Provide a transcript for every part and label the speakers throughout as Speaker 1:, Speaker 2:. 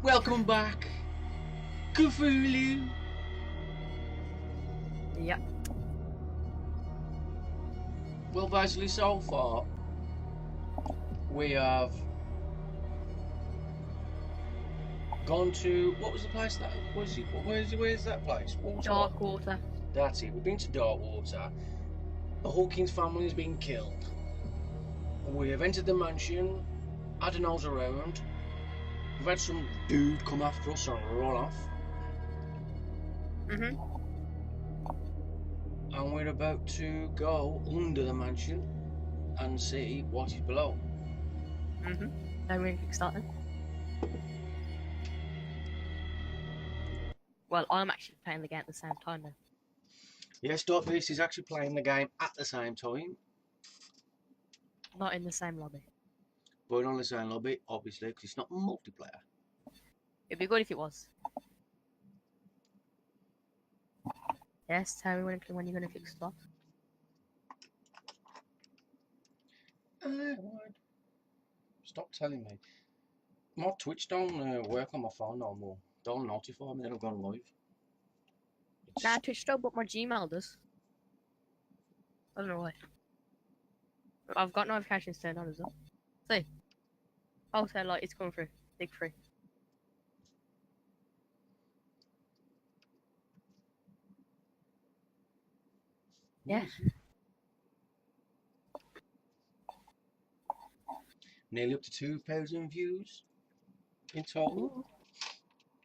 Speaker 1: Welcome back, cthulhu.
Speaker 2: Yep.
Speaker 1: Well, basically, so far we have gone to what was the place that was it? Where's that place?
Speaker 2: Darkwater.
Speaker 1: That's it. We've been to Darkwater. The Hawkins family has been killed. We have entered the mansion. Had a nose around. We've had some dude come after us and run off. And we're about to go under the mansion and see what is below.
Speaker 2: Then we're in Kickstarter. Well, I'm actually playing the game at the same time now.
Speaker 1: Yes, Dotface is actually playing the game at the same time.
Speaker 2: Not in the same lobby.
Speaker 1: But not in the same lobby, obviously, because it's not multiplayer.
Speaker 2: It'd be good if it was. Yes, tell me when you're gonna fix stuff.
Speaker 1: Stop telling me. My Twitch don't work on my phone no more. Don't notify me that I've gone live.
Speaker 2: Nah, Twitch don't, but my Gmail does. I don't know why. I've got notifications turned on as well. See? Oh, so like it's coming through. Dig free. Yeah.
Speaker 1: Nice. Nearly up to 2,000 views in total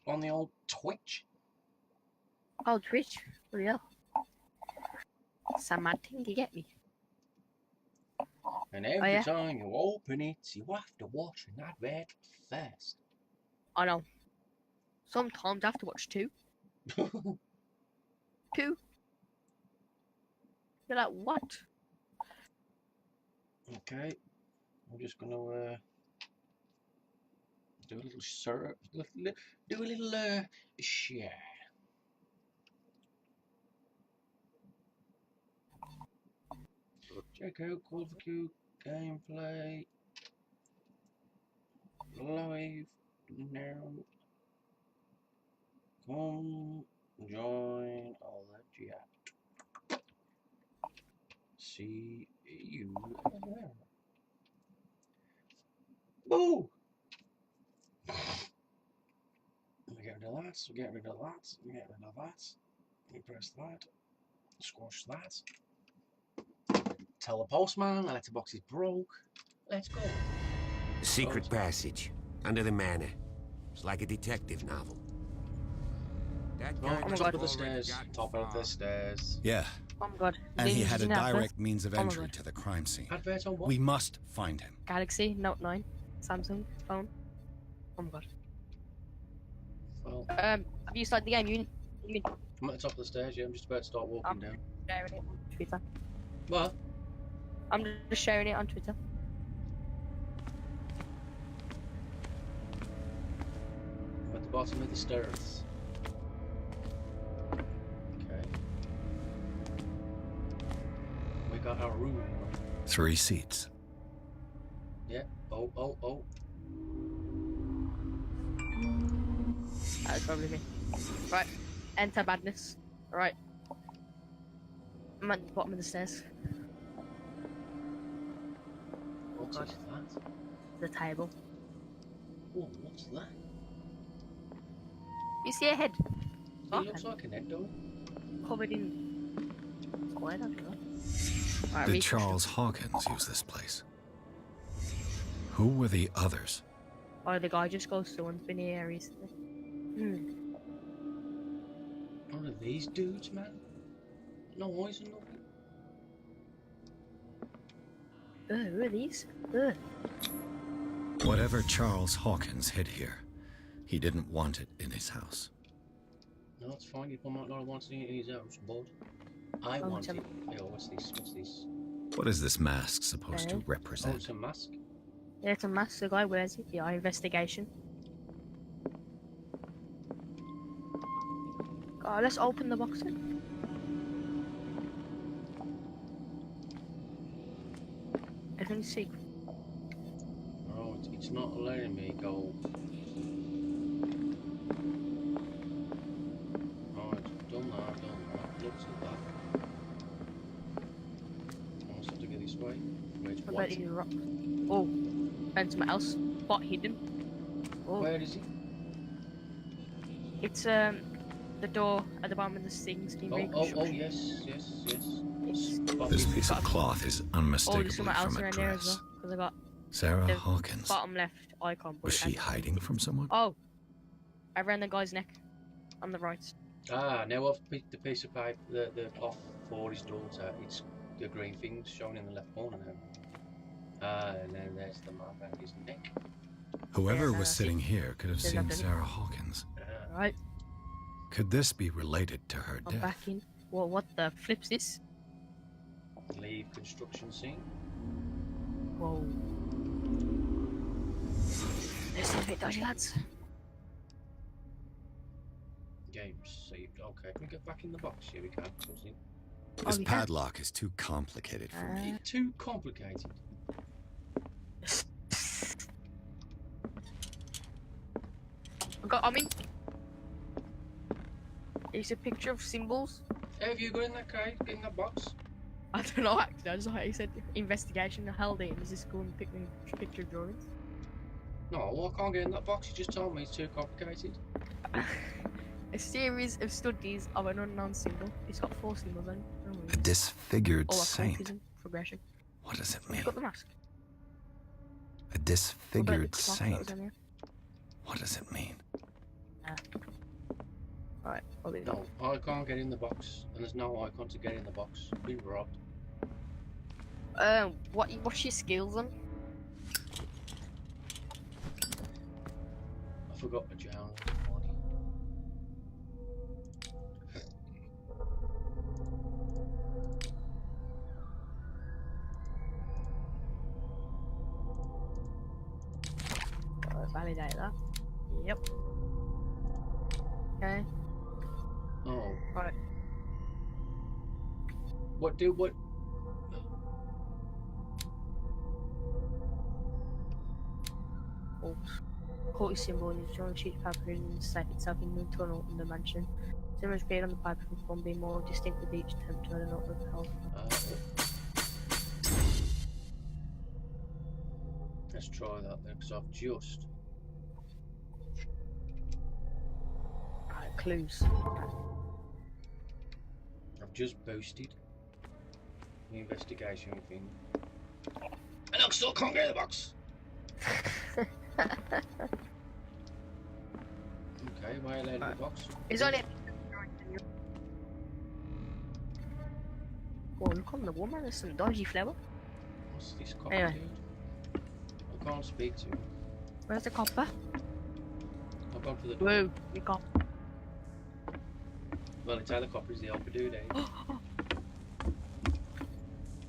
Speaker 1: on the old Twitch.
Speaker 2: Oh, Twitch. What the hell? Some mad thing, you get me?
Speaker 1: And every time you open it, you have to watch an advert first.
Speaker 2: I know. Sometimes I have to watch two. Two. You're like, what?
Speaker 1: Okay, I'm just gonna do a little share. Check out Call of Duty gameplay live now. Come join all that chat. See you there. Boo! We get rid of that, we get rid of that, we get rid of that. We press that, squash that. Tell the postman the letterbox is broke. Let's go.
Speaker 3: Secret passage under the manor. It's like a detective novel. That guy
Speaker 1: top of the stairs. Top of the stairs.
Speaker 4: Yeah.
Speaker 2: Oh my god.
Speaker 4: And he had a direct means of entry to the crime scene.
Speaker 1: Advert on what?
Speaker 4: We must find him.
Speaker 2: Galaxy Note 9. Samsung phone. Oh my god.
Speaker 1: Well,
Speaker 2: have you started the game? You
Speaker 1: I'm at the top of the stairs, yeah. I'm just about to start walking down.
Speaker 2: Sharing it on Twitter.
Speaker 1: What?
Speaker 2: I'm just sharing it on Twitter.
Speaker 1: I'm at the bottom of the stairs. Okay. We got our room.
Speaker 4: 3 seats.
Speaker 1: Yeah. Oh.
Speaker 2: That's probably me. Right. Enter madness. Right. I'm at the bottom of the stairs.
Speaker 1: What is that?
Speaker 2: The table.
Speaker 1: Oh, what's that?
Speaker 2: You see a head?
Speaker 1: It looks like an head, though.
Speaker 2: Covered in square, I don't know. Right,
Speaker 4: Did Charles Hawkins use this place? Who were the others?
Speaker 2: Oh, the guy just goes to one's been here recently.
Speaker 1: One of these dudes, man. No eyes or nothing.
Speaker 2: Who are these?
Speaker 4: Whatever Charles Hawkins hid here, he didn't want it in his house.
Speaker 1: No, it's fine. You might not want it in his house, but I want it. Yeah, what's this? What's this?
Speaker 4: What is this mask supposed to
Speaker 1: Oh,
Speaker 4: represent?
Speaker 1: it's a mask.
Speaker 2: Yeah, it's a mask. The guy wears it. Yeah, investigation. Oh, let's open the box then. Everything's secret.
Speaker 1: Oh, it's not letting me go.
Speaker 2: Like in rock. Oh, and something else. Spot hidden. Oh.
Speaker 1: Where is he?
Speaker 2: It's the door at the bottom of the things in
Speaker 1: Oh,
Speaker 2: reconstruction.
Speaker 1: yes.
Speaker 2: It's
Speaker 4: This piece of cloth is
Speaker 2: oh,
Speaker 4: unmistakably
Speaker 2: there's something else
Speaker 4: from a
Speaker 2: around there as
Speaker 4: dress.
Speaker 2: well. Because I got
Speaker 4: Sarah
Speaker 2: the
Speaker 4: Hawkins.
Speaker 2: bottom left icon. but
Speaker 4: Was
Speaker 2: it
Speaker 4: she
Speaker 2: has-
Speaker 4: hiding from someone?
Speaker 2: Oh, around the guy's neck, on the right.
Speaker 1: Ah, now I've picked the piece of paper, the cloth for his daughter. It's the green things shown in the left corner now. Ah, and then there's the mark around his neck.
Speaker 4: Whoever
Speaker 2: Yeah,
Speaker 4: was sitting here could have
Speaker 2: There's
Speaker 4: seen
Speaker 2: nothing.
Speaker 4: Sarah Hawkins.
Speaker 2: Right,
Speaker 4: Could this be related to her
Speaker 2: I'm
Speaker 4: death?
Speaker 2: back in. Well, what the flip's this?
Speaker 1: Leave construction scene.
Speaker 2: Whoa. This is a bit dodgy, lads.
Speaker 1: Games saved. Okay, can we get back in the box? Here we can. Something.
Speaker 4: This
Speaker 2: we can.
Speaker 4: padlock is too complicated for me.
Speaker 1: Too complicated.
Speaker 2: I mean, it's a picture of symbols.
Speaker 1: Have you got in that crate? In that box?
Speaker 2: I don't know actually. I just like he said investigation held in. Does this go and pick me a picture of drawings?
Speaker 1: No, I can't get in that box. You just told me it's too complicated.
Speaker 2: A series of studies of an unknown symbol. It's got 4 symbols on it.
Speaker 4: A disfigured
Speaker 2: Oh,
Speaker 4: saint.
Speaker 2: occultism, progression.
Speaker 4: What does it mean?
Speaker 2: Got the mask.
Speaker 4: A
Speaker 2: What about the
Speaker 4: disfigured
Speaker 2: clock that
Speaker 4: saint.
Speaker 2: was on here?
Speaker 4: What does it mean?
Speaker 2: Alright, I'll leave it.
Speaker 1: No, I can't get in the box, and there's no icon to get in the box. Been robbed.
Speaker 2: What's your skills on?
Speaker 1: I forgot the journal.
Speaker 2: Validate that. Yep. Okay.
Speaker 1: Oh.
Speaker 2: Right.
Speaker 1: What?
Speaker 2: Oops. Caught his symbol and he's drawing a sheet of paper and safe itself in the tunnel in the mansion. Symbols appeared on the paper from one being more distinct with each attempt to learn what the hell.
Speaker 1: Let's try that then, because I've just.
Speaker 2: Right, clues.
Speaker 1: I've just boosted the investigation thing. And I still can't get in the box! Okay, why are they in the box?
Speaker 2: It's only. Whoa, look on the woman, there's some dodgy flower.
Speaker 1: What's this copper
Speaker 2: Anyway.
Speaker 1: dude? I can't speak to him.
Speaker 2: Where's the copper?
Speaker 1: I've gone for the door.
Speaker 2: Whoa, you got.
Speaker 1: Well, it's either copper's the upper dude, eh?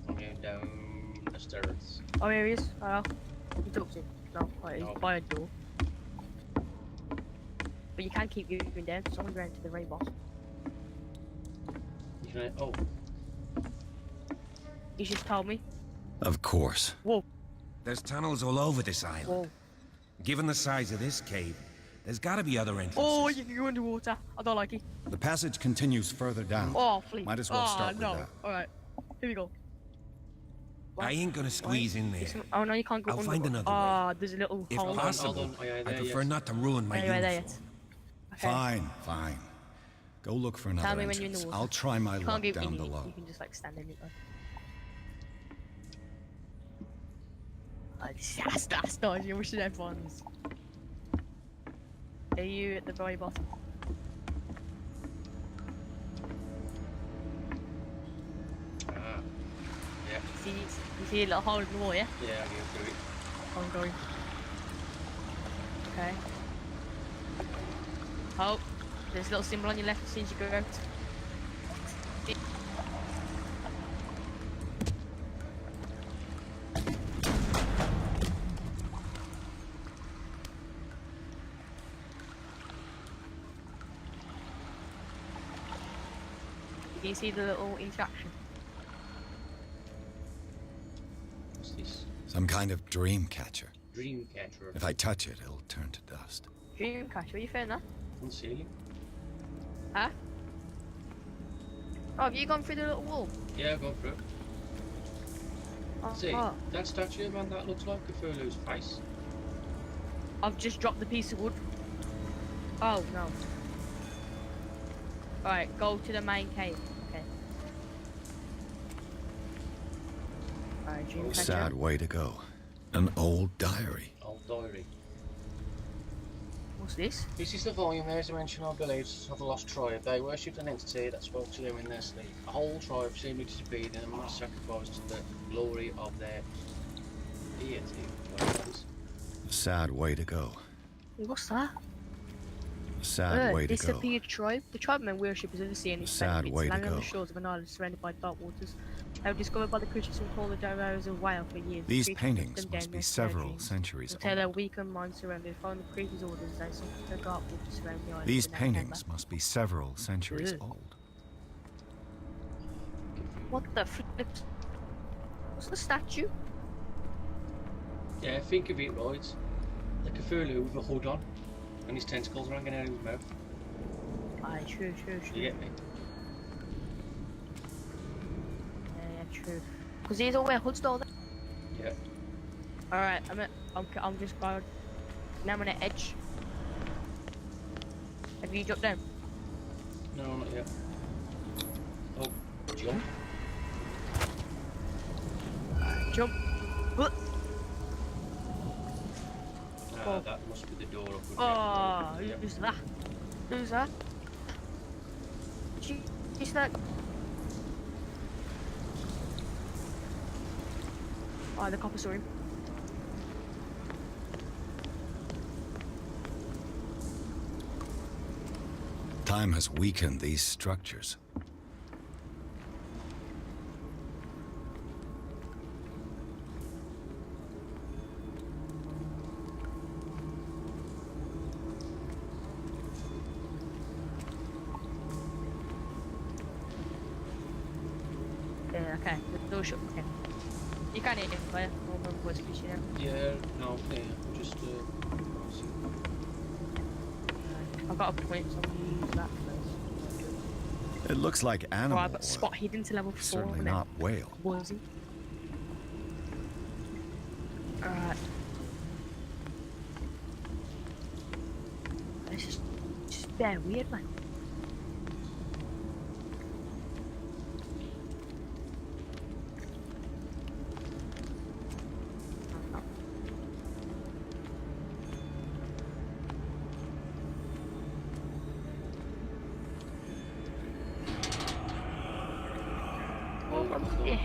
Speaker 1: I'm going down the stairs.
Speaker 2: Oh, here he is. Oh, he talks to him. No, right, he's
Speaker 1: No.
Speaker 2: by a door. But you can't keep moving down, someone's going to the very boss.
Speaker 1: You can, oh,
Speaker 2: He's just told me.
Speaker 4: Of course.
Speaker 2: Whoa,
Speaker 3: There's tunnels all over this island.
Speaker 2: whoa.
Speaker 3: Given the size of this cave, there's gotta be other entrances.
Speaker 2: Oh, you can go underwater. I don't like it.
Speaker 5: The passage continues further down.
Speaker 2: Oh, please.
Speaker 5: Might as well start with
Speaker 2: no.
Speaker 5: that.
Speaker 2: Alright, here we go.
Speaker 3: I ain't gonna squeeze in there.
Speaker 2: Oh no, you can't go
Speaker 3: I'll
Speaker 2: under.
Speaker 3: find another way.
Speaker 2: Ah, there's a little
Speaker 3: If
Speaker 2: hole.
Speaker 3: possible,
Speaker 1: hold on. Oh, yeah,
Speaker 3: I
Speaker 1: there,
Speaker 3: prefer
Speaker 1: yes.
Speaker 3: not to ruin my
Speaker 2: Anyway, there
Speaker 3: uniform.
Speaker 2: yet. Okay.
Speaker 5: Fine, fine. Go look for another
Speaker 2: Tell me when you're in the
Speaker 5: entrance.
Speaker 2: water.
Speaker 5: I'll try my
Speaker 2: You
Speaker 5: luck
Speaker 2: can't give
Speaker 5: down
Speaker 2: any.
Speaker 5: below.
Speaker 2: You can just like stand in it. That's dodgy. We should have ones. Are you at the very bottom?
Speaker 1: ah. Yeah,
Speaker 2: You see a little hole in the wall, yeah?
Speaker 1: yeah, I go through it.
Speaker 2: I'm going. Okay. Oh, there's a little symbol on your left as soon as you go out. Do you see the little interaction?
Speaker 1: What's this?
Speaker 5: Some kind of dream catcher.
Speaker 1: Dream catcher
Speaker 5: If I touch it, it'll turn to dust.
Speaker 2: Dreamcatcher, where you found that?
Speaker 1: on the ceiling.
Speaker 2: Huh? Oh, have you gone through the little wall?
Speaker 1: Yeah, go through it. See,
Speaker 2: Oh,
Speaker 1: that statue, man, that looks like Cthulhu's face.
Speaker 2: I've just dropped the piece of wood. Oh, no. Alright, go to the main cave. Okay. Alright, dream catcher.
Speaker 5: Sad way to go. An old diary.
Speaker 1: Old diary.
Speaker 2: What's this?
Speaker 1: This is the volume. There's a mention, I believe, of the lost tribe. They worshipped an entity that spoke to them in their sleep. A whole tribe seemingly disappeared and must sacrifice to the glory of their deity.
Speaker 5: Sad way to go.
Speaker 2: What's that?
Speaker 5: Sad way to go.
Speaker 2: Disappeared tribe. The tribemen worship is overseen in
Speaker 5: Sad way to
Speaker 2: landing on
Speaker 5: go.
Speaker 2: the shores of an island surrounded by dark waters. They were discovered by the creatures who call the gyros a whale for years.
Speaker 5: These
Speaker 2: The creatures
Speaker 5: paintings
Speaker 2: took them
Speaker 5: must
Speaker 2: down
Speaker 5: be
Speaker 2: their
Speaker 5: several
Speaker 2: dreams.
Speaker 5: centuries
Speaker 2: Until
Speaker 5: old.
Speaker 2: their weakened minds surrounded, following the creatures' orders, they sunk to the dark waters surrounding the island.
Speaker 5: These
Speaker 2: and never came
Speaker 5: paintings must be several centuries
Speaker 2: Ugh.
Speaker 5: old.
Speaker 2: back. What the flip? What's the statue?
Speaker 1: Yeah, think of it, right? The Cthulhu with a hood on and his tentacles hanging out of his mouth.
Speaker 2: Aye, true.
Speaker 1: You get me?
Speaker 2: Yeah, true. Because these all wear hoods though.
Speaker 1: Yeah.
Speaker 2: Alright, I'm just going. Now I'm on the edge. Have you jumped down?
Speaker 1: No, not yet. Oh, jump.
Speaker 2: Jump. What? Oh.
Speaker 1: That must be the door up.
Speaker 2: Oh,
Speaker 1: Yeah.
Speaker 2: who's that? Who's that? She's that. Oh, the copper saw him.
Speaker 5: Time has weakened these structures.
Speaker 2: Yeah, okay. The door shut. Okay. You can't hit him, fire. I don't remember what's pushing him.
Speaker 1: Yeah, no, yeah, just
Speaker 2: I've got a point, so I'm gonna use that first.
Speaker 5: It looks like animal.
Speaker 2: Oh, I've got spot hidden to level 4.
Speaker 5: Certainly not whale.
Speaker 2: Was he? Alright. This is just very weird, man. Yeah.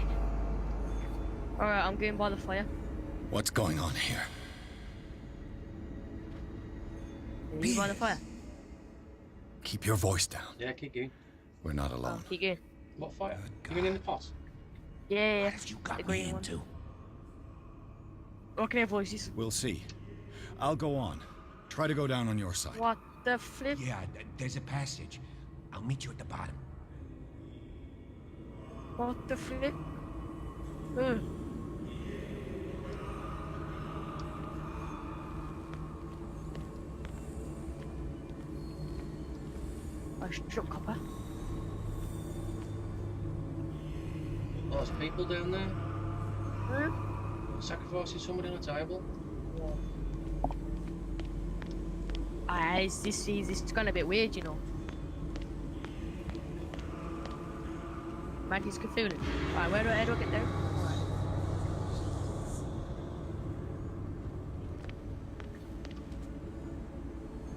Speaker 2: Alright, I'm going by the fire.
Speaker 5: What's going on here?
Speaker 2: Are you by the fire?
Speaker 5: Keep your voice down.
Speaker 1: yeah, keep going.
Speaker 5: We're not
Speaker 2: Oh,
Speaker 5: alone.
Speaker 2: keep going.
Speaker 1: What fire? You mean in the pot?
Speaker 2: Yeah.
Speaker 3: What have you
Speaker 2: The
Speaker 3: got me
Speaker 2: green one.
Speaker 3: into?
Speaker 2: I can hear voices.
Speaker 5: We'll see. I'll go on. Try to go down on your side.
Speaker 2: What the flip?
Speaker 3: Yeah, there's a passage. I'll meet you at the bottom.
Speaker 2: What the flip? I struck copper.
Speaker 1: Oh, there's people down there. Sacrificing somebody on a table.
Speaker 2: This is gonna be weird, you know. Man, he's Cthulhu. Alright, how do I get there?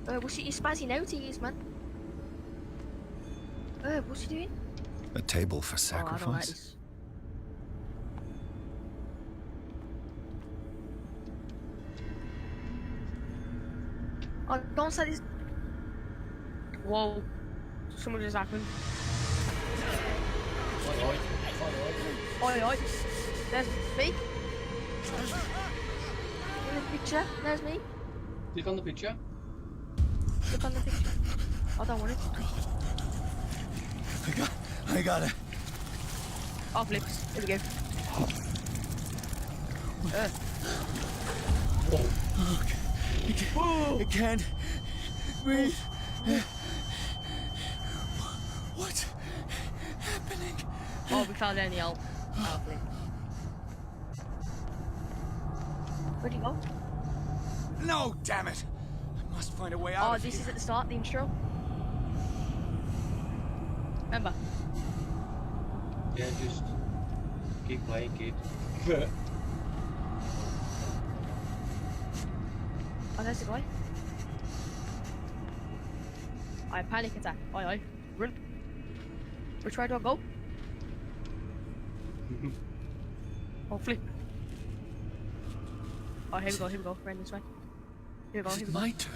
Speaker 2: Alright. What's he spazzing out he is, man? What's he doing?
Speaker 5: A table for
Speaker 2: Oh, I don't like
Speaker 5: sacrifice?
Speaker 2: this. Oh, don't say this. Whoa. Someone just happened. Oi, oi. There's me. In the picture, there's me.
Speaker 1: Click on the picture.
Speaker 2: Look on the picture. I don't want it.
Speaker 5: I got it.
Speaker 2: Oh, flips. Here we go.
Speaker 5: I can't breathe. What's happening?
Speaker 2: Oh, we found any old. Oh, flip. Where'd you go?
Speaker 5: No, damn it! I must find a way out
Speaker 2: Oh,
Speaker 5: of
Speaker 2: this
Speaker 5: here.
Speaker 2: is at the start, the intro. Remember?
Speaker 1: Yeah, just keep playing, kid.
Speaker 2: Oh, there's the guy. I panic attack. Aye. Run. Which way do I go? Hopefully. Oh, here we go. Right this way. Here we
Speaker 4: Is
Speaker 2: go.
Speaker 4: it my turn?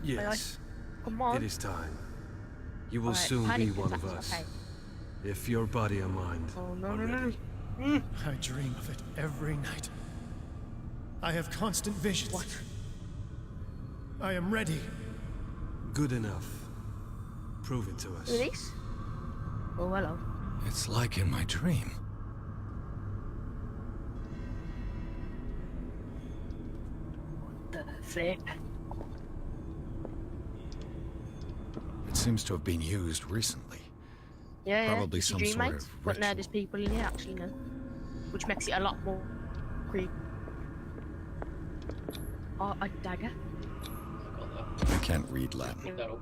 Speaker 4: Yes,
Speaker 2: Come on.
Speaker 4: it is time. You will
Speaker 2: Alright,
Speaker 4: soon be
Speaker 2: panic
Speaker 4: one of
Speaker 2: attacks,
Speaker 4: us.
Speaker 2: okay.
Speaker 4: If your body and mind
Speaker 2: Oh, no.
Speaker 4: are ready.
Speaker 6: I dream of it every night. I have constant visions.
Speaker 2: What?
Speaker 6: I am ready.
Speaker 4: Good enough. Prove it to us.
Speaker 2: Release? Oh, hello.
Speaker 5: It's like in my dream.
Speaker 2: The flip.
Speaker 5: It seems to have been used recently.
Speaker 2: Yeah.
Speaker 5: Probably
Speaker 2: It's a
Speaker 5: some
Speaker 2: dream,
Speaker 5: sort
Speaker 2: mate.
Speaker 5: of
Speaker 2: But now
Speaker 5: ritual.
Speaker 2: there's people in here actually now. Which makes it a lot more creepy. Oh, a dagger.
Speaker 1: I got that.
Speaker 5: I can't read Latin.
Speaker 1: Pick that up.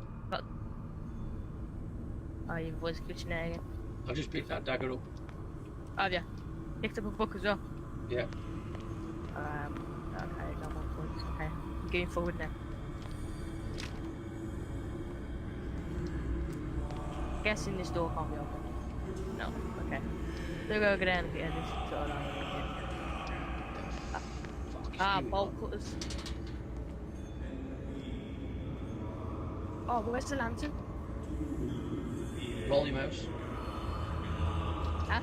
Speaker 2: Oh, your voice glitching there again.
Speaker 1: I've just picked that dagger up.
Speaker 2: Have ya? Picked up a book as well.
Speaker 1: Yeah.
Speaker 2: Okay, no more points. Okay, I'm going forward now. Guessing this door can't be opened. No, okay. We'll go down and get this. So bolt cutters. Oh, where's the lantern?
Speaker 1: Roll your mouse.
Speaker 2: Huh?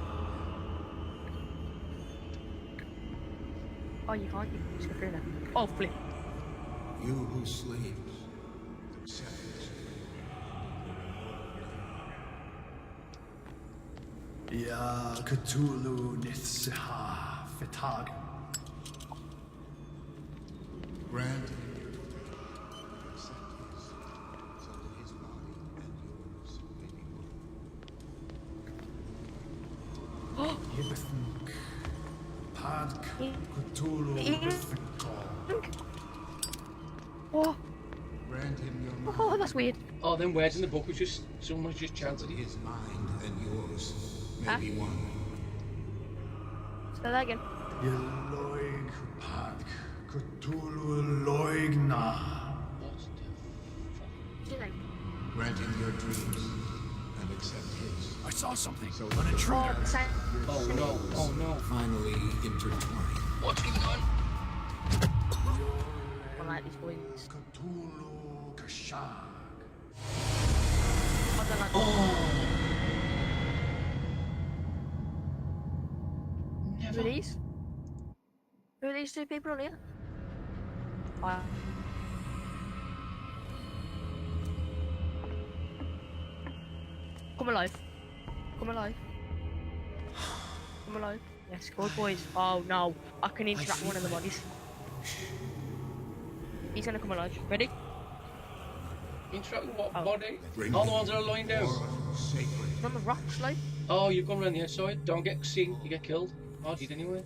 Speaker 2: Oh, you can't. You can just go through now. Oh, flip.
Speaker 7: You who sleeps, accept.
Speaker 6: Ya cthulhu nithsiha fitag.
Speaker 7: Grant acceptance so that his body and yours may be one.
Speaker 6: Yibithunk. Padk cthulhu bithunk.
Speaker 2: Oh,
Speaker 7: Grant him your mind,
Speaker 2: oh, that's weird.
Speaker 1: Oh, them words in the book was just someone's just
Speaker 7: so
Speaker 1: chanted
Speaker 7: that
Speaker 1: it.
Speaker 7: his mind and yours may
Speaker 2: Huh?
Speaker 7: be one.
Speaker 2: Say that again.
Speaker 6: Yeloig padk cthulhu loigna.
Speaker 1: What the fuck?
Speaker 2: What's your name?
Speaker 7: Grant him your dreams and accept his.
Speaker 5: I saw something.
Speaker 7: So
Speaker 5: An intruder.
Speaker 2: Oh, say.
Speaker 1: Oh no, oh no.
Speaker 7: finally intertwined.
Speaker 1: What's going on?
Speaker 2: I like these boys.
Speaker 6: Cthulhu kashag.
Speaker 2: I don't like Who are these? Who are these two people on here? Come alive. Come alive. Come alive. Yes, good boys. Oh no, I can interact with one of the bodies. He's gonna come alive. Ready?
Speaker 1: Interact with what
Speaker 2: Oh.
Speaker 1: body?
Speaker 7: Bring
Speaker 1: All the ones that are lying down.
Speaker 7: Sacred.
Speaker 2: He's on the rocks, like.
Speaker 1: Oh, you've gone around the outside. Don't get seen, you get killed. Oh, did anyway.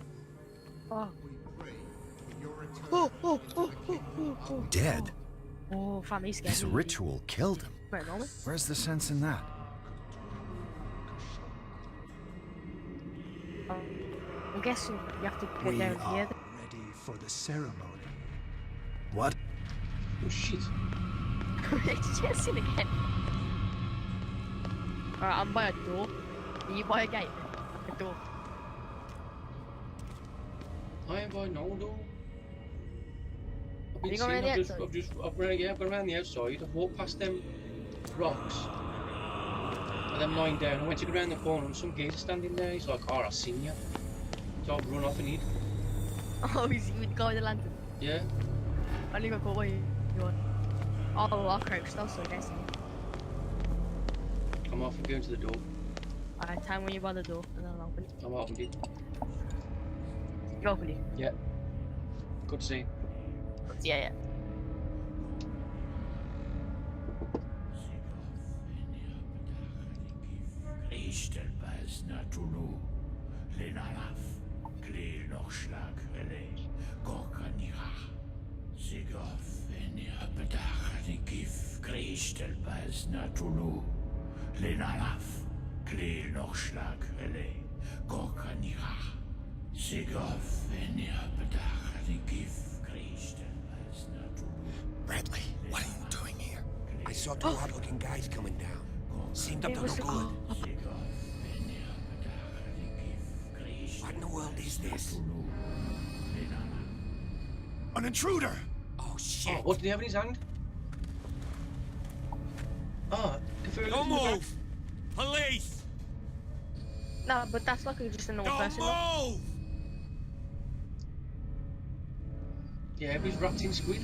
Speaker 2: Oh.
Speaker 7: Pray for your return.
Speaker 5: Dead?
Speaker 2: Oh, fam, he's scared.
Speaker 5: This ritual killed him.
Speaker 2: Right, normal.
Speaker 5: Where's the sense in that?
Speaker 2: I'm guessing you have to get
Speaker 6: We
Speaker 2: down
Speaker 6: are
Speaker 2: here.
Speaker 6: ready for the ceremony.
Speaker 5: What?
Speaker 1: Oh shit.
Speaker 2: Did you just see it again? Alright, I'm by a door. Are you by a gate? A door.
Speaker 1: I am by no door. I've been
Speaker 2: You
Speaker 1: seeing,
Speaker 2: going around the outside?
Speaker 1: I've gone around the outside. I've walked past them rocks. And then lying down. I went to go around the corner and some geezer standing there. He's like, oh, I've seen you. So I've run off and hid.
Speaker 2: Oh, he's with the guy with the lantern.
Speaker 1: Yeah.
Speaker 2: I only got caught by you. Oh, I crouched. That was so nice.
Speaker 1: I'm off and going to the door.
Speaker 2: Alright, time when you're by the door, and then I'll open it.
Speaker 1: I'm opened it.
Speaker 2: You opened it?
Speaker 1: Yeah. Good scene.
Speaker 2: Yeah.
Speaker 8: Kleel nog slag, ele. Gorkanira. Sigof, en bedacht die gif. Kristel bas natulu. Lenalaf. Kleel nog slag, ele. Gorkanira. Sigof, en bedacht die gif. Kristel bas natulu.
Speaker 5: Bradley, what are you doing here?
Speaker 3: I saw two odd-looking guys coming down. Seemed up to no good. What in the world is this?
Speaker 5: An intruder!
Speaker 3: Oh, shit.
Speaker 1: Oh, what did he have in his hand? Ah, Cthulhu.
Speaker 3: Don't move! Police!
Speaker 2: No, but that's like just a normal
Speaker 3: Don't
Speaker 2: person. no?
Speaker 3: move!
Speaker 1: Yeah, he's rotting squid.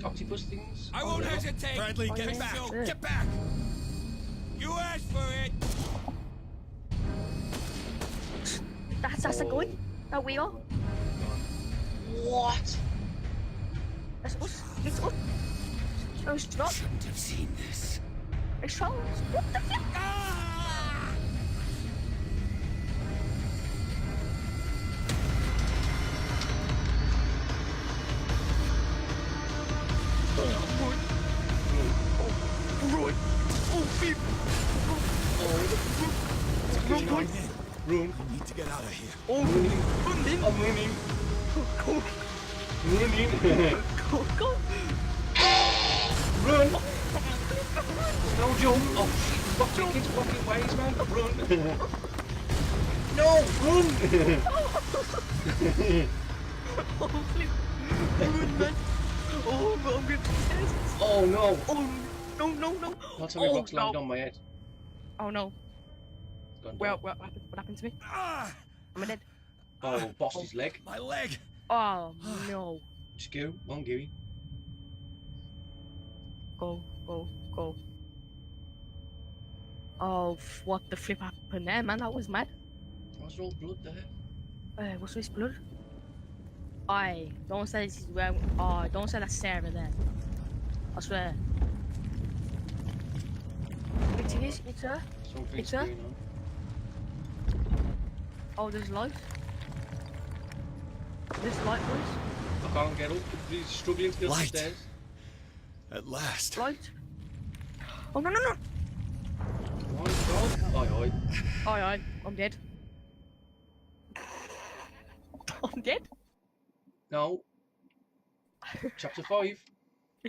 Speaker 1: Octopus things.
Speaker 3: I
Speaker 1: Oh,
Speaker 3: won't
Speaker 1: no.
Speaker 3: hesitate!
Speaker 5: Bradley, get
Speaker 3: Take
Speaker 5: back!
Speaker 3: so,
Speaker 2: Yeah.
Speaker 3: get back! You asked for it!
Speaker 2: That's a guy. No, we are.
Speaker 1: What?
Speaker 2: That's us. It's us. No, it's not.
Speaker 3: Shouldn't have seen this.
Speaker 2: It's Charles. What the flip?
Speaker 3: Ah!
Speaker 1: Run! Oh, flip! Run! Run!
Speaker 5: I need to get out of here.
Speaker 1: Oh, running! I'm running!
Speaker 2: Go,
Speaker 1: Running!
Speaker 2: go, go.
Speaker 1: Run! No jump! Oh shit! Rocket kids fucking ways, man! Run! No! Run!
Speaker 2: Oh, flip. Run, man. Oh, I'm going upstairs.
Speaker 1: Oh no!
Speaker 2: Oh, no.
Speaker 1: Not how my box
Speaker 2: no.
Speaker 1: landed on my head.
Speaker 2: Oh, no.
Speaker 1: It's gone
Speaker 2: Well,
Speaker 1: down.
Speaker 2: what happened to me?
Speaker 5: Ah!
Speaker 2: Am I dead?
Speaker 1: Oh, bossed his leg.
Speaker 5: My leg!
Speaker 2: Oh, no.
Speaker 1: Skew, on Gibby.
Speaker 2: Go. Oh, what the flip happened there, man? That was mad.
Speaker 1: What's all blood there?
Speaker 2: What's this blood? Don't say this is where. Don't say that's Sarah there. I swear. It is. It's her.
Speaker 1: Something's
Speaker 2: It's her?
Speaker 1: going on.
Speaker 2: Oh, there's light. There's light, boys.
Speaker 1: I can't get up. He's struggling to get up the
Speaker 5: Light.
Speaker 1: stairs.
Speaker 5: At last.
Speaker 2: Light. Oh, no.
Speaker 1: Oi.
Speaker 2: Aye. I'm dead. I'm dead?
Speaker 1: No. Chapter 5.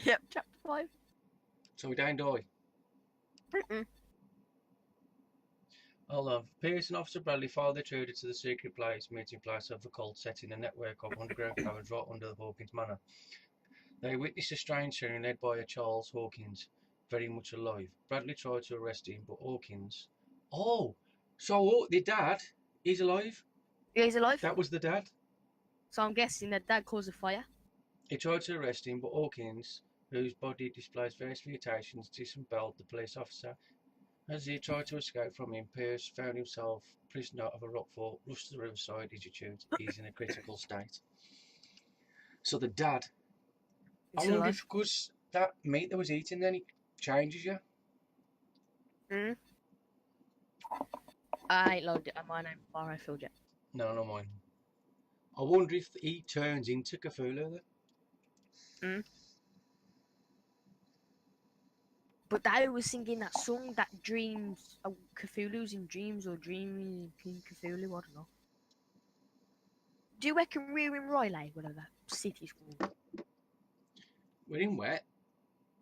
Speaker 2: Yep, chapter 5.
Speaker 1: So we don't die.
Speaker 2: Mm-mm.
Speaker 1: Hold on. Pierce and Officer Bradley followed the intruder to the meeting place of the cult, setting a network of underground caverns right under the Hawkins Manor. They witnessed a strange scene led by a Charles Hawkins, very much alive. Bradley tried to arrest him, but Hawkins... Oh! So the dad is alive?
Speaker 2: Yeah, he's alive.
Speaker 1: That was the dad?
Speaker 2: So I'm guessing that caused a fire.
Speaker 1: He tried to arrest him, but Hawkins, whose body displays various mutations, disemboweled the police officer. As he tried to escape from him, Pierce found himself prisoner of a rockfall, rushed to the riverside. He's in a critical state. So the dad... I
Speaker 2: He's
Speaker 1: wonder
Speaker 2: alive.
Speaker 1: if because that meat that was eating then it changes you.
Speaker 2: Mm. I ain't logged it on my name before I filled it.
Speaker 1: No, not mine. I wonder if he turns into Cthulhu then.
Speaker 2: But they was singing that song that dreams, Cthulhu's in dreams or dreaming in Cthulhu, I don't know. Do you reckon we're in Riley, whatever that city's called?
Speaker 1: We're in wet.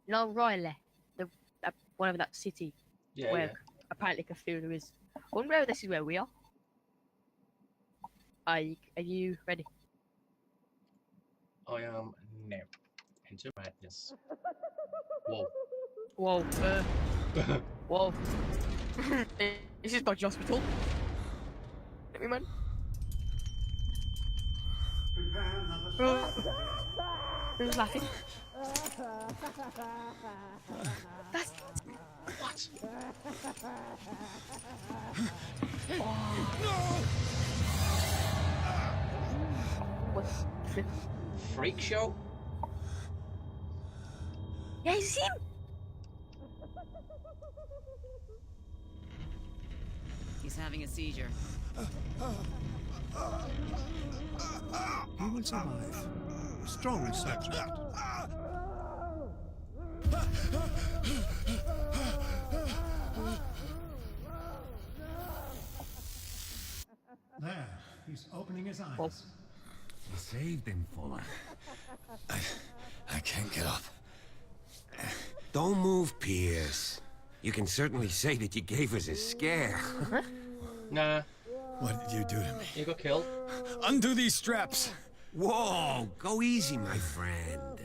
Speaker 2: No, Riley, whatever that city
Speaker 1: Yeah,
Speaker 2: where
Speaker 1: yeah.
Speaker 2: apparently Cthulhu is. I wonder if this is where we are. Are you ready?
Speaker 1: I am now. Enter madness. Whoa.
Speaker 2: Whoa, whoa. This is Dodgy Hospital. Let me, man. Who's laughing? That's
Speaker 1: What?
Speaker 2: what's flip?
Speaker 1: Freak show?
Speaker 2: Yeah, it's him.
Speaker 9: He's having a seizure.
Speaker 10: You will survive. Strong subject.
Speaker 6: There, he's opening his eyes.
Speaker 2: Oh.
Speaker 3: You saved him, Fuller.
Speaker 5: I can't get up.
Speaker 3: Don't move, Pierce. You can certainly say that you gave us a scare.
Speaker 1: Nah,
Speaker 5: What did you do to me?
Speaker 1: you got killed.
Speaker 5: Undo these straps!
Speaker 3: Whoa, go easy, my friend.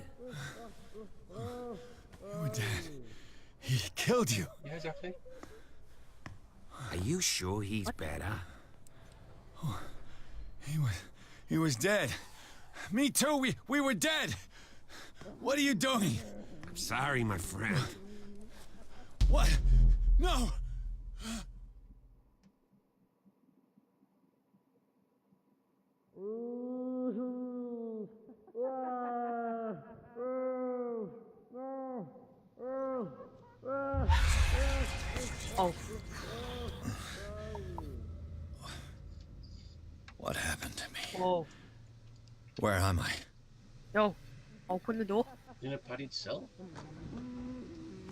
Speaker 5: You were dead. He killed you.
Speaker 1: Yeah, exactly.
Speaker 3: Are you sure he's better?
Speaker 5: He was dead. Me too, we were dead. What are you doing?
Speaker 3: I'm sorry, my friend.
Speaker 5: What? No!
Speaker 2: Oh.
Speaker 5: What happened to me?
Speaker 2: Whoa.
Speaker 5: Where am I?
Speaker 2: Yo. Open the door.
Speaker 1: In a padded cell.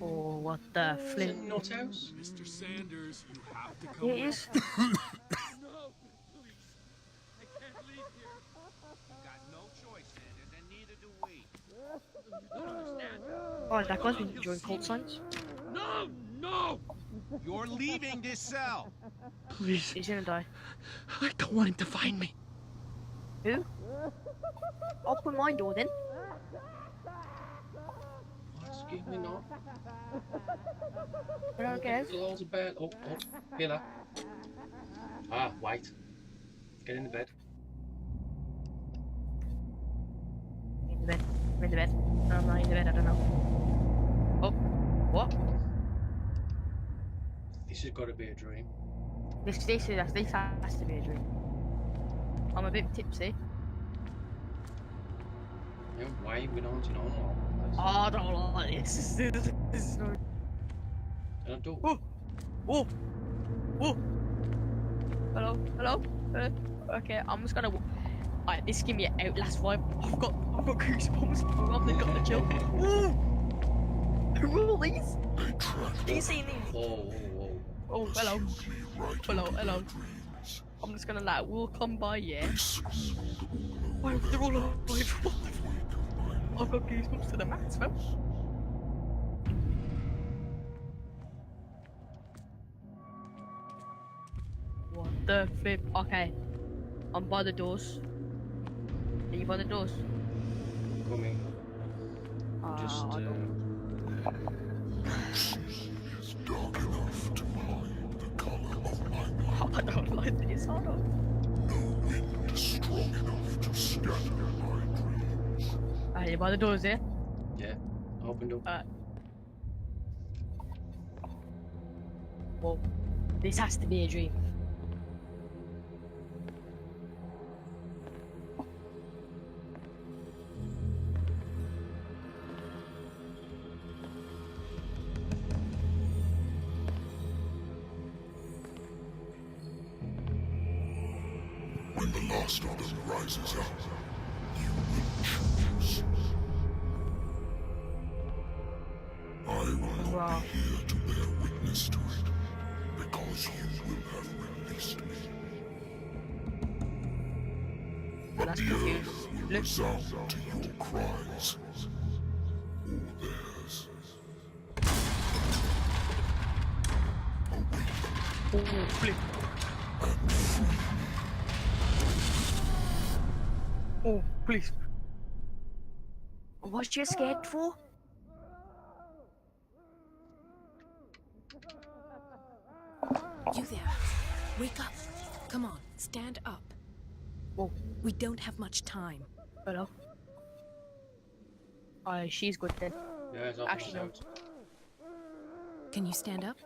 Speaker 2: Oh, what the
Speaker 1: Is
Speaker 2: flip.
Speaker 1: it nut house?
Speaker 10: Mr. Sanders, you have to come.
Speaker 2: It is. Oh, that guy's been enjoying cult signs.
Speaker 10: No! No! You're leaving this cell!
Speaker 2: Please. He's gonna die.
Speaker 10: I don't want him to find me.
Speaker 2: Who? Open my door then.
Speaker 1: Excuse me, no.
Speaker 2: I don't care.
Speaker 1: Loads of bed. Oh, here. Ah, white. Get in the bed.
Speaker 2: In the bed. I'm in the bed. No, I'm not in the bed, I don't know. Oh. What?
Speaker 1: This has got to be a dream.
Speaker 2: This has to be a dream. I'm a bit tipsy.
Speaker 1: Yeah, why we don't you know?
Speaker 2: Oh, I don't like this. This is no.
Speaker 1: Don't do.
Speaker 2: Oh, oh, oh. Hello, hello. Okay, I'm just gonna. Alright, this give me an Outlast vibe. I've got goosebumps. I've got the chill. Ooh. Who are all these? Do you see these?
Speaker 1: Whoa.
Speaker 2: Oh, hello. Hello. I'm just gonna let we'll come by, yeah. Why they're all alive? What the fuck? I've got goosebumps to the max, man. What the flip? Okay. I'm by the doors. Are you by the doors?
Speaker 1: Coming. Just.
Speaker 2: I don't...
Speaker 8: It's dark enough to hide the color of my blood.
Speaker 2: I don't like this. Hold on.
Speaker 8: No wind is strong enough to scatter my dreams.
Speaker 2: Are you by the doors here?
Speaker 1: Yeah. Opened up.
Speaker 2: Well, this has to be a dream.
Speaker 8: When the last of them rises up, you will choose. I will not be here to bear witness to it, because you will have released me.
Speaker 2: That's
Speaker 8: The
Speaker 2: confused.
Speaker 8: earth will resound to your cries, or theirs. Awake
Speaker 2: Oh, flip.
Speaker 8: and free me.
Speaker 2: Oh, please. What you scared for?
Speaker 11: You there. Wake up. Come on, stand up.
Speaker 2: Oh.
Speaker 11: We don't have much time.
Speaker 2: Hello. She's good then.
Speaker 1: Yeah, it's
Speaker 2: Actually, no.
Speaker 11: Can you stand up?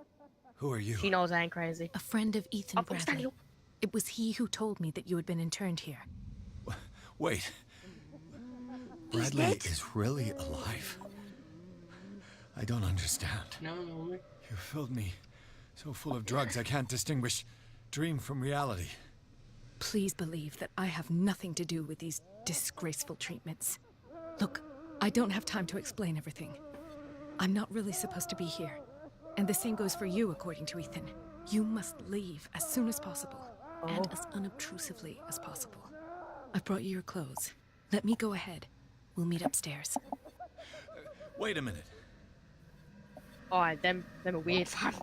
Speaker 5: Who are you?
Speaker 2: She knows I ain't crazy.
Speaker 11: A friend of Ethan
Speaker 2: I'm standing
Speaker 11: Bradley.
Speaker 2: up.
Speaker 11: It was he who told me that you had been interned here.
Speaker 5: Wait.
Speaker 11: He's
Speaker 5: Bradley
Speaker 11: dead?
Speaker 5: is really alive. I don't understand.
Speaker 1: No.
Speaker 5: You filled me so full of drugs I can't distinguish dream from reality.
Speaker 11: Please believe that I have nothing to do with these disgraceful treatments. Look, I don't have time to explain everything. I'm not really supposed to be here. And the same goes for you, according to Ethan. You must leave as soon as possible, and as unobtrusively as possible. I've brought you your clothes. Let me go ahead. We'll meet upstairs.
Speaker 5: Wait a minute.
Speaker 2: Alright, them are weird, fam.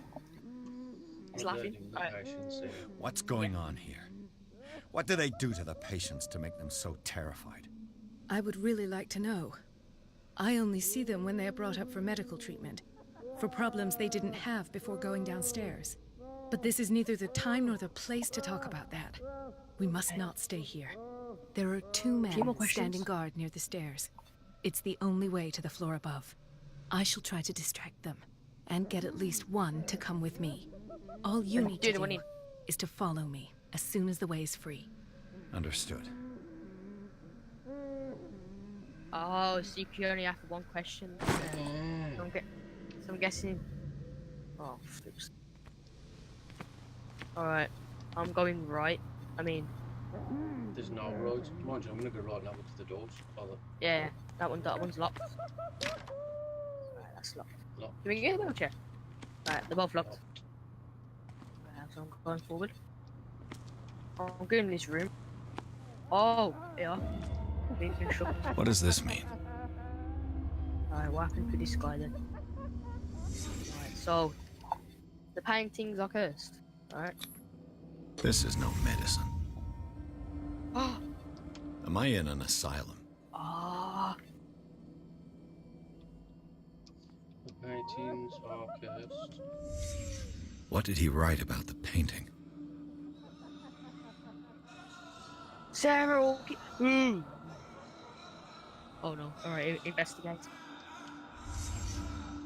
Speaker 2: He's laughing. Alright.
Speaker 5: What's going on here? What do they do to the patients to make them so terrified?
Speaker 11: I would really like to know. I only see them when they are brought up for medical treatment, for problems they didn't have before going downstairs. But this is neither the time nor the place to talk about that. We must not stay here. There are 2 men standing guard near the stairs. It's the only way to the floor above. I shall try to distract them, and get at least one to come with me. All you need to do is to follow me as soon as the way is free.
Speaker 5: Understood.
Speaker 2: Oh, so you can only ask one question. So I'm guessing. Oh, flips. Alright, I'm going right. I mean,
Speaker 1: there's no road. Mind you, I'm gonna go right now to the doors.
Speaker 2: Yeah, that one's locked. Right, that's locked.
Speaker 1: Locked.
Speaker 2: Do we get a wheelchair? Right, they're both locked. Right, so I'm going forward. I'm going in this room. Oh, yeah.
Speaker 5: What does this mean?
Speaker 2: Alright, what happened to this guy then? Alright, so the paintings are cursed. Alright.
Speaker 5: This is no medicine.
Speaker 2: Oh.
Speaker 5: Am I in an asylum?
Speaker 2: Ah.
Speaker 1: The paintings are cursed.
Speaker 5: What did he write about the painting?
Speaker 2: Sarah. Ooh. Oh no. Alright, investigate.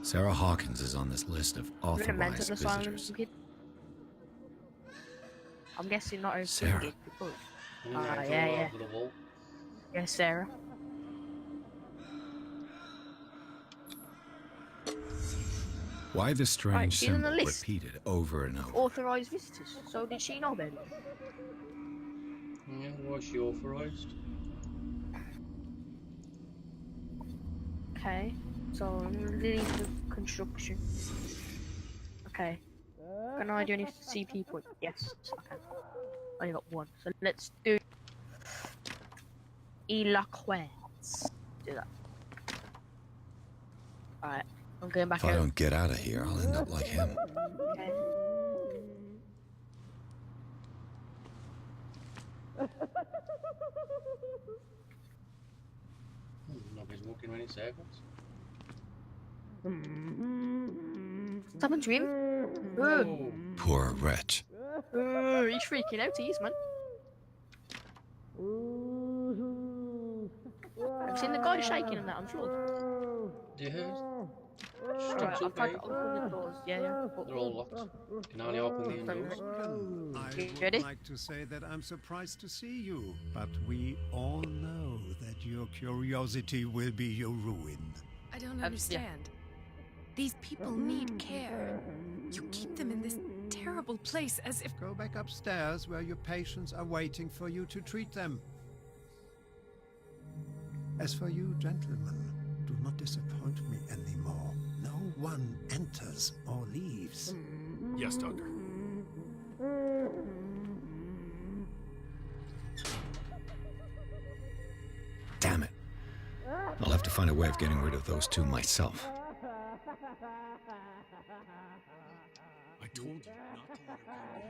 Speaker 5: Sarah Hawkins is on this list of authorized visitors.
Speaker 2: I'm guessing not everything.
Speaker 5: Sarah.
Speaker 2: Yeah. Yes, Sarah.
Speaker 5: Why the strange symbol repeated over and over?
Speaker 2: Authorized visitors. So did she know about it?
Speaker 1: Yeah, was she authorized?
Speaker 2: Okay. So leave the construction. Okay. Can I do any CP point? Yes, I can. I only got one. So let's do eloquence. Do that. Alright. I'm going back
Speaker 5: If I don't get out of here, I'll end up like him.
Speaker 2: Okay.
Speaker 1: Nobody's walking around in circles.
Speaker 2: What's happened to him?
Speaker 5: Poor wretch.
Speaker 2: He's freaking out, he is, man. I've seen the guy shaking on that on the floor.
Speaker 1: Yeah.
Speaker 2: Right, I've tried to open the doors. Yeah.
Speaker 1: They're all locked. Can only open the indoors.
Speaker 9: I would like to say that I'm surprised to see you, but we all know that your curiosity will be your ruin.
Speaker 11: I don't understand. These people need care. You keep them in this terrible place as if...
Speaker 9: Go back upstairs where your patients are waiting for you to treat them. As for you, gentlemen, do not disappoint me anymore. No one enters or leaves.
Speaker 4: Yes, Doctor.
Speaker 5: Damn it. I'll have to find a way of getting rid of those 2 myself.
Speaker 4: I told you not to let her go.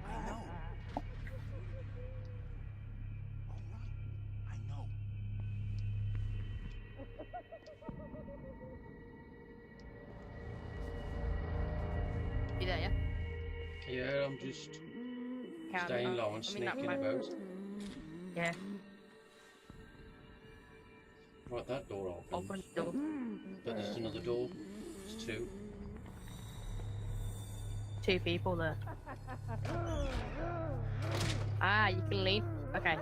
Speaker 7: I know. All right. I know.
Speaker 2: You there, yeah?
Speaker 1: Yeah, I'm just staying low and sneaking about.
Speaker 2: Yeah.
Speaker 1: Right, that door opens.
Speaker 2: Open the door.
Speaker 1: But there's another door. There's 2.
Speaker 2: 2 people there. Ah, you can leave. Okay.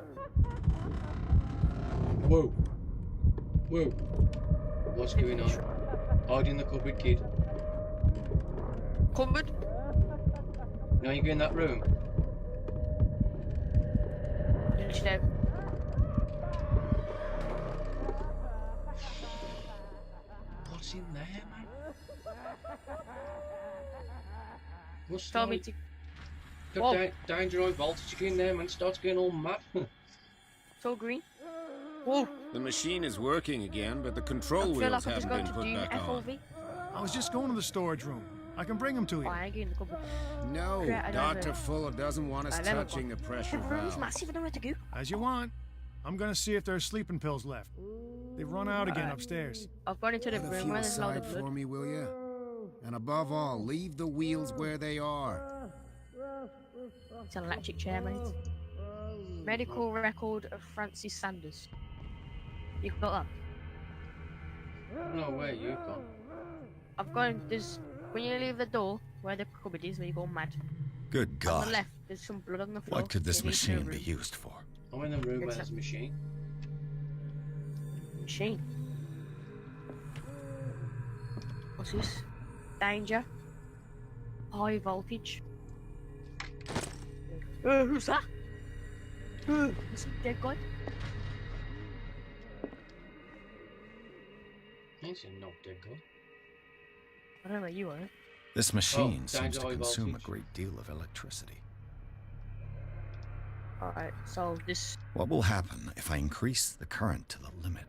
Speaker 1: Whoa. Whoa. What's going on? Hide in the cupboard, kid.
Speaker 2: Cupboard?
Speaker 1: Now you go in that room.
Speaker 2: glitched out.
Speaker 1: What's in there, man? Must
Speaker 2: Tell
Speaker 1: start...
Speaker 2: me to.
Speaker 1: Got danger high voltage in there, man. Starts getting all mad.
Speaker 2: So green. Whoa.
Speaker 3: The machine is working again, but the control
Speaker 2: I feel
Speaker 3: wheels
Speaker 2: like I'm just
Speaker 3: haven't
Speaker 2: going
Speaker 3: been
Speaker 2: to
Speaker 3: put
Speaker 2: do
Speaker 3: back on.
Speaker 2: FOV.
Speaker 6: I was just going to the storage room. I can bring them to you.
Speaker 2: Oh, I ain't getting the cupboard.
Speaker 3: No,
Speaker 2: Crap, I don't
Speaker 3: Dr.
Speaker 2: know.
Speaker 3: Fuller doesn't want us
Speaker 2: I never
Speaker 3: touching the
Speaker 2: got-
Speaker 3: pressure
Speaker 2: The room's
Speaker 3: valve.
Speaker 2: massive. I don't know where to go.
Speaker 6: As you want. I'm gonna see if there's sleeping pills left. They've run out again upstairs.
Speaker 2: I've gone into the
Speaker 3: Put a
Speaker 2: room
Speaker 3: few
Speaker 2: where there's a load
Speaker 3: aside
Speaker 2: of blood.
Speaker 3: for me, will you? And above all, leave the wheels where they are.
Speaker 2: It's an electric chair, mate. Medical record of Francis Sanders. You got that?
Speaker 1: I don't know where you've gone.
Speaker 2: I've gone. There's when you leave the door where the cupboard is, where you go mad.
Speaker 5: Good
Speaker 2: On the
Speaker 5: God.
Speaker 2: left, there's some blood on the floor.
Speaker 5: What could this
Speaker 2: It leads to a
Speaker 5: machine be
Speaker 2: room.
Speaker 5: used for?
Speaker 1: I'm in the room where
Speaker 2: It's
Speaker 1: there's a machine.
Speaker 2: Machine. What's this? Danger. High voltage. Who's that? Is he dead guy?
Speaker 1: He's a not dead guy.
Speaker 2: I don't know where you are.
Speaker 5: This machine
Speaker 1: Oh,
Speaker 5: seems to
Speaker 1: high
Speaker 5: consume a
Speaker 1: voltage.
Speaker 5: great deal of electricity.
Speaker 2: Alright, so this.
Speaker 5: What will happen if I increase the current to the limit?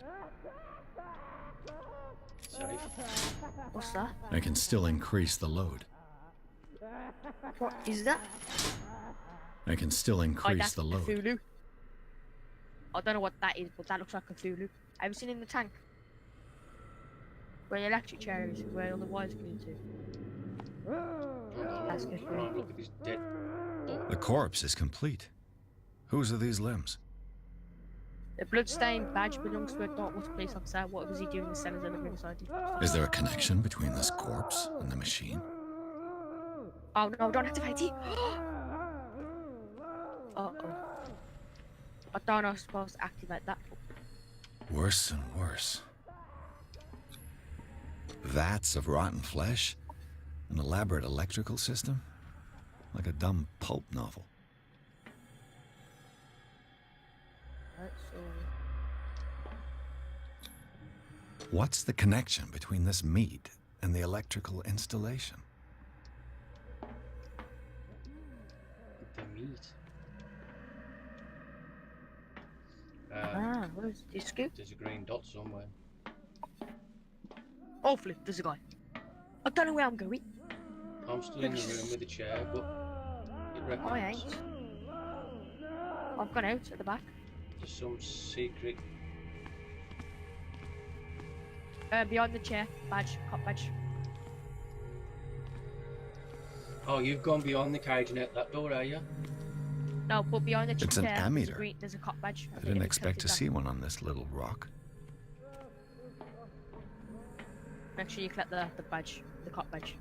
Speaker 1: Safe.
Speaker 2: What's that?
Speaker 5: I can still increase the load.
Speaker 2: What is that?
Speaker 5: I can still
Speaker 2: Oh,
Speaker 5: increase
Speaker 2: that's
Speaker 5: the load.
Speaker 2: Cthulhu. I don't know what that is, but that looks like Cthulhu. Have you seen in the tank? Where the electric chair is, where all the wires go into. That's Cthulhu.
Speaker 1: Right, look at this dead.
Speaker 5: The corpse is complete. Whose are these limbs?
Speaker 2: The bloodstained badge belongs to a Dartmouth police officer. What was he doing in the cellars of the riverside?
Speaker 5: Is there a connection between this corpse and the machine?
Speaker 2: Oh no, don't activate it! Uh-oh. I don't know if I'm supposed to activate that.
Speaker 5: Worse and worse. Vats of rotten flesh? An elaborate electrical system? Like a dumb pulp novel.
Speaker 2: Right, so...
Speaker 5: What's the connection between this meat and the electrical installation?
Speaker 1: The meat.
Speaker 2: Where's this scoop?
Speaker 1: There's a green dot somewhere.
Speaker 2: Hopefully, there's a guy. I don't know where I'm going.
Speaker 1: I'm still in the room with the chair, but it reckons
Speaker 2: I ain't. I've gone out at the back.
Speaker 1: there's some secret.
Speaker 2: Behind the chair. Badge. Cop badge.
Speaker 1: Oh, you've gone beyond the cage and out that door, are you?
Speaker 2: No, but behind the
Speaker 5: It's an
Speaker 2: chair,
Speaker 5: ammeter.
Speaker 2: there's a cop badge.
Speaker 5: I didn't expect to see one on this little rock.
Speaker 2: Make sure you collect the badge. The cop badge.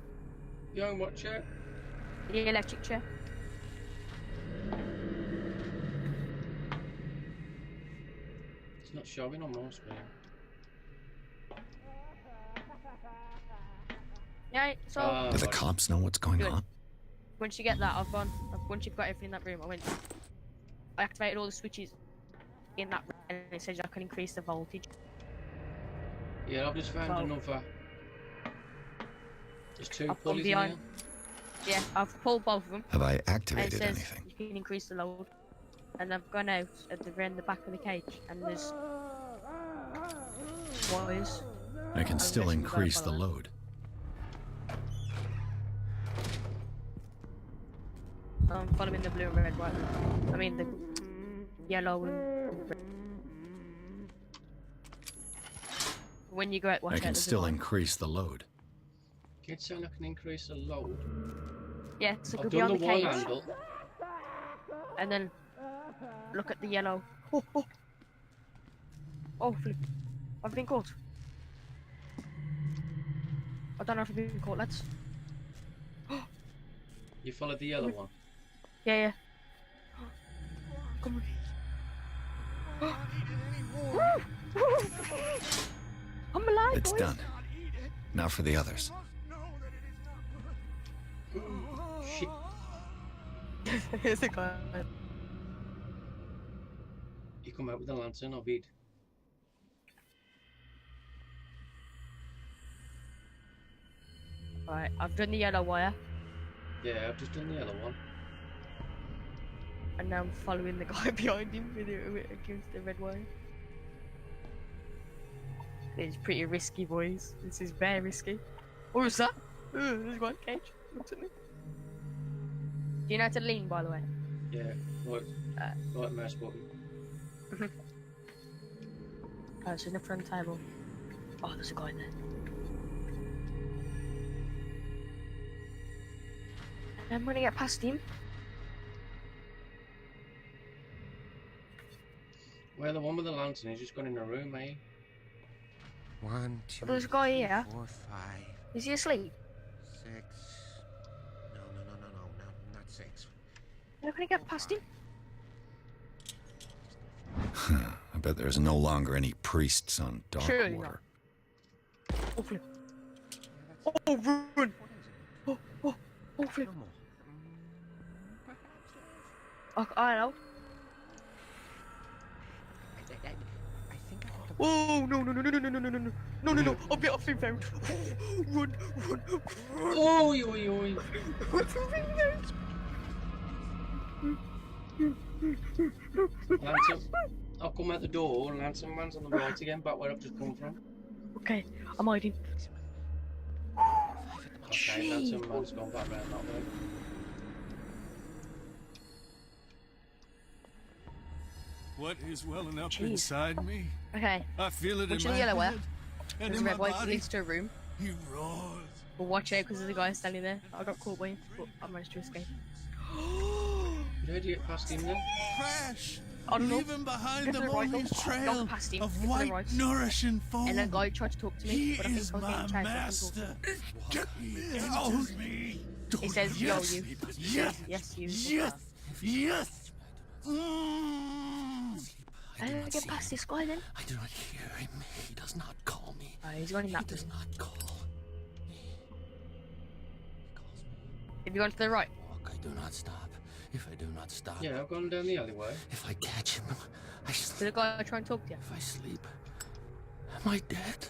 Speaker 1: You own what chair?
Speaker 2: The electric chair.
Speaker 1: It's not showing on my screen.
Speaker 2: Yeah, so...
Speaker 5: Do the cops know what's going
Speaker 2: Good.
Speaker 5: on?
Speaker 2: Once you get that, once you've got everything in that room, I activated all the switches in that room, and it says I can increase the voltage.
Speaker 1: Yeah, I've just found
Speaker 2: Well,
Speaker 1: another. There's two
Speaker 2: I've gone
Speaker 1: pulleys in
Speaker 2: behind.
Speaker 1: here.
Speaker 2: Yeah, I've pulled both of them.
Speaker 5: Have I
Speaker 2: And it
Speaker 5: activated
Speaker 2: says
Speaker 5: anything?
Speaker 2: you can increase the load. And I've gone out at the very the back of the cage, and there's wires.
Speaker 5: I can still
Speaker 2: guessing we gotta
Speaker 5: increase the
Speaker 2: follow that.
Speaker 5: load.
Speaker 2: I'm following the blue and red wire. I mean the yellow and red. When you go out, watch
Speaker 5: I
Speaker 2: out.
Speaker 5: can
Speaker 2: there's a
Speaker 5: still
Speaker 2: wire.
Speaker 5: increase the load.
Speaker 1: Kids saying I can increase the load.
Speaker 2: Yeah, so go
Speaker 1: I've
Speaker 2: beyond
Speaker 1: done
Speaker 2: the
Speaker 1: the one
Speaker 2: cage,
Speaker 1: handle.
Speaker 2: and then look at the yellow. Oh, flip. I've been caught. I don't know if I've been caught, lads.
Speaker 1: You followed the yellow one.
Speaker 2: Yeah, yeah. Come on. I'm alive,
Speaker 5: It's
Speaker 2: boys.
Speaker 5: done. Now for the others.
Speaker 1: Shit.
Speaker 2: Here's the guy.
Speaker 1: You come out with the lantern, I'll be.
Speaker 2: Right, I've done the yellow wire,
Speaker 1: Yeah, I've just done the yellow one.
Speaker 2: and now I'm following the guy behind him against the red wire. It's pretty risky, boys. This is very risky. What was that? There's one cage. Looks at me. Do you know how to lean, by the way?
Speaker 1: Yeah, right mouse button.
Speaker 2: Oh, it's in the front table. Oh, there's a guy there. I'm gonna get past him.
Speaker 1: Where the one with the lantern? He's just gone in a room, mate.
Speaker 3: 1, 2,
Speaker 2: There's a guy here.
Speaker 3: 4, 5,
Speaker 2: Is he asleep?
Speaker 3: 6. No, not 6.
Speaker 2: I'm gonna get past him.
Speaker 5: I bet there's no longer any priests on
Speaker 2: Surely
Speaker 5: Darkwater.
Speaker 2: Oh, flip. Oh, run! Oh, flip. Oh, I know. Oh, no. I've been found. Run.
Speaker 1: Oi, oi, oi. Lantern. I'll come out the door, lantern man's on the right again, back where I've just come from.
Speaker 2: Okay, I'm hiding.
Speaker 1: Okay, lantern man's gone back round that way.
Speaker 6: What is welling up inside me?
Speaker 2: Okay.
Speaker 6: I feel it
Speaker 2: Watch
Speaker 6: in
Speaker 2: the
Speaker 6: my
Speaker 2: yellow wire.
Speaker 6: head and
Speaker 2: There's
Speaker 6: in
Speaker 2: a
Speaker 6: my
Speaker 2: red wire
Speaker 6: body.
Speaker 2: leads to a room.
Speaker 6: He roars.
Speaker 2: But watch out because there's a guy standing there. I got caught by him, but I managed to escape.
Speaker 1: How do you get past him then?
Speaker 6: Crash!
Speaker 2: I don't know.
Speaker 6: Leaving behind
Speaker 2: Get to
Speaker 6: the
Speaker 2: the right,
Speaker 6: mommy's
Speaker 2: not
Speaker 6: trail
Speaker 2: past him.
Speaker 6: of
Speaker 2: Get to the
Speaker 6: white,
Speaker 2: right.
Speaker 6: nourishing foam.
Speaker 2: And a guy tried to talk to me,
Speaker 6: He
Speaker 2: but I think
Speaker 6: is
Speaker 2: I was getting
Speaker 6: my
Speaker 2: chased. I
Speaker 6: master. Get me
Speaker 2: couldn't
Speaker 6: out!
Speaker 2: talk. He says, yo, you.
Speaker 6: Yes!
Speaker 2: Yes, you.
Speaker 6: Yes!
Speaker 2: How do I get past this guy then?
Speaker 12: I do not hear him. He does not call me.
Speaker 2: Oh, he's going in that
Speaker 12: He does
Speaker 2: room.
Speaker 12: not call me. He calls me.
Speaker 2: Have you gone to the right?
Speaker 12: Walk, I do not stop. If I do not stop.
Speaker 1: Yeah, I've gone down the alleyway.
Speaker 12: If I catch him, I
Speaker 2: Did the
Speaker 12: sleep.
Speaker 2: guy try and talk to you?
Speaker 12: If I sleep, am I dead?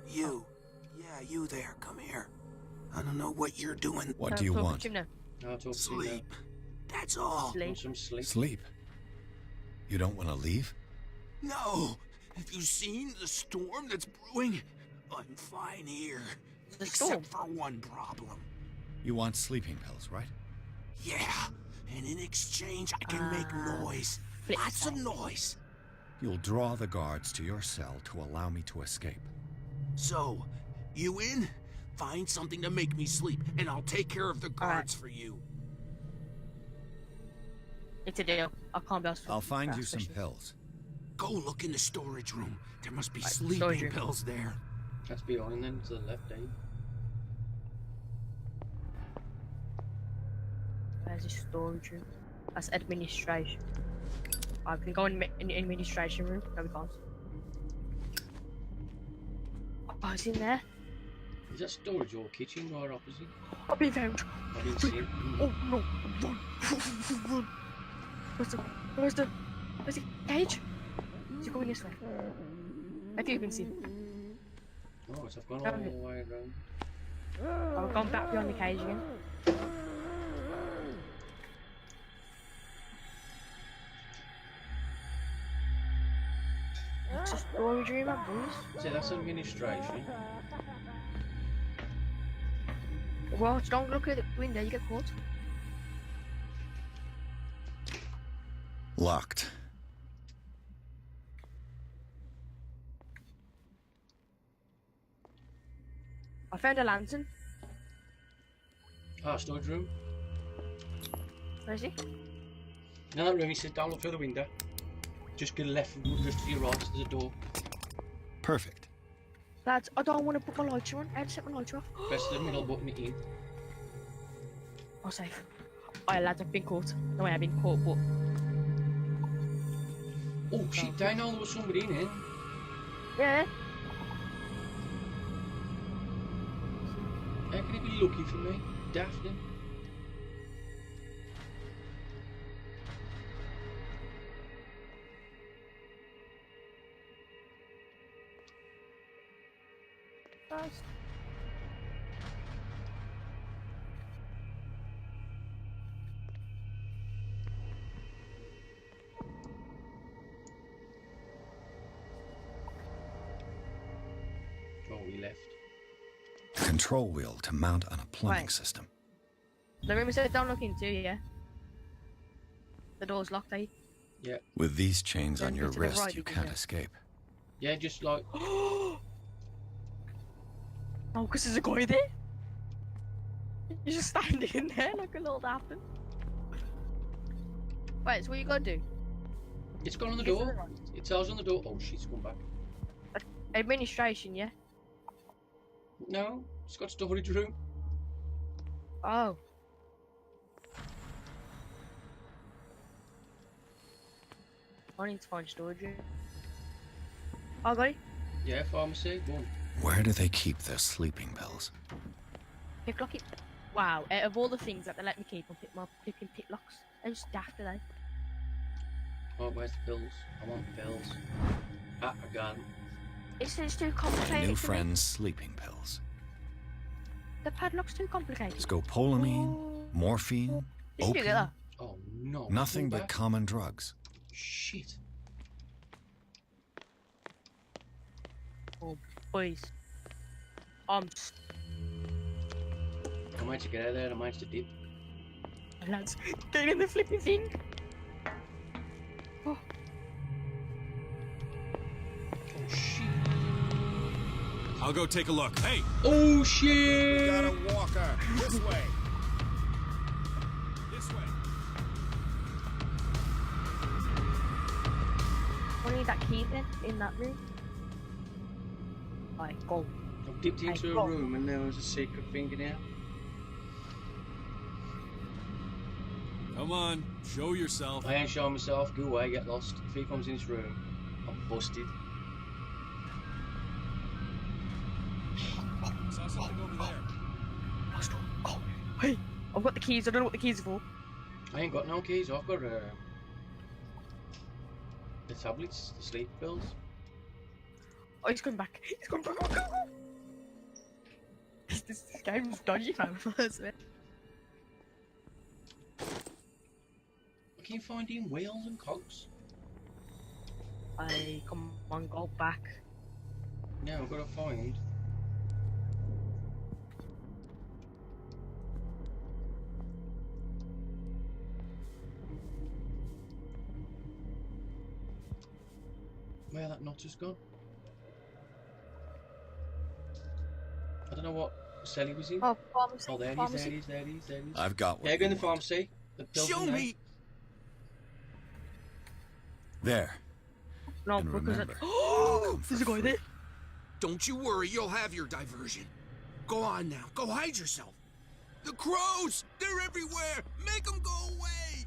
Speaker 13: You. Yeah, you there. Come here. I don't know what you're doing.
Speaker 5: What do you
Speaker 2: talk
Speaker 5: want?
Speaker 2: to him now.
Speaker 1: I'll talk to you
Speaker 13: Sleep. That's all.
Speaker 1: now. Want some sleep?
Speaker 5: Sleep. You don't want to leave?
Speaker 13: No. Have you seen the storm that's brewing? I'm fine here.
Speaker 2: The storm?
Speaker 13: Except for one problem.
Speaker 5: You want sleeping pills, right?
Speaker 13: Yeah. And in exchange, I can make noise.
Speaker 2: flip
Speaker 13: Lots of
Speaker 2: side.
Speaker 13: noise.
Speaker 5: You'll draw the guards to your cell to allow me to escape.
Speaker 13: So, you in? Find something to make me sleep, and I'll take care of the guards for you.
Speaker 2: It's a deal. I can't be asked for
Speaker 5: I'll find you some
Speaker 2: questions.
Speaker 5: pills.
Speaker 13: Go look in the storage room. There must be
Speaker 2: Right,
Speaker 13: sleeping
Speaker 2: storage room.
Speaker 13: pills there.
Speaker 1: That's behind then, to the left, eh?
Speaker 2: Where's the storage room? That's administration. I can go in the administration room. No, we can't. Oh, it's in there.
Speaker 1: Is that storage or kitchen right opposite?
Speaker 2: I've been found.
Speaker 1: I didn't see it.
Speaker 2: Oh no! Run! Run! Where's the cage? Is he going this way? If you can see.
Speaker 1: Oh, so I've gone all the way around.
Speaker 2: I've gone back beyond the cage again. It's a storage room, boys.
Speaker 1: See, that's administration.
Speaker 2: Well, don't look at the window, you get caught.
Speaker 5: Locked.
Speaker 2: I found a lantern.
Speaker 1: Ah, storage room.
Speaker 2: Where is he?
Speaker 1: No, that room, he said, don't look through the window. Just go left, just to your right, there's a door.
Speaker 5: Perfect.
Speaker 2: Lads, I don't want to put my lighter on. I had to set my lighter off.
Speaker 1: Press the middle button in.
Speaker 2: I'm safe. Alright, lads, I've been caught. No, I have been caught, but.
Speaker 1: Oh shit, I know there was somebody in here.
Speaker 2: Yeah.
Speaker 1: reckon he'd be looking for me, Daphne?
Speaker 2: First.
Speaker 1: Oh, we left.
Speaker 5: Control wheel to mount on a plumbing
Speaker 2: Right.
Speaker 5: system.
Speaker 2: The room said don't look into, yeah? The door's locked, eh?
Speaker 1: Yeah.
Speaker 5: With these chains
Speaker 2: Then
Speaker 5: on
Speaker 2: go
Speaker 5: your
Speaker 2: to the
Speaker 5: wrist,
Speaker 2: right,
Speaker 5: you
Speaker 2: did you
Speaker 5: can't
Speaker 2: say?
Speaker 5: escape.
Speaker 1: Yeah, just like...
Speaker 2: Oh, because there's a guy there? You're just standing in there like a little daft. Wait, so what you gotta do?
Speaker 1: It's gone on the
Speaker 2: Get to
Speaker 1: door.
Speaker 2: the right.
Speaker 1: It tells on the door. Oh, shit's come back.
Speaker 2: Administration, yeah?
Speaker 1: No, it's got storage room.
Speaker 2: Oh. I need to find storage room. Oh, got it?
Speaker 1: Yeah, pharmacy. One.
Speaker 5: Where do they keep their sleeping pills?
Speaker 2: Picklock it. Wow, out of all the things that they let me keep, I'll pick my flipping picklocks. They're just daft, are they?
Speaker 1: Oh, where's the pills? I want pills. Ah, I got 'em.
Speaker 2: It's too
Speaker 5: My
Speaker 2: complicated.
Speaker 5: new
Speaker 2: for me.
Speaker 5: friend's sleeping pills.
Speaker 2: The padlock's too complicated.
Speaker 5: Scopolamine, morphine,
Speaker 2: Did you do
Speaker 5: opium.
Speaker 2: that?
Speaker 1: Oh no.
Speaker 5: Nothing
Speaker 1: Come
Speaker 5: but
Speaker 1: back.
Speaker 5: common drugs.
Speaker 1: Shit.
Speaker 2: Oh, boys.
Speaker 1: I managed to get out of there. I managed to dip.
Speaker 2: Lads, get in the flipping thing. Oh.
Speaker 1: Oh shit.
Speaker 10: I'll go take a look. Hey!
Speaker 1: Oh shit!
Speaker 10: We got a walker. This way. This way.
Speaker 2: I need that key then in that room. Right, go.
Speaker 1: I've dipped into a room and there was a secret thing in here.
Speaker 10: Come on, show yourself.
Speaker 1: I ain't showing myself. Go away, get lost. If he comes in this room, I'm busted.
Speaker 10: Saw something over there.
Speaker 2: Oh, hey, I've got the keys. I don't know what the keys are for.
Speaker 1: I ain't got no keys. I've got the tablets, the sleep pills.
Speaker 2: Oh, he's coming back. He's coming back. Go, go, go. This game's dodgy, man.
Speaker 1: I keep finding wheels and cogs.
Speaker 2: Hey, come on, go back.
Speaker 1: Yeah, I've got to find. Where that knot has gone. I don't know what cell he was in.
Speaker 2: Oh, pharmacy.
Speaker 1: Oh, there he is, there he is, there he is, there he is.
Speaker 5: I've got one.
Speaker 1: Yeah, go in the pharmacy. The pills
Speaker 13: Show
Speaker 1: in there.
Speaker 13: me.
Speaker 5: There.
Speaker 2: No,
Speaker 5: And
Speaker 2: because
Speaker 5: remember,
Speaker 2: oh, there's a guy there.
Speaker 13: Don't you worry, you'll have your diversion. Go on now, go hide yourself. The crows! They're everywhere! Make them go away!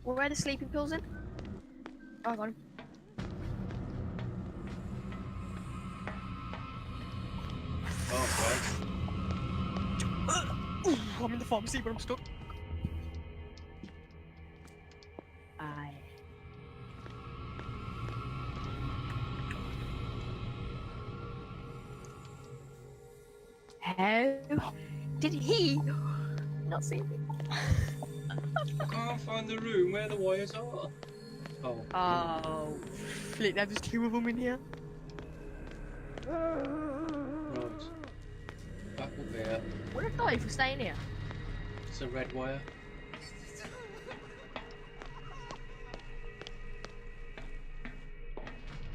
Speaker 2: Well, where are the sleeping pills in? Oh, I got him.
Speaker 1: Oh,
Speaker 2: Ooh, I'm in the pharmacy, but I'm stuck. Aye. How did he not see me?
Speaker 1: I can't find the room where the wires are. Oh.
Speaker 2: Oh, flip, now there's two of them in here.
Speaker 1: Right. Back up here.
Speaker 2: What a die for staying here.
Speaker 1: It's a red wire.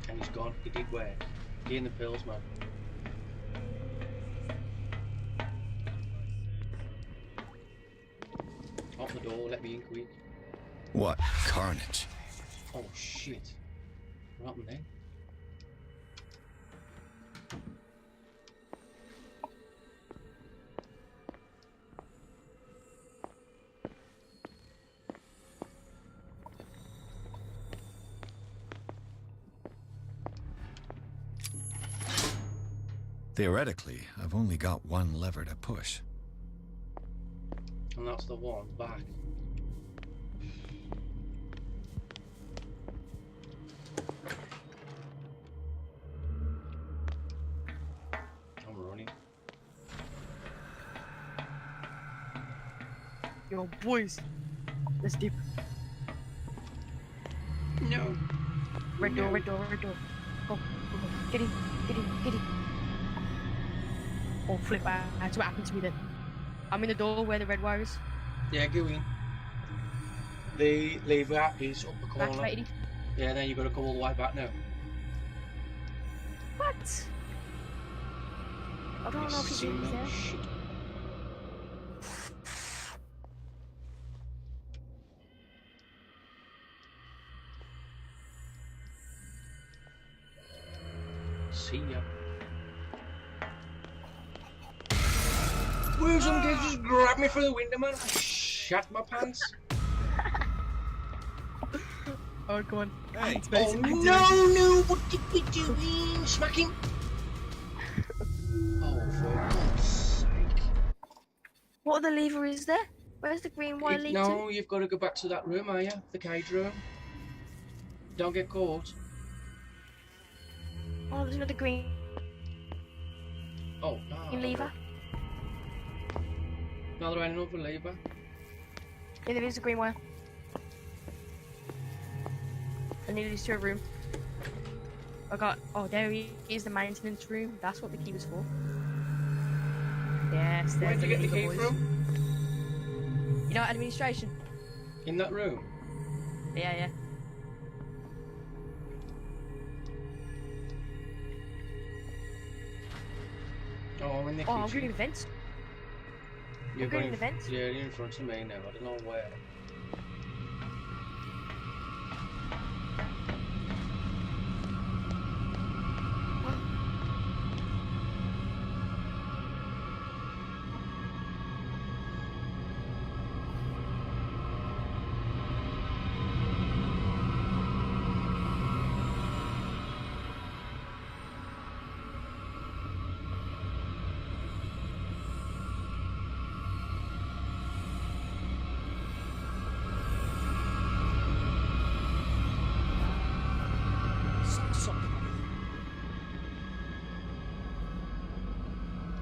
Speaker 1: And he's gone. He did where? He in the pills, man. Open the door, let me in quick.
Speaker 5: What carnage?
Speaker 1: Oh shit. What happened then?
Speaker 5: Theoretically, I've only got one lever to push.
Speaker 1: And that's the one back. I'm running.
Speaker 2: Yo, boys. Let's deep.
Speaker 1: No.
Speaker 2: Red door, red door, red door. Go, go, go. Get in, get in, get in. Oh, flip, that's what happened to me then. I'm in the door where the red wire is.
Speaker 1: Yeah, go in. The lever is up the corner.
Speaker 2: Activated.
Speaker 1: Yeah, then you've got to come all the way back now.
Speaker 2: What? I don't know if you did that.
Speaker 1: Shit. See ya. Will some kids just grab me through the window, man? I shat my pants.
Speaker 2: Oh, come on.
Speaker 1: Hey. Oh, no, what did we do? Smack him. Oh, for God's sake.
Speaker 2: What other lever is there? Where's the green wire lead
Speaker 1: No, you've got to go back to that room, are you? The cage room. Don't get caught.
Speaker 2: Oh, there's another green
Speaker 1: Oh, no.
Speaker 2: lever.
Speaker 1: No, there ain't another lever.
Speaker 2: Yeah, there is a green wire. I need this to a room. I got. Oh, there he is, the maintenance room. That's what the key was for. Yes,
Speaker 1: Where'd
Speaker 2: there's
Speaker 1: you get the key
Speaker 2: boys.
Speaker 1: from?
Speaker 2: You know, administration.
Speaker 1: In that room?
Speaker 2: Yeah, yeah.
Speaker 1: Oh, I'm in the
Speaker 2: Oh, I'm
Speaker 1: kitchen.
Speaker 2: getting the vents.
Speaker 1: You're
Speaker 2: going in the vents?
Speaker 1: Yeah, you're in front of me now. I don't know where.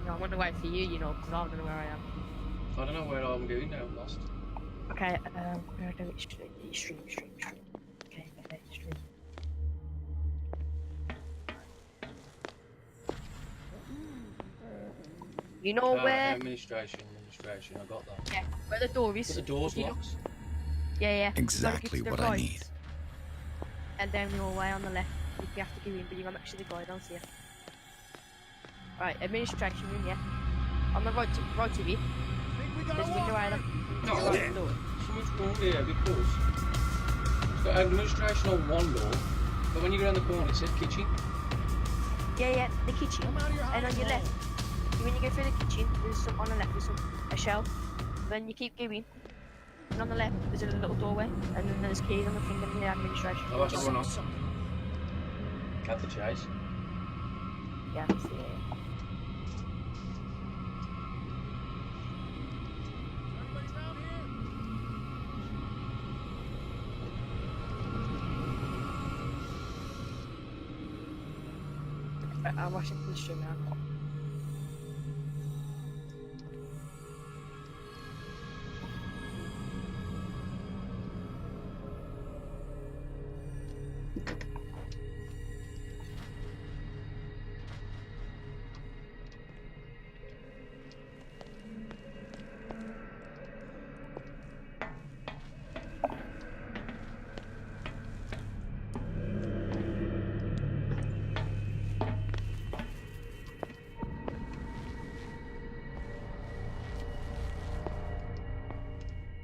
Speaker 2: No, I'm gonna wait for you, you know, because I don't know where I am.
Speaker 1: I don't know where I'm going now. I'm lost.
Speaker 2: Okay, where do it? Stream. Okay, stream. You know where?
Speaker 1: Administration. I got that.
Speaker 2: Yeah, where the door is.
Speaker 1: But the door's locked.
Speaker 2: Yeah.
Speaker 5: Exactly what I need.
Speaker 2: And then the hallway on the left. If you have to go in, but you can actually go down here. Right, administration room, yeah. On the right to you. There's a window either.
Speaker 1: No, yeah. Someone's wrong here because it's got administration on one door, but when you go down the corner it says kitchen.
Speaker 2: Yeah, the kitchen. And on your left, when you go through the kitchen, there's some on the left, there's a shelf. Then you keep going, and on the left there's a little doorway, and then there's keys on the thing in the administration.
Speaker 1: Oh, that's run off. Cut the chase.
Speaker 2: Yeah, that's it. I'm watching this stream now.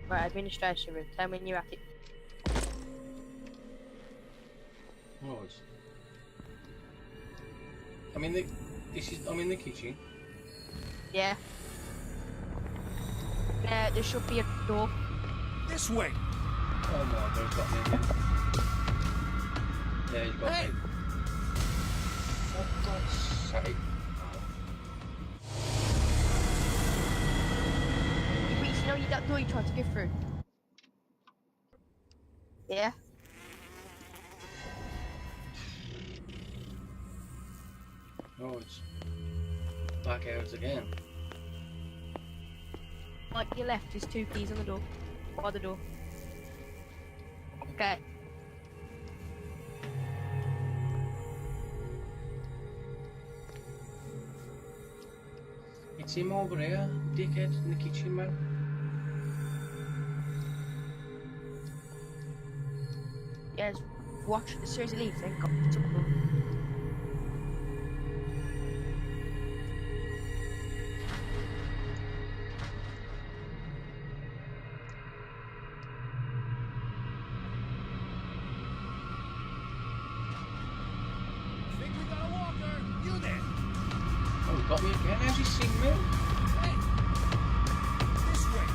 Speaker 2: Right, administration room. Tell me when you're at it.
Speaker 1: Right. I'm in the. I'm in the kitchen.
Speaker 2: Yeah. There should be a door.
Speaker 10: This way.
Speaker 1: Oh my God, he's got me again. Yeah, he's got me. For God's sake.
Speaker 2: door you tried to get through? Yeah.
Speaker 1: Oh, it's back out again.
Speaker 2: Like your left, there's 2 keys on the door. By the door. Okay.
Speaker 1: It's him over here, dickhead, in the kitchen, man.
Speaker 2: Yeah, just watch as soon as he leaves, then go to the door.
Speaker 10: Think we got a walker? You there?
Speaker 1: Oh, he got me again. How's he seen me?
Speaker 10: Hey! This way!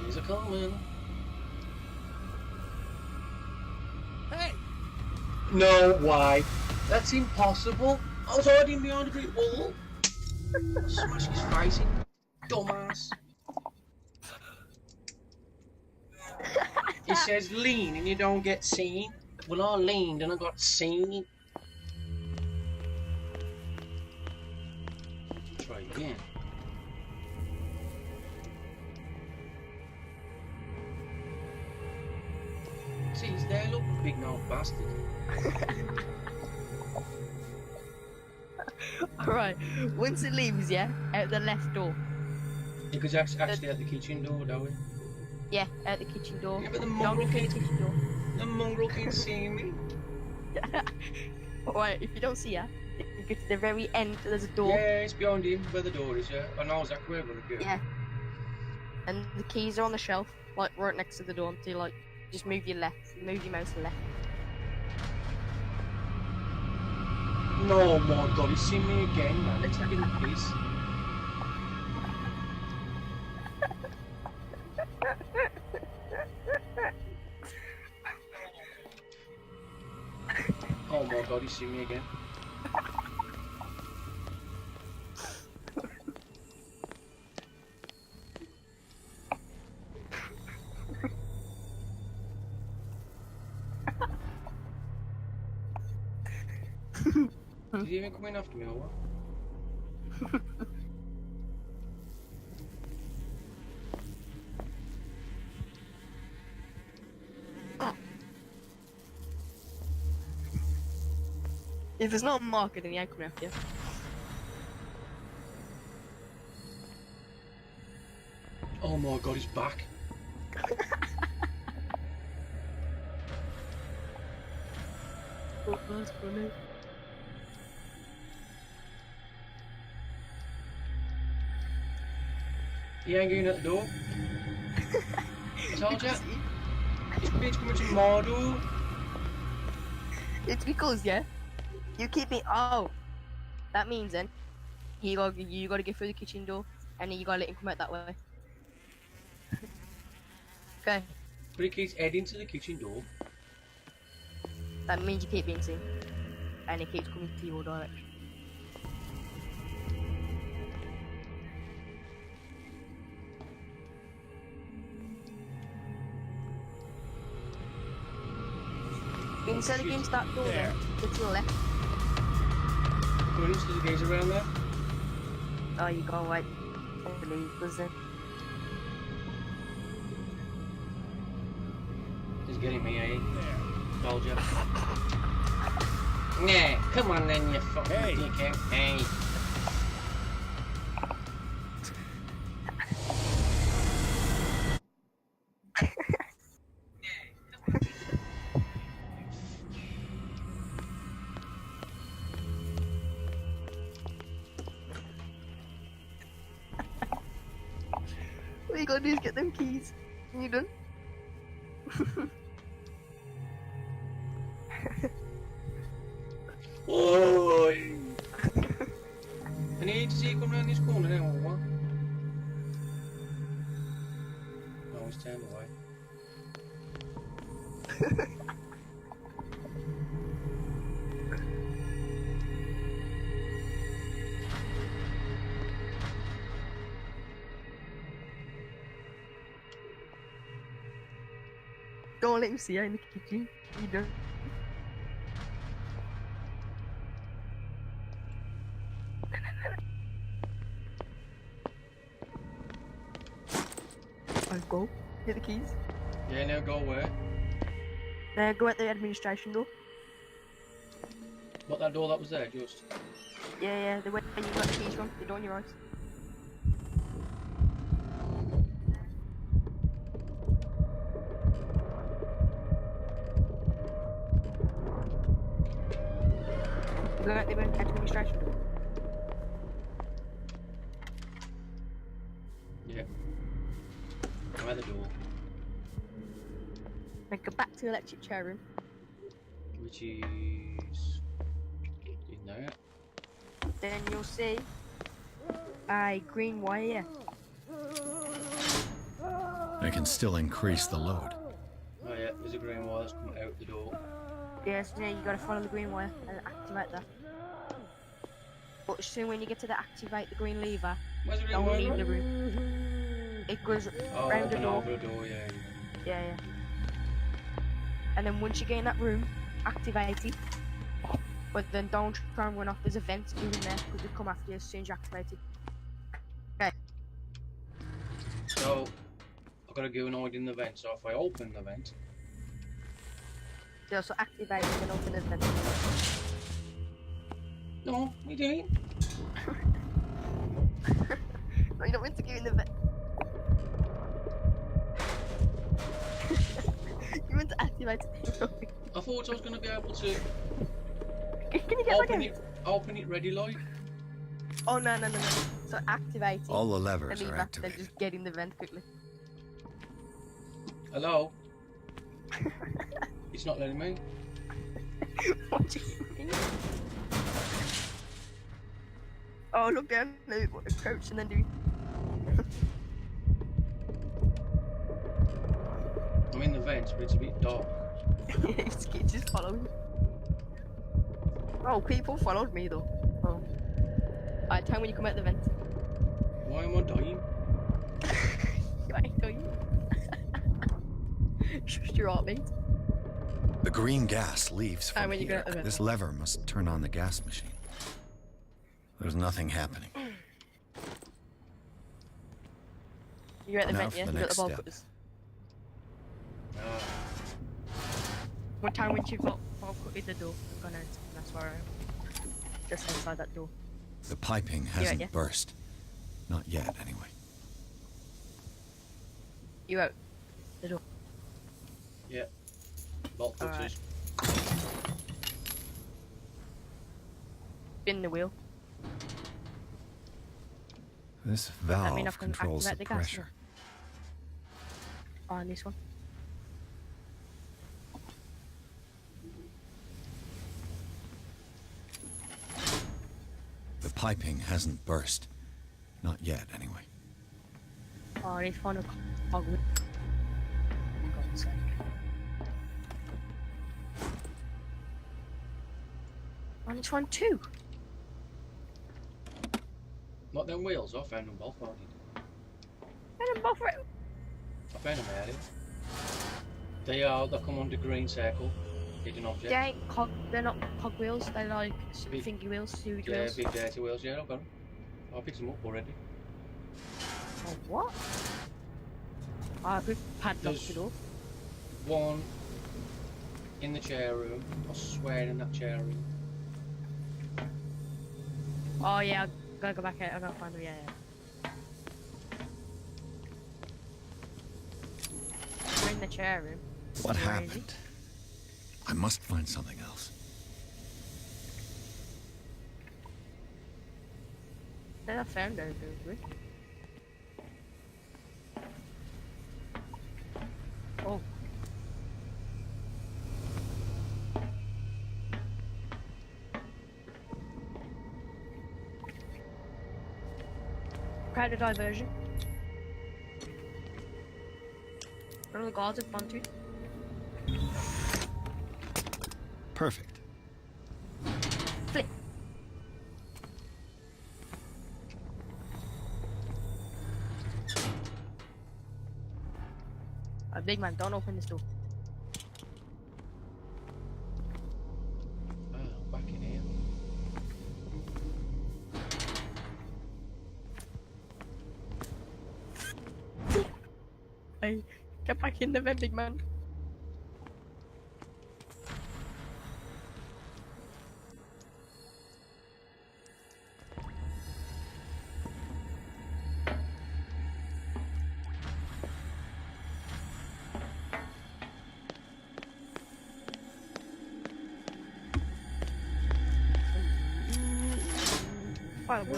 Speaker 1: He's a coming.
Speaker 10: Hey!
Speaker 1: No way. That's impossible. I was hiding behind a brick wall. Smash his face in. Dumbass. It says lean and you don't get seen. Well, I leaned and I got seen. Try again. See, he's there, look, big nosed bastard.
Speaker 2: Alright, once it leaves, yeah, out the left door.
Speaker 1: Because actually at the kitchen door, don't we?
Speaker 2: Yeah, out the kitchen door.
Speaker 1: Yeah, but the
Speaker 2: Don't
Speaker 1: mongrel
Speaker 2: go through
Speaker 1: can't
Speaker 2: the kitchen door.
Speaker 1: The mongrel can't see me.
Speaker 2: Alright, if you don't see her, you get to the very end, there's a door.
Speaker 1: Yeah, it's behind him where the door is, yeah. I know exactly where we're going.
Speaker 2: Yeah. And the keys are on the shelf, like right next to the door until like just move your mouse left.
Speaker 1: No, my God, he's seen me again, man. Let's get in peace. Oh my God, he's seen me again. Did he even come in after me or what?
Speaker 2: If there's not a marker, then he ain't coming after you.
Speaker 1: Oh my God, he's back.
Speaker 2: Oh, that's funny.
Speaker 1: He ain't going at the door. I told ya. This bitch coming to my door.
Speaker 2: It's because, yeah, you keep me. Oh, that means then you gotta get through the kitchen door, and then you gotta let him come out that way. Okay.
Speaker 1: But he keeps heading to the kitchen door.
Speaker 2: That means you keep being seen, and he keeps coming to your direction. Instead against that door there, to the left.
Speaker 1: Going into the gates around there.
Speaker 2: Oh, you go right. I believe, was it?
Speaker 1: He's getting me, eh? Told ya. Nah, come on then, you fucking dickhead. Hey.
Speaker 2: All you gotta do is get them keys. And you're done.
Speaker 1: Oi! I need to see you come round this corner now, or what? turned away.
Speaker 2: Don't let him see her in the kitchen. You don't. I'll go. Get the keys.
Speaker 1: Yeah, now go where?
Speaker 2: Go at the administration door.
Speaker 1: What, that door that was there, just?
Speaker 2: Yeah, the way you got the keys from. The door on your right. Go at the administration door.
Speaker 1: Yeah. I'm at the door.
Speaker 2: Then go back to the electric chair room.
Speaker 1: Which is... in there.
Speaker 2: Then you'll see a green wire.
Speaker 5: I can still increase the load.
Speaker 1: Oh yeah, there's a green wire that's coming out the door.
Speaker 2: Yes, yeah, you gotta follow the green wire and activate that. But as soon when you get to the activate the green lever,
Speaker 1: Where's the green
Speaker 2: don't
Speaker 1: wire?
Speaker 2: leave the room. It goes round the door.
Speaker 1: Over the door, yeah.
Speaker 2: Yeah. And then once you get in that room, activate it. But then don't try and run off. There's a vent in there because they come after you as soon as you activate it. Okay.
Speaker 1: So, I've got to go and hide in the vent. So if I open the vent...
Speaker 2: You also activate it and open the vent.
Speaker 1: No, we didn't.
Speaker 2: No, you don't want to go in the vent. You want to activate it.
Speaker 1: I thought I was going to be able to...
Speaker 2: Can you get
Speaker 1: open it, open it ready, like?
Speaker 2: Oh, no. So activate it.
Speaker 5: All the levers
Speaker 2: then
Speaker 5: are
Speaker 2: leave
Speaker 5: activated.
Speaker 2: Then just get in the vent quickly.
Speaker 1: Hello? It's not letting me.
Speaker 2: What do you mean? Oh, look down. No, crouch and then do.
Speaker 1: I'm in the vent, but it's a bit dark.
Speaker 2: It's just following. Oh, people followed me though. Oh. Alright, time when you come out the vent.
Speaker 1: Why am I dying?
Speaker 2: You ain't dying. Just your heart, mate.
Speaker 5: The green gas leaves
Speaker 2: Ah,
Speaker 5: from
Speaker 2: when you go
Speaker 5: here.
Speaker 2: out the vent.
Speaker 5: This lever must turn on the gas machine. There's nothing happening.
Speaker 2: You're at the
Speaker 5: Now
Speaker 2: vent,
Speaker 5: for
Speaker 2: yeah?
Speaker 5: the
Speaker 2: You're at
Speaker 5: next
Speaker 2: the ball
Speaker 5: step.
Speaker 2: cutters. One time when you've got ball cutted the door, I'm gonna enter. That's where I am. Just inside that door.
Speaker 5: The piping
Speaker 2: right,
Speaker 5: hasn't
Speaker 2: yeah?
Speaker 5: burst. Not yet, anyway.
Speaker 2: You out the door.
Speaker 1: Yeah. Bolt cutters.
Speaker 2: Spin the wheel.
Speaker 5: This
Speaker 2: That mean I
Speaker 5: valve
Speaker 2: can
Speaker 5: controls the
Speaker 2: activate the gas
Speaker 5: pressure.
Speaker 2: on this one.
Speaker 5: The piping hasn't burst. Not yet, anyway.
Speaker 2: Oh, I need to find a cog. For God's sake. I need to find two.
Speaker 1: Not them wheels, I found them both, I did.
Speaker 2: And I'm both right.
Speaker 1: I found them earlier. They come under green circle, hidden object.
Speaker 2: They ain't cog. They're not cog wheels. They're like
Speaker 1: Big-
Speaker 2: thingy wheels, sewage
Speaker 1: Yeah,
Speaker 2: wheels.
Speaker 1: big dirty wheels, yeah, I've got them. I picked them up already.
Speaker 2: Oh, what? We've padlocked
Speaker 1: There's-
Speaker 2: the door.
Speaker 1: One in the chair room. I swear in that chair room.
Speaker 2: Oh yeah, I gotta go back out. I gotta find them. Yeah. We're in the chair room.
Speaker 5: What
Speaker 2: Where is
Speaker 5: happened? I must find something else.
Speaker 2: Then I found her. Oh. Crowded diversion. One of the guards have gone to.
Speaker 5: Perfect.
Speaker 2: Flip. Big man, don't open this door.
Speaker 1: Back in here.
Speaker 2: Hey, get back in there, big man.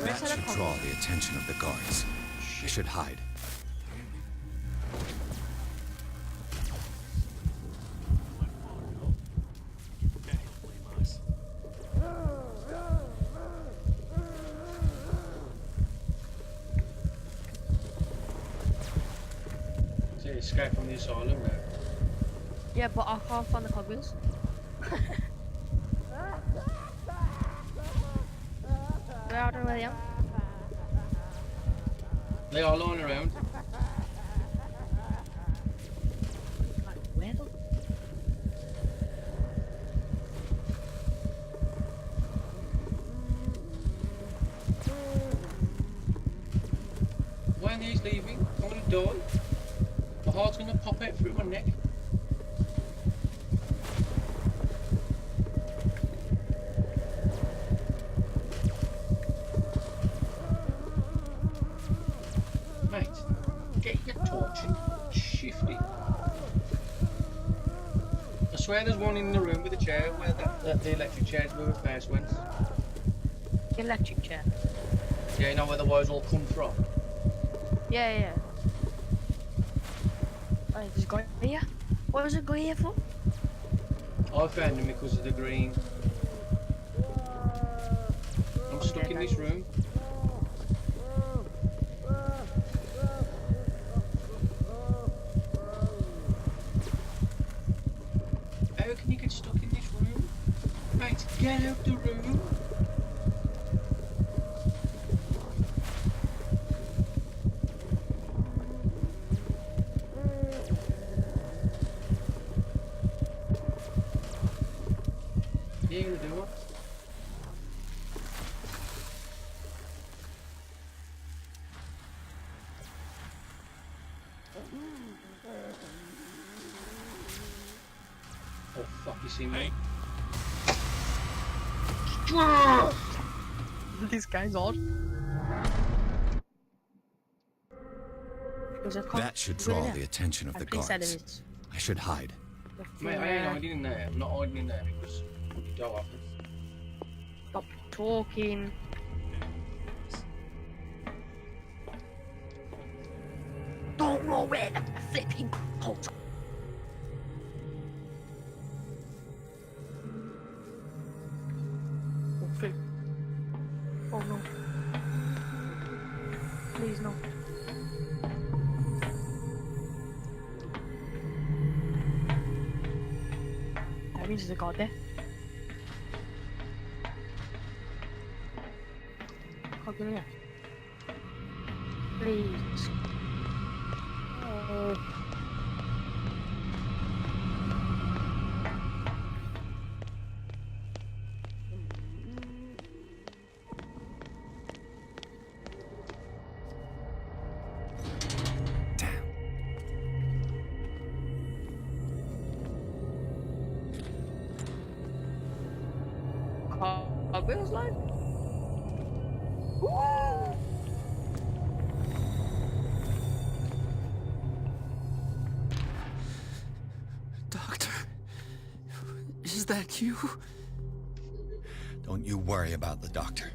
Speaker 5: That should draw the attention of the guards. I should hide.
Speaker 1: So you escape from the asylum now.
Speaker 2: Yeah, but I can't find the cogwheels. I don't know where they are.
Speaker 1: They are lying around.
Speaker 2: Like, where the...
Speaker 1: When he's leaving, I'm gonna die. My heart's gonna pop out through my neck. Mate, get your torch and shift it. I swear there's one in the room with the chair where the electric chair's where we first went.
Speaker 2: Electric chair.
Speaker 1: Yeah, you know where the wires all come from?
Speaker 2: Yeah. Wait, there's a guy here? What was it guy here for?
Speaker 1: I found him because of the green. I'm stuck in this room. How can you get stuck in this room? Mate, get out the room. You gonna do it? Oh fuck, you see me?
Speaker 2: This guy's odd.
Speaker 5: That should draw the attention of the guards. I should hide.
Speaker 1: Mate, I ain't hiding in there. I'm not hiding in there because it don't happen.
Speaker 2: Stop talking. Don't know where the flipping holes are. Oh, flip. Oh no. Please no. That means there's a guard there. Can't get in here. Please. Oh. Wheels line?
Speaker 12: Doctor, is that you?
Speaker 5: Don't you worry about the doctor.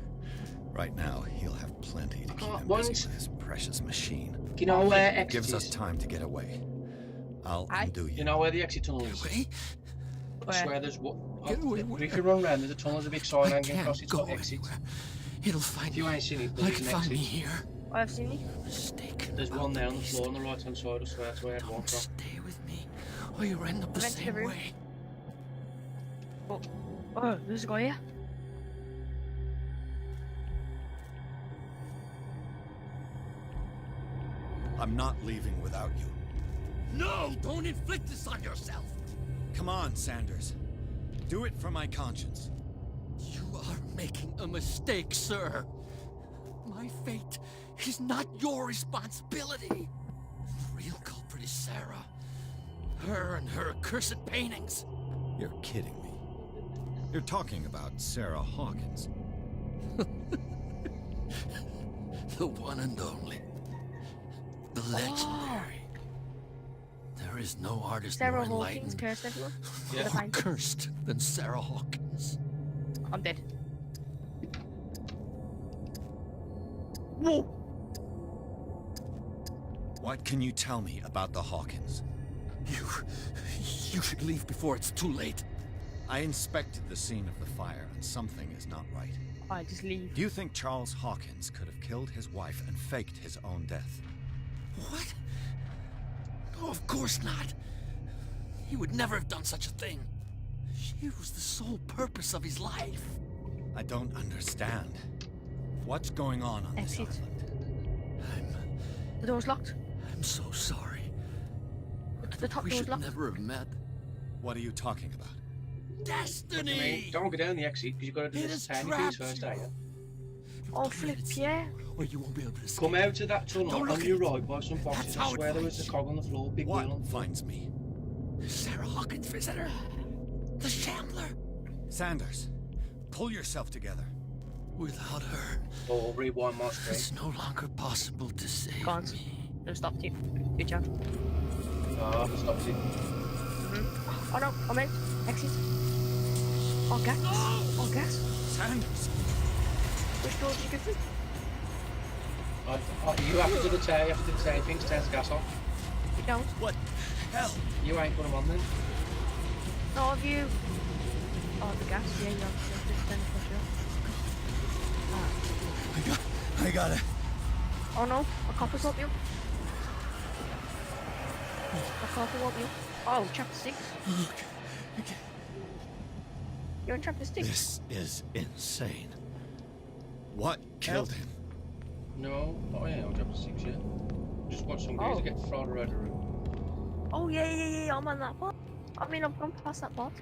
Speaker 5: Right now, he'll have plenty to keep him busy with his precious machine.
Speaker 1: Do you know where exit
Speaker 5: gives
Speaker 1: is?
Speaker 5: us time to get away. I'll undo you.
Speaker 1: You know where the exit tunnel is? I swear there's what. If you run round, there's a tunnel, there's a big sign hanging across, it's got exit.
Speaker 12: It'll find
Speaker 1: if you ain't seen it,
Speaker 12: like
Speaker 1: there's an
Speaker 12: find
Speaker 1: exit.
Speaker 12: me here.
Speaker 2: I've seen it.
Speaker 12: Mistaken.
Speaker 1: There's one there on the floor on the right hand side, I swear that's where I had one from.
Speaker 12: Stay with or you end up the
Speaker 2: Went to the
Speaker 12: same
Speaker 2: room.
Speaker 12: way.
Speaker 2: Oh, there's a guy here.
Speaker 5: I'm not leaving without you.
Speaker 12: No, don't inflict this on yourself.
Speaker 5: Come on, Sanders. Do it for my conscience.
Speaker 12: You are making a mistake, sir. My fate is not your responsibility. The real culprit is Sarah. Her and her accursed paintings.
Speaker 5: You're kidding me. You're talking about Sarah Hawkins.
Speaker 12: The one and only. The legendary. There is no artist
Speaker 2: Sarah
Speaker 12: more
Speaker 2: Hawkins
Speaker 12: enlightened
Speaker 2: cursed everyone.
Speaker 1: Yeah.
Speaker 12: or cursed than Sarah Hawkins.
Speaker 2: I'm dead. Whoa!
Speaker 5: What can you tell me about the Hawkins?
Speaker 12: You should leave before it's too late.
Speaker 5: I inspected the scene of the fire, and something is not right.
Speaker 2: I just leave.
Speaker 5: Do you think Charles Hawkins could have killed his wife and faked his own death?
Speaker 12: What? No, of course not. He would never have done such a thing. She was the sole purpose of his life.
Speaker 5: I don't understand. What's going on this
Speaker 2: Exit.
Speaker 5: island?
Speaker 2: The door's locked.
Speaker 12: I'm so sorry.
Speaker 2: The top
Speaker 12: We
Speaker 2: door's
Speaker 12: should
Speaker 2: locked.
Speaker 12: never have met.
Speaker 5: What are you talking about?
Speaker 12: Destiny!
Speaker 1: Don't go down the exit because you've got to do
Speaker 12: It
Speaker 1: this
Speaker 12: has
Speaker 1: tiny piece
Speaker 12: trapped
Speaker 1: first,
Speaker 12: you.
Speaker 1: don't you?
Speaker 2: Oh, flip, yeah.
Speaker 12: Or you won't be able to escape.
Speaker 1: Come out of that tunnel
Speaker 12: Don't
Speaker 1: on
Speaker 12: look
Speaker 1: your
Speaker 12: at it.
Speaker 1: right by some boxes.
Speaker 12: That's
Speaker 1: I
Speaker 12: how it
Speaker 1: swear there was
Speaker 12: finds
Speaker 1: a cog on the floor, big wheel on
Speaker 5: What
Speaker 1: the floor.
Speaker 5: finds me?
Speaker 12: Sarah Hawkins' visitor. The Shambler.
Speaker 5: Sanders, pull yourself together.
Speaker 12: Without her,
Speaker 1: Oh, rewind my screen.
Speaker 12: it's no longer possible to save
Speaker 2: Can't.
Speaker 12: me.
Speaker 2: No, stopped you. Good job.
Speaker 1: Ah, stop it.
Speaker 2: Oh no, I'm out. Exit. Oh, gas. Oh, gas.
Speaker 5: Sanders!
Speaker 2: Which door did you go through?
Speaker 1: You have to do the tear, you have to do the same thing to turn the gas off.
Speaker 2: You don't.
Speaker 5: What hell?
Speaker 1: You ain't put them on then.
Speaker 2: No, have you? Oh, the gas. Yeah, you have to turn the pressure off.
Speaker 5: I got it.
Speaker 2: Oh no, a copper's up you. A copper won't you. Oh, chapter 6.
Speaker 12: Okay.
Speaker 2: You're in chapter 6.
Speaker 5: This is insane. What killed him?
Speaker 1: No, I ain't on chapter 6 yet. Just watch some guys get thrown around the room.
Speaker 2: Oh yeah, I'm on that part. I mean, I've gone past that part.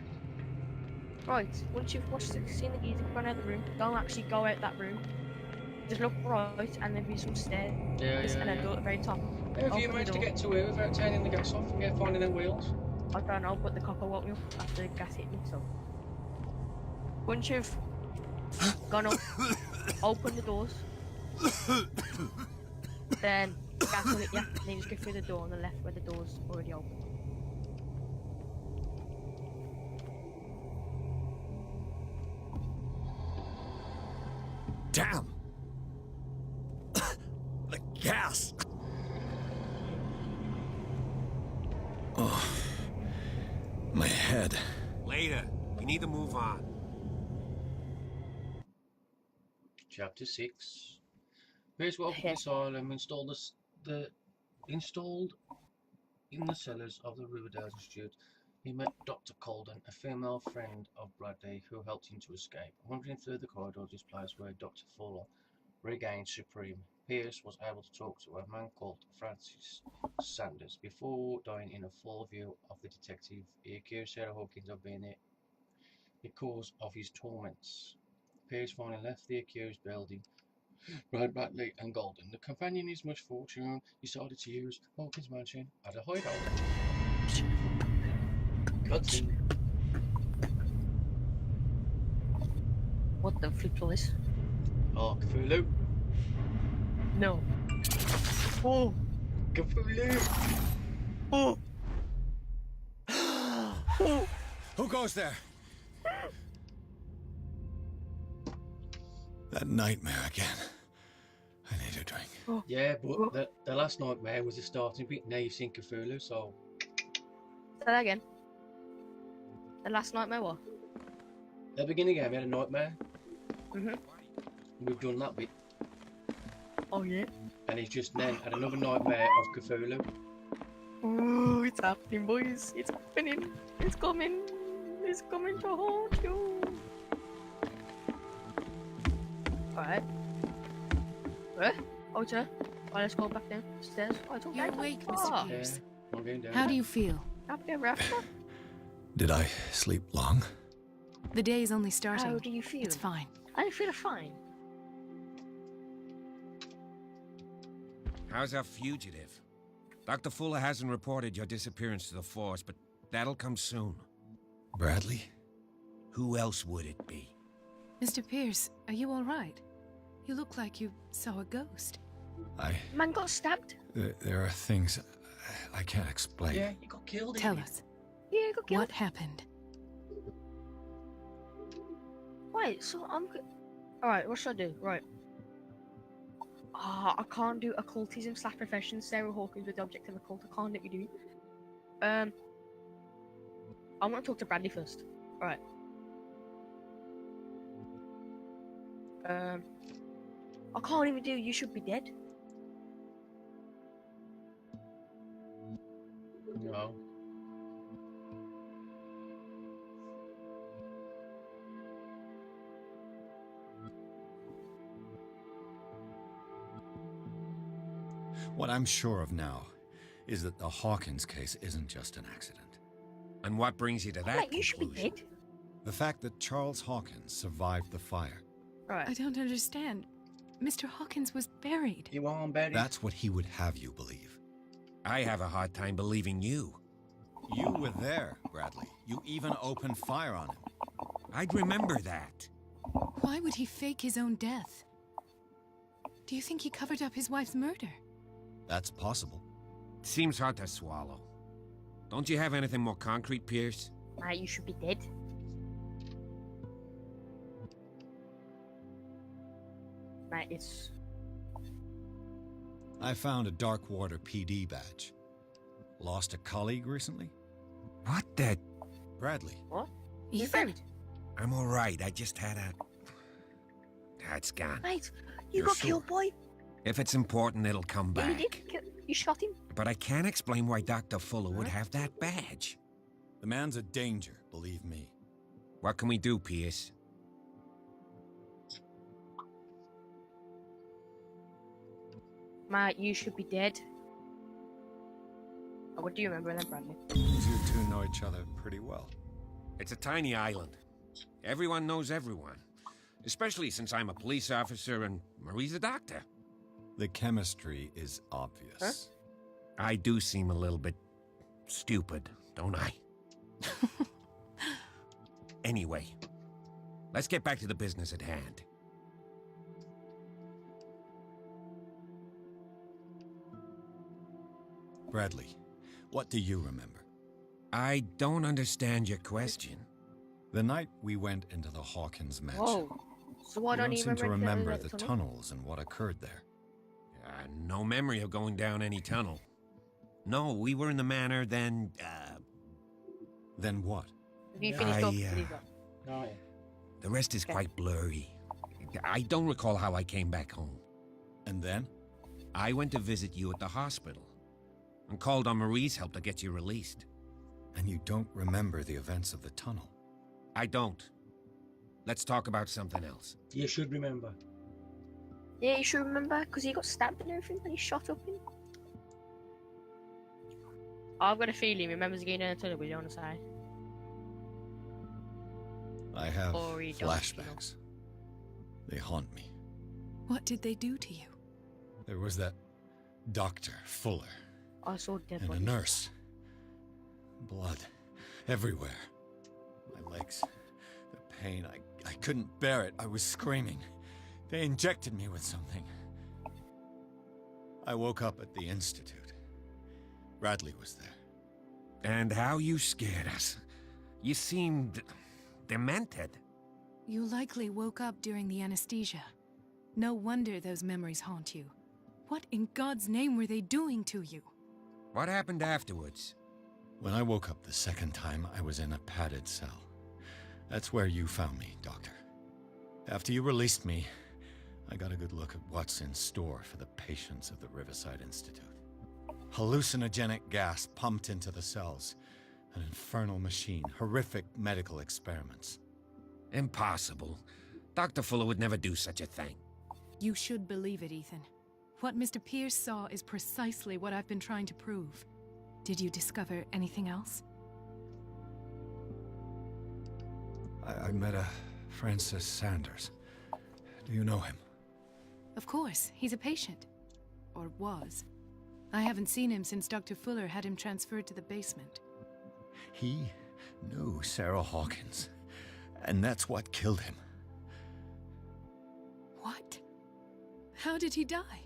Speaker 2: Right, once you've seen the geezer run out of the room, don't actually go out that room. Just look right, and there'll be some stairs. And then go at the very top.
Speaker 1: How have you managed to get to here without turning the gas off and finding them wheels?
Speaker 2: I don't know, but the copper woke me up after the gas hit me, so. Once you've gone up, open the doors. Then gas will hit you, and then you just go through the door on the left where the door's already open.
Speaker 5: Damn! The gas! Oh, my head.
Speaker 3: Later. We need to move on.
Speaker 1: Chapter 6. Here's what the asylum installed installed in the cellars of the Riverdale Institute. He met Dr. Colden, a female friend of Bradley, who helped him to escape. Wandering through the corridors, this place where Dr. Fuller regained supreme. Pierce was able to talk to a man called Francis Sanders. Before dying in a full view of the detective, he accused Sarah Hawkins of being the cause of his torments. Pierce finally left the accused building. Bradley and Golden, the companion his misfortune, decided to use Hawkins' mansion as a hideout. Cutscene.
Speaker 2: What the flip was this?
Speaker 1: Oh, Cthulhu.
Speaker 2: No. Oh!
Speaker 1: Cthulhu!
Speaker 2: Oh!
Speaker 5: Who goes there? That nightmare again. I need a drink.
Speaker 2: Oh.
Speaker 1: Yeah, but the last nightmare was the starting bit. Now you've seen Cthulhu, so.
Speaker 2: Say that again. The last nightmare what?
Speaker 1: At the beginning game, we had a nightmare.
Speaker 2: Mhm.
Speaker 1: We've done that bit.
Speaker 2: Oh yeah.
Speaker 1: And he's just then had another nightmare of Cthulhu.
Speaker 2: Ooh, it's happening, boys. It's happening. It's coming. It's coming to haunt you. Alright. Oh, sir. Alright, let's go back downstairs.
Speaker 11: You're awake, Mr. Pierce.
Speaker 1: I'm going down.
Speaker 11: How do you feel?
Speaker 2: Up there, Rafa.
Speaker 5: Did I sleep long?
Speaker 11: The day is only starting.
Speaker 2: How do you feel?
Speaker 11: It's fine.
Speaker 2: I feel fine.
Speaker 3: How's our fugitive? Dr. Fuller hasn't reported your disappearance to the force, but that'll come soon.
Speaker 5: Bradley?
Speaker 3: Who else would it be?
Speaker 11: Mr. Pierce, are you all right? You look like you saw a ghost.
Speaker 2: Man got stabbed.
Speaker 5: There are things I can't explain.
Speaker 1: Yeah, he got killed.
Speaker 11: Tell us.
Speaker 2: Yeah, he got killed.
Speaker 11: What happened?
Speaker 2: Right, so I'm good. Alright, what should I do? Right. I can't do occultism / profession. Sarah Hawkins with the object of occult. I can't let me do it. I want to talk to Bradley first. Alright. I can't even do You Should Be Dead.
Speaker 1: No.
Speaker 5: What I'm sure of now is that the Hawkins case isn't just an accident.
Speaker 3: And what brings you to that
Speaker 2: You should be
Speaker 3: conclusion?
Speaker 2: dead.
Speaker 5: The fact that Charles Hawkins survived the fire.
Speaker 2: Right.
Speaker 11: I don't understand. Mr. Hawkins was buried.
Speaker 1: You are buried.
Speaker 5: That's what he would have you believe.
Speaker 3: I have a hard time believing you.
Speaker 5: You were there, Bradley. You even opened fire on him.
Speaker 3: I'd remember that.
Speaker 11: Why would he fake his own death? Do you think he covered up his wife's murder?
Speaker 5: That's possible.
Speaker 3: Seems hard to swallow. Don't you have anything more concrete, Pierce?
Speaker 2: Mate, you should be dead. Mate, it's...
Speaker 5: I found a Darkwater PD badge. Lost a colleague recently?
Speaker 3: What the...
Speaker 5: Bradley.
Speaker 2: What? You
Speaker 11: Ethan?
Speaker 2: buried?
Speaker 3: I'm alright, I just had a... It's gone.
Speaker 2: Mate, you
Speaker 3: You're
Speaker 2: got
Speaker 3: sure?
Speaker 2: killed, boy.
Speaker 3: If it's important, it'll come
Speaker 2: Yeah,
Speaker 3: back.
Speaker 2: you did. You shot him.
Speaker 3: But I can't explain why Dr. Fuller would have that badge.
Speaker 5: The man's a danger, believe me.
Speaker 3: What can we do, Pierce?
Speaker 2: Mate, you should be dead. Oh, what do you remember then, Bradley?
Speaker 5: You two know each other pretty well.
Speaker 3: It's a tiny island. Everyone knows everyone. Especially since I'm a police officer and Marie's a doctor.
Speaker 5: The chemistry is obvious.
Speaker 2: Huh?
Speaker 3: I do seem a little bit stupid, don't I? Anyway, let's get back to the business at hand.
Speaker 5: Bradley, what do you remember?
Speaker 3: I don't understand your question.
Speaker 5: The night we went into the Hawkins mansion.
Speaker 2: Whoa. So why
Speaker 5: You
Speaker 2: don't
Speaker 5: don't
Speaker 2: you
Speaker 5: seem to remember
Speaker 2: anything
Speaker 5: the
Speaker 2: about tunnel?
Speaker 5: tunnels and what occurred there.
Speaker 3: No memory of going down any tunnel. No, we were in the manor, then,
Speaker 5: Then what?
Speaker 2: Have you finished off?
Speaker 1: No.
Speaker 3: The rest is quite blurry. I don't recall how I came back home.
Speaker 5: And then?
Speaker 3: I went to visit you at the hospital and called on Marie's help to get you released.
Speaker 5: And you don't remember the events of the tunnel?
Speaker 3: I don't. Let's talk about something else.
Speaker 1: You should remember.
Speaker 2: Yeah, you should remember, because he got stabbed and everything, and he shot up him. I've got a feeling he remembers getting in the tunnel, but you don't want to say.
Speaker 5: I have
Speaker 2: Or he don't,
Speaker 5: flashbacks. They haunt me.
Speaker 11: What did they do to you?
Speaker 5: There was that Dr. Fuller
Speaker 2: I saw dead
Speaker 5: and a
Speaker 2: bodies.
Speaker 5: nurse. Blood everywhere. My legs, the pain, I couldn't bear it. I was screaming. They injected me with something. I woke up at the institute. Bradley was there.
Speaker 3: And how you scared us. You seemed demented.
Speaker 11: You likely woke up during the anesthesia. No wonder those memories haunt you. What in God's name were they doing to you?
Speaker 3: What happened afterwards?
Speaker 5: When I woke up the second time, I was in a padded cell. That's where you found me, Doctor. After you released me, I got a good look at what's in store for the patients of the Riverside Institute. Hallucinogenic gas pumped into the cells. An infernal machine. Horrific medical experiments.
Speaker 3: Impossible. Dr. Fuller would never do such a thing.
Speaker 11: You should believe it, Ethan. What Mr. Pierce saw is precisely what I've been trying to prove. Did you discover anything else?
Speaker 5: I met a Francis Sanders. Do you know him?
Speaker 11: Of course, he's a patient. Or was. I haven't seen him since Dr. Fuller had him transferred to the basement.
Speaker 5: He knew Sarah Hawkins, and that's what killed him.
Speaker 11: What? How did he die?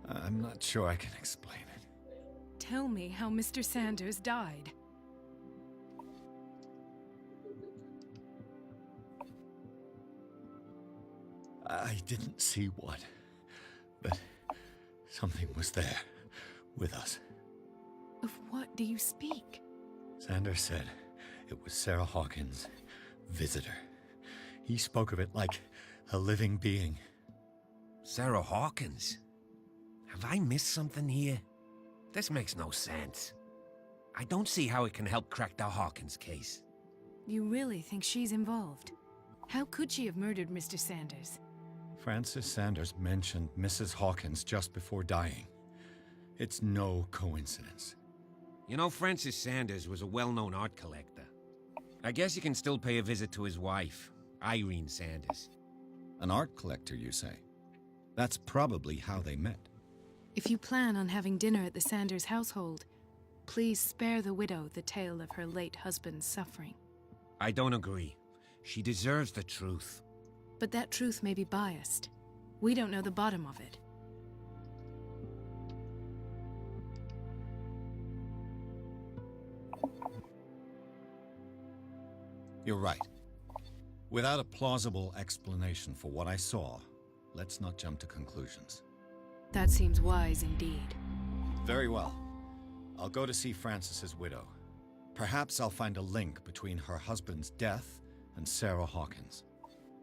Speaker 5: I'm not sure I can explain it.
Speaker 11: Tell me how Mr. Sanders died.
Speaker 5: I didn't see what, but something was there, with us.
Speaker 11: Of what do you speak?
Speaker 5: Sanders said it was Sarah Hawkins' visitor. He spoke of it like a living being.
Speaker 3: Sarah Hawkins? Have I missed something here? This makes no sense. I don't see how it can help crack the Hawkins case.
Speaker 11: You really think she's involved? How could she have murdered Mr. Sanders?
Speaker 5: Francis Sanders mentioned Mrs. Hawkins just before dying. It's no coincidence.
Speaker 3: You know, Francis Sanders was a well-known art collector. I guess you can still pay a visit to his wife, Irene Sanders.
Speaker 4: An art collector, you say? That's probably how they met.
Speaker 11: If you plan on having dinner at the Sanders household, please spare the widow the tale of her late husband's suffering.
Speaker 3: I don't agree. She deserves the truth.
Speaker 11: But that truth may be biased. We don't know the bottom of it.
Speaker 5: You're right. Without a plausible explanation for what I saw, let's not jump to conclusions.
Speaker 11: That seems wise indeed.
Speaker 5: Very well. I'll go to see Francis's widow. Perhaps I'll find a link between her husband's death and Sarah Hawkins.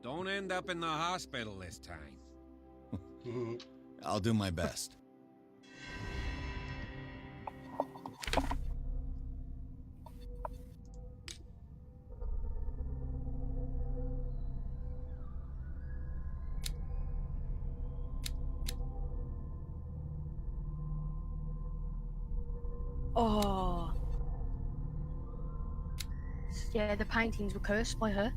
Speaker 3: Don't end up in the hospital this time.
Speaker 5: I'll do my best.
Speaker 2: Oh. Yeah, the paintings were cursed by her.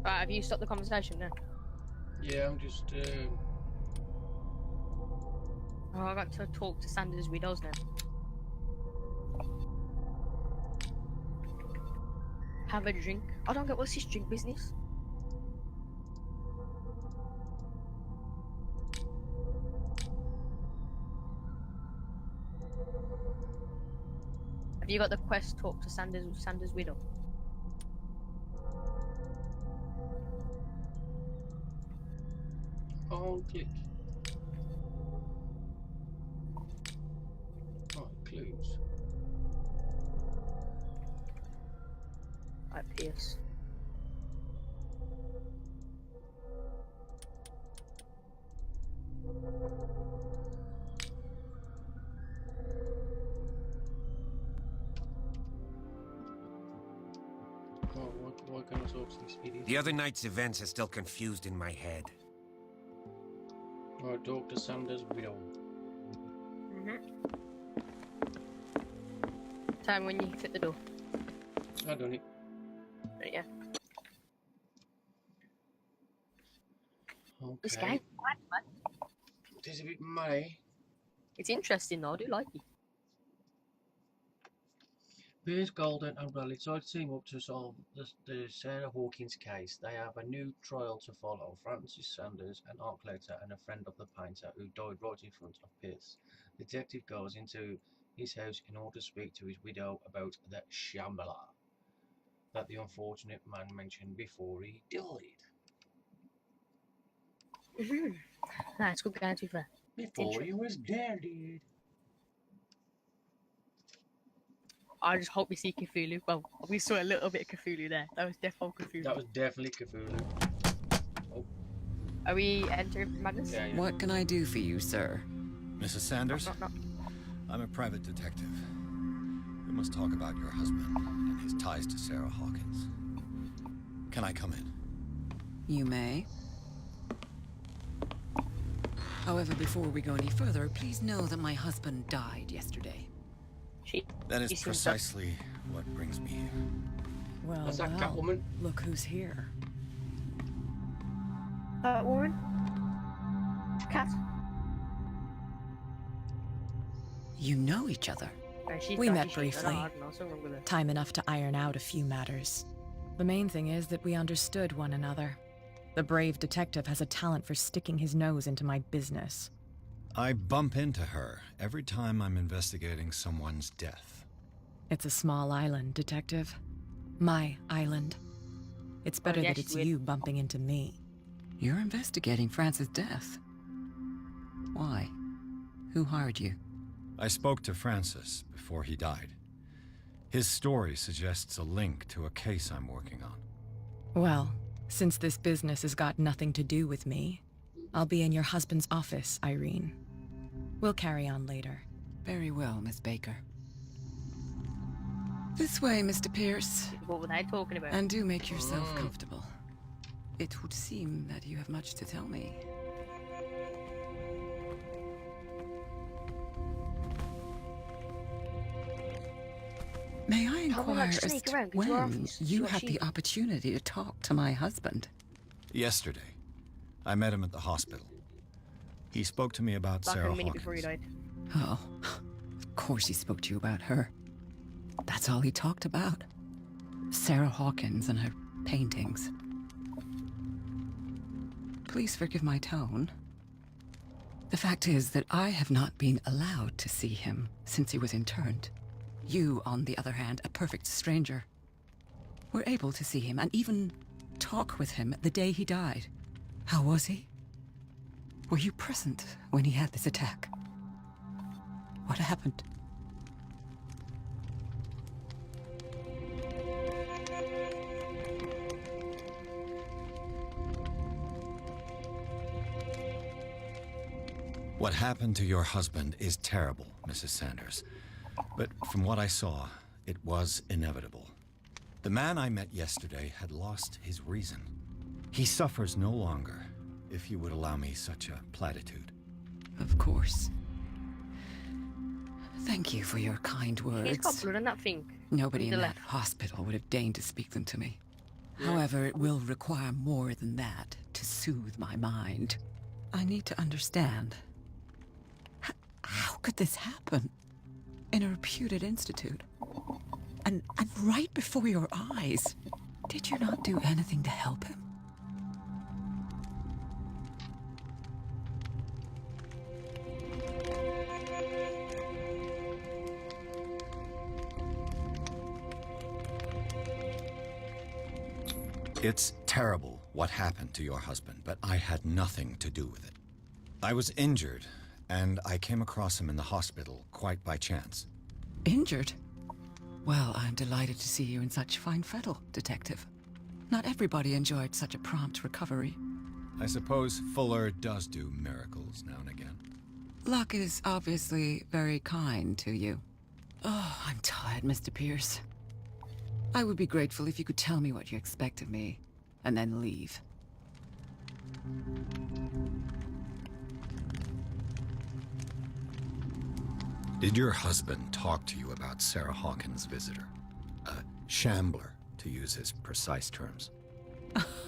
Speaker 2: Right, have you stopped the conversation now?
Speaker 1: Yeah, I'm just,
Speaker 2: Oh, I got to talk to Sanders' widows now. Have a drink. I don't get what's this drink business. Have you got the quest talk to Sanders' widow?
Speaker 1: I'll click. Right, clues.
Speaker 2: Right, Pierce.
Speaker 1: Why can't I talk to these idiots?
Speaker 3: The other night's events are still confused in my head.
Speaker 1: Right, Dr. Sanders' widow.
Speaker 2: Time when you fit the door.
Speaker 1: I done it.
Speaker 2: Right, yeah.
Speaker 1: Okay.
Speaker 2: This game,
Speaker 1: It is a bit muddy.
Speaker 2: it's interesting though. I do like it.
Speaker 1: Piers, Golden and Bradley tried to team up to solve the Sarah Hawkins case. They have a new trial to follow. Francis Sanders, an art collector and a friend of the painter who died right in front of Pierce. The detective goes into his house in order to speak to his widow about the Shambhala that the unfortunate man mentioned before he died.
Speaker 2: Nice, good guy, too fair.
Speaker 1: Before he was dead.
Speaker 2: I just hope we see Cthulhu. Well, we saw a little bit of Cthulhu there. That was definitely Cthulhu.
Speaker 1: That was definitely Cthulhu. Oh.
Speaker 2: Are we entering madness?
Speaker 1: Yeah.
Speaker 14: What can I do for you, sir?
Speaker 5: Mrs. Sanders?
Speaker 2: No.
Speaker 5: I'm a private detective. We must talk about your husband and his ties to Sarah Hawkins. Can I come in?
Speaker 14: You may. However, before we go any further, please know that my husband died yesterday.
Speaker 5: That is precisely what brings me here.
Speaker 14: Well,
Speaker 1: That's that Catwoman.
Speaker 14: Look who's here.
Speaker 2: Woman? Cat?
Speaker 14: You know each other.
Speaker 11: We met briefly. Time enough to iron out a few matters. The main thing is that we understood one another. The brave detective has a talent for sticking his nose into my business.
Speaker 5: I bump into her every time I'm investigating someone's death.
Speaker 11: It's a small island, Detective. My island. It's better that it's you bumping into me.
Speaker 14: You're investigating Francis' death. Why? Who hired you?
Speaker 5: I spoke to Francis before he died. His story suggests a link to a case I'm working on.
Speaker 11: Well, since this business has got nothing to do with me, I'll be in your husband's office, Irene. We'll carry on later.
Speaker 14: Very well, Miss Baker. This way, Mr. Pierce.
Speaker 2: What were they talking about?
Speaker 14: And do make yourself comfortable. It would seem that you have much to tell me. May I inquire as to when you had the opportunity to talk to my husband?
Speaker 5: Yesterday. I met him at the hospital. He spoke to me about
Speaker 2: Like
Speaker 5: Sarah
Speaker 2: a minute
Speaker 5: Hawkins.
Speaker 2: before he died.
Speaker 14: Oh, of course he spoke to you about her. That's all he talked about. Sarah Hawkins and her paintings. Please forgive my tone. The fact is that I have not been allowed to see him since he was interned. You, on the other hand, a perfect stranger, were able to see him and even talk with him the day he died. How was he? Were you present when he had this attack? What happened?
Speaker 5: What happened to your husband is terrible, Mrs. Sanders. But from what I saw, it was inevitable. The man I met yesterday had lost his reason. He suffers no longer, if you would allow me such a platitude.
Speaker 14: Of course. Thank you for your kind words.
Speaker 2: He's got blood on that thing.
Speaker 14: Nobody in that hospital would have deigned to speak them to me. However, it will require more than that to soothe my mind. I need to understand. How could this happen? In a reputed institute? And right before your eyes? Did you not do anything to help him?
Speaker 5: It's terrible what happened to your husband, but I had nothing to do with it. I was injured, and I came across him in the hospital quite by chance.
Speaker 14: Injured? Well, I'm delighted to see you in such fine fettle, Detective. Not everybody enjoyed such a prompt recovery.
Speaker 5: I suppose Fuller does do miracles now and again.
Speaker 14: Luck is obviously very kind to you. Oh, I'm tired, Mr. Pierce. I would be grateful if you could tell me what you expect of me, and then leave.
Speaker 5: Did your husband talk to you about Sarah Hawkins' visitor? A shambler, to use his precise terms.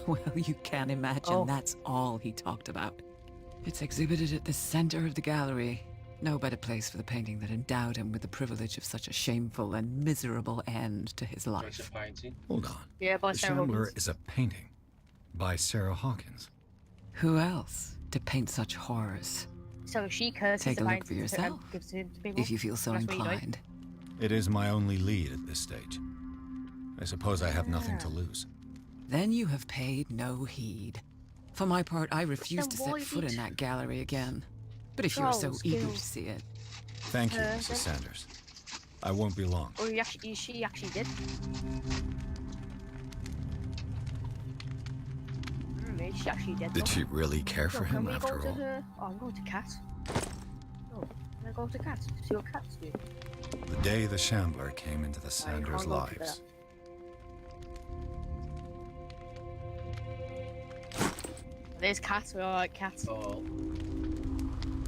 Speaker 14: Well, you can imagine that's all he talked about. It's exhibited at the center of the gallery, No better place for the painting that endowed him with the privilege of such a shameful and miserable end to his life.
Speaker 5: Hold on.
Speaker 2: Yeah, by
Speaker 5: The
Speaker 2: Sarah
Speaker 5: Shambler
Speaker 2: Hawkins.
Speaker 5: is a painting by Sarah Hawkins.
Speaker 14: Who else to paint such horrors?
Speaker 2: So she curses
Speaker 14: Take
Speaker 2: the
Speaker 14: a look
Speaker 2: painting
Speaker 14: for
Speaker 2: and
Speaker 14: yourself,
Speaker 2: gives it to people.
Speaker 14: if you feel so
Speaker 2: That's what you do.
Speaker 14: inclined.
Speaker 5: It is my only lead at this stage. I suppose I have nothing to lose.
Speaker 14: Then you have paid no heed. For my part, I refuse to set foot in that gallery again. But if you're so
Speaker 2: Trolls,
Speaker 14: eager to
Speaker 2: kills.
Speaker 14: see it...
Speaker 5: Thank you, Mrs. Sanders. I won't be long.
Speaker 2: Or she actually did. Maybe she actually did.
Speaker 5: Did she really care for him
Speaker 2: Can we
Speaker 5: after
Speaker 2: go to
Speaker 5: all?
Speaker 2: her? Oh, I'm going to Cat. Oh, can I go to Cat? See what Cat's doing.
Speaker 5: The day the Shambler came into the Sanders'
Speaker 2: can't go to
Speaker 5: lives.
Speaker 2: There's Cat. We're alright, Cat.
Speaker 1: Oh.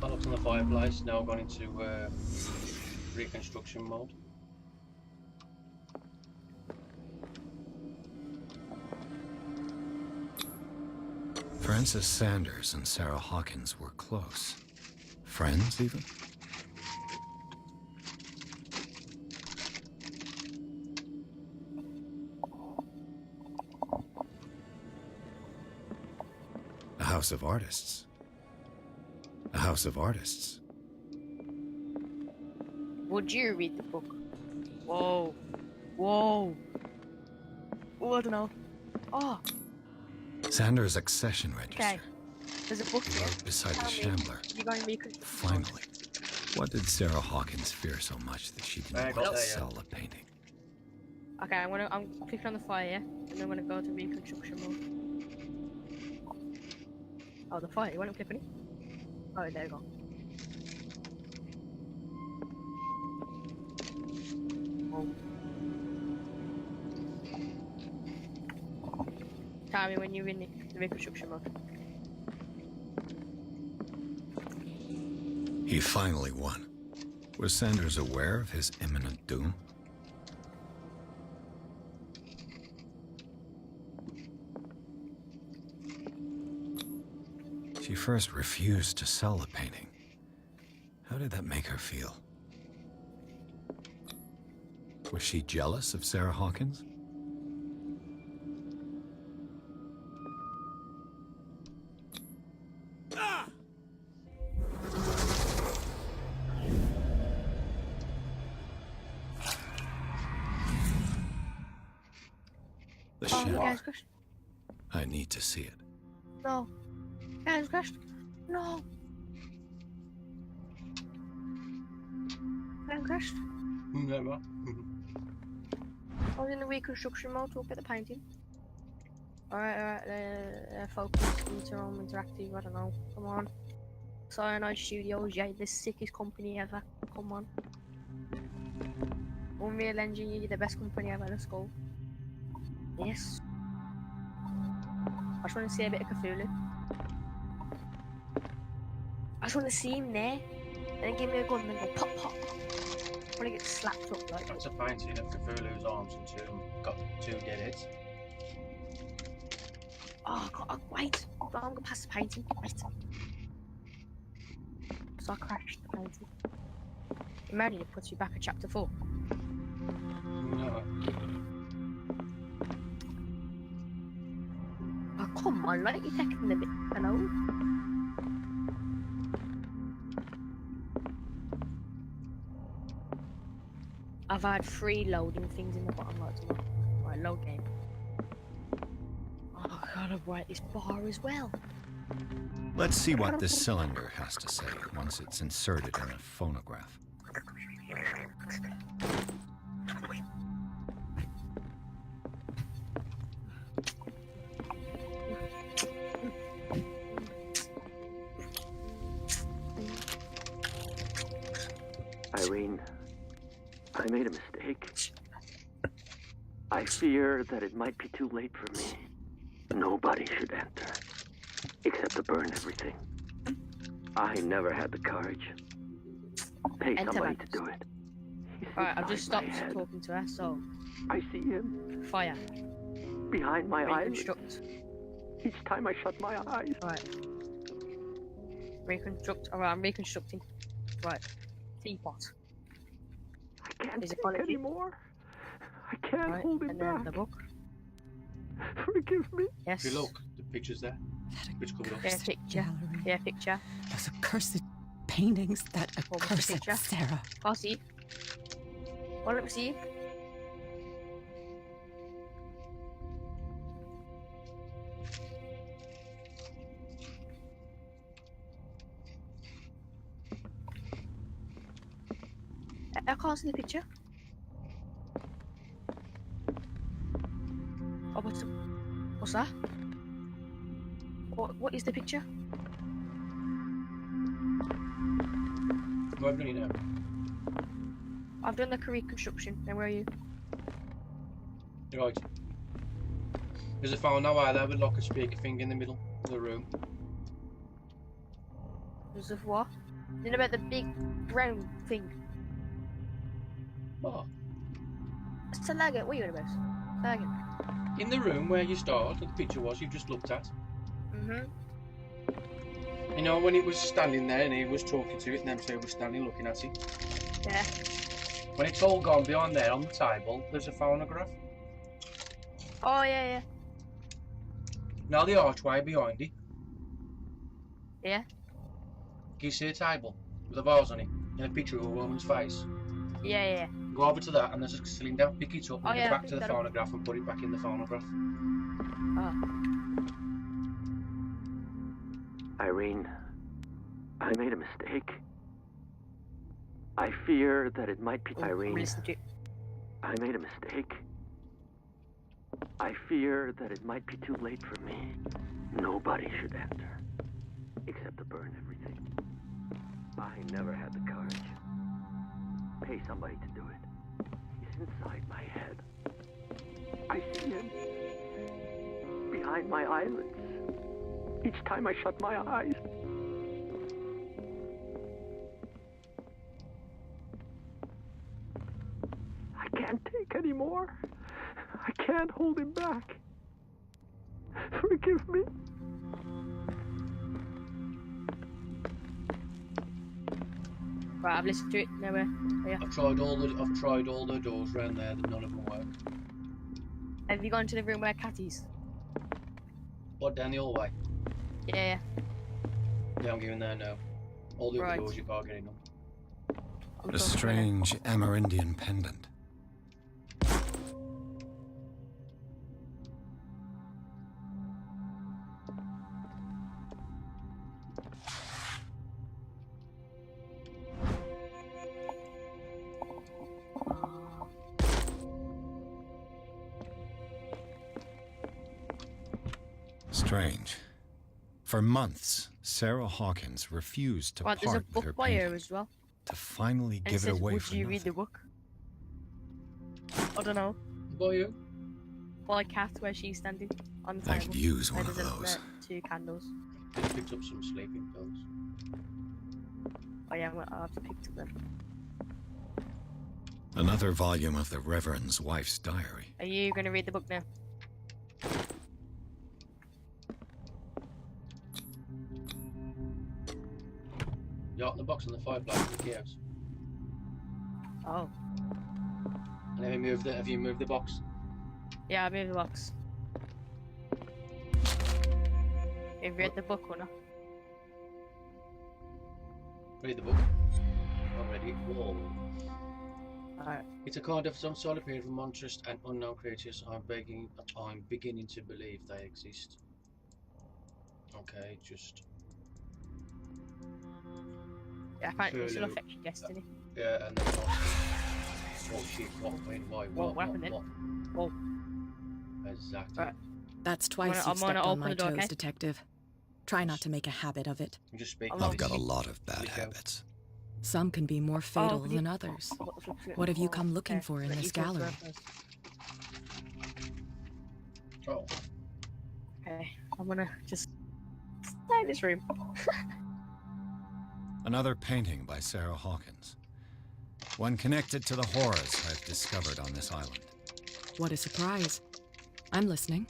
Speaker 1: I looked on the fireplace. Now I've gone into reconstruction mode.
Speaker 5: Frances Sanders and Sarah Hawkins were close. Friends, even? A house of artists. A house of artists.
Speaker 2: Would you read the book? Whoa. Whoa. Oh, I don't know. Oh,
Speaker 5: Sanders' accession register.
Speaker 2: okay. There's a book here.
Speaker 5: Right beside the
Speaker 2: Tell me,
Speaker 5: Shambler.
Speaker 2: You're going to be
Speaker 5: Finally. What did Sarah Hawkins fear so much that she didn't
Speaker 1: Right,
Speaker 5: want to
Speaker 1: got that,
Speaker 5: sell the painting?
Speaker 2: Okay, I'm clicking on the fire, yeah? And I'm gonna go to reconstruction mode. Oh, the fire, you want to click on it? Oh, there you go. Oh. Tell me when you're in the reconstruction mode.
Speaker 5: He finally won. Was Sanders aware of his imminent doom? She first refused to sell the painting. How did that make her feel? Was she jealous of Sarah Hawkins? The
Speaker 2: Oh,
Speaker 5: Shambler.
Speaker 2: guys, crashed.
Speaker 5: I need to see it.
Speaker 2: No. Guys, crashed. No. Guys, crashed.
Speaker 1: Never.
Speaker 2: I was in the reconstruction mode to look at the painting. Alright, focus, interactive, I don't know. Come on. Cyanide Studios, yeah, the sickest company ever. Come on. Unreal Engine, you're the best company ever, let's go. Yes. I just want to see a bit of Cthulhu. I just want to see him there. And then give me a gun and then go pop pop. I want to get slapped up like.
Speaker 1: That's a painting of Cthulhu's arms and got two dead heads.
Speaker 2: Oh god, oh, wait. I'm going past the painting. Wait. So I crashed the painting. Imagine it puts you back at chapter 4.
Speaker 1: No.
Speaker 2: Oh, come on, like you're taking a bit. Hello? I've had 3 loading things in the bottom right to look. Right, load game. Oh, I gotta write this bar as well.
Speaker 5: Let's see what this cylinder has to say once it's inserted in a phonograph.
Speaker 15: Irene, I made a mistake. I fear that it might be too late for me. Nobody should enter, except to burn everything. I never had the courage. Pay
Speaker 2: Enter
Speaker 15: somebody
Speaker 2: back.
Speaker 15: to do it.
Speaker 2: Alright, I've just stopped talking to her, so.
Speaker 15: I see him.
Speaker 2: Fire.
Speaker 15: Behind my eyes.
Speaker 2: Reconstruct.
Speaker 15: Each time I shut my eyes.
Speaker 2: Alright. Reconstruct. Alright, I'm reconstructing. Right. Teapot.
Speaker 15: I can't
Speaker 2: Is it
Speaker 15: take
Speaker 2: quality?
Speaker 15: anymore. I can't
Speaker 2: Right,
Speaker 15: hold him
Speaker 2: and then
Speaker 15: back.
Speaker 2: the book.
Speaker 15: Forgive me.
Speaker 2: Yes.
Speaker 1: If you look, the picture's there. Which covered up.
Speaker 2: Yeah, picture. Yeah, picture.
Speaker 14: Those accursed paintings, that
Speaker 2: What was the
Speaker 14: accursed
Speaker 2: picture?
Speaker 14: Sarah.
Speaker 2: I'll see. Well, let me see. I can't see the picture. Oh, what's that? What is the picture?
Speaker 1: What have you done now?
Speaker 2: I've done the reconstruction. Now where are you?
Speaker 1: Right. There's a phone now there with like a speaker thing in the middle of the room.
Speaker 2: There's a what? You know about the big round thing?
Speaker 1: What?
Speaker 2: It's a lag. What are you on about? Lagging.
Speaker 1: In the room where you started, the picture was you've just looked at. You know when it was standing there and he was talking to it and them two were standing looking at it?
Speaker 2: Yeah.
Speaker 1: When it's all gone beyond there on the table, there's a phonograph.
Speaker 2: Oh, yeah.
Speaker 1: Now the archway behind it.
Speaker 2: Yeah.
Speaker 1: Can you see a table with a vase on it and a picture of a woman's face?
Speaker 2: Yeah.
Speaker 1: Go over to that and there's a cylinder, pick it up and go back to the
Speaker 2: pick that
Speaker 1: phonograph and put it back in the phonograph.
Speaker 15: Irene, I made a mistake. I fear that it might be... Irene, I made a mistake. I fear that it might be too late for me. Nobody should enter, except to burn everything. I never had the courage. Pay somebody to do it. He's inside my head. I see him behind my eyelids. Each time I shut my eyes. I can't take any more. I can't hold him back. Forgive me.
Speaker 2: Right, I've listened to it. No way. Yeah.
Speaker 1: I've tried all the doors around there, but none of them work.
Speaker 2: Have you gone to the room where Cat is?
Speaker 1: What, down the hallway?
Speaker 2: Yeah.
Speaker 1: Yeah, I'm going there now. All the other doors you can't get in them.
Speaker 5: A strange Amerindian pendant. Strange. For months, Sarah Hawkins refused to
Speaker 2: There's a
Speaker 5: part with
Speaker 2: book
Speaker 5: her
Speaker 2: by
Speaker 5: painting
Speaker 2: her as well.
Speaker 5: to finally
Speaker 2: And
Speaker 5: give it
Speaker 2: says,
Speaker 5: away
Speaker 2: would
Speaker 5: for
Speaker 2: you
Speaker 5: nothing.
Speaker 2: read the book? I don't know.
Speaker 1: By you?
Speaker 2: By Cat, where she's standing on the
Speaker 5: I
Speaker 2: table.
Speaker 5: could use
Speaker 2: Where
Speaker 5: one of
Speaker 2: there's
Speaker 5: those.
Speaker 2: 2 candles.
Speaker 1: Just picked up some sleeping pills.
Speaker 2: Oh yeah, I'll have to pick up them.
Speaker 5: Another volume of the Reverend's wife's diary.
Speaker 2: Are you going to read the book now?
Speaker 1: You got the box on the fireplace with the gears.
Speaker 2: Oh.
Speaker 1: And have you moved the box?
Speaker 2: Yeah, I moved the box. You've read the book or not?
Speaker 1: Read the book. I'm ready. Whoa.
Speaker 2: Alright.
Speaker 1: It's a kind of some sort of period of monstrous and unknown creatures. I'm beginning to believe they exist. Okay, just.
Speaker 2: Yeah, I can't. It still affects your destiny.
Speaker 1: Yeah, and then oh shit! What
Speaker 2: happened then? Whoa.
Speaker 1: Exactly.
Speaker 2: Right.
Speaker 11: That's twice
Speaker 2: I'm
Speaker 11: you've
Speaker 2: gonna
Speaker 11: stepped on
Speaker 2: open
Speaker 11: my
Speaker 2: the door,
Speaker 11: toes,
Speaker 2: okay?
Speaker 11: Detective. Try not to make a habit of it.
Speaker 1: I'm just speaking.
Speaker 5: I've got a lot of bad habits.
Speaker 11: Some can be more fatal than others. What have you come looking for in this gallery?
Speaker 1: Oh.
Speaker 2: Okay, I'm gonna just stay in this room.
Speaker 5: Another painting by Sarah Hawkins. One connected to the horrors I've discovered on this island.
Speaker 11: What a surprise. I'm listening.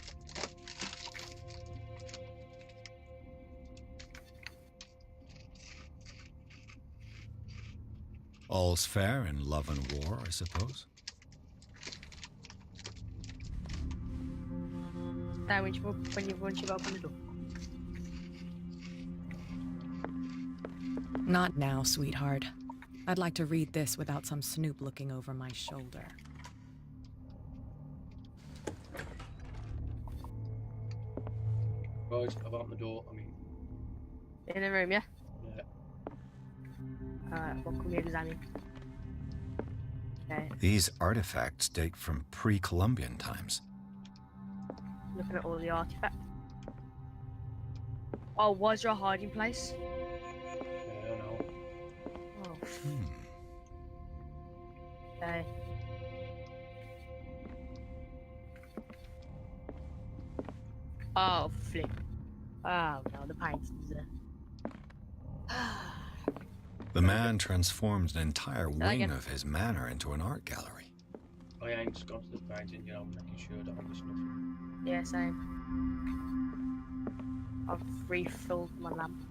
Speaker 5: All's fair in love and war, I suppose.
Speaker 2: That when you've opened the door.
Speaker 11: Not now, sweetheart. I'd like to read this without some snoop looking over my shoulder.
Speaker 1: Right, I've opened the door,
Speaker 2: In the room, yeah?
Speaker 1: Yeah.
Speaker 2: Alright, what can we examine? Okay,
Speaker 5: These artifacts date from pre-Columbian times.
Speaker 2: looking at all the artifacts. Oh, was your hiding place?
Speaker 1: I don't know.
Speaker 2: Oh. Okay. Oh, flip. Oh, no, the paint's there.
Speaker 5: The man transformed an entire
Speaker 2: That
Speaker 5: wing
Speaker 2: again.
Speaker 5: of his manor into an art gallery.
Speaker 1: I ain't just gone to the painting, I'm making sure that I'm just nothing.
Speaker 2: Yeah, same. I've refilled my lamp.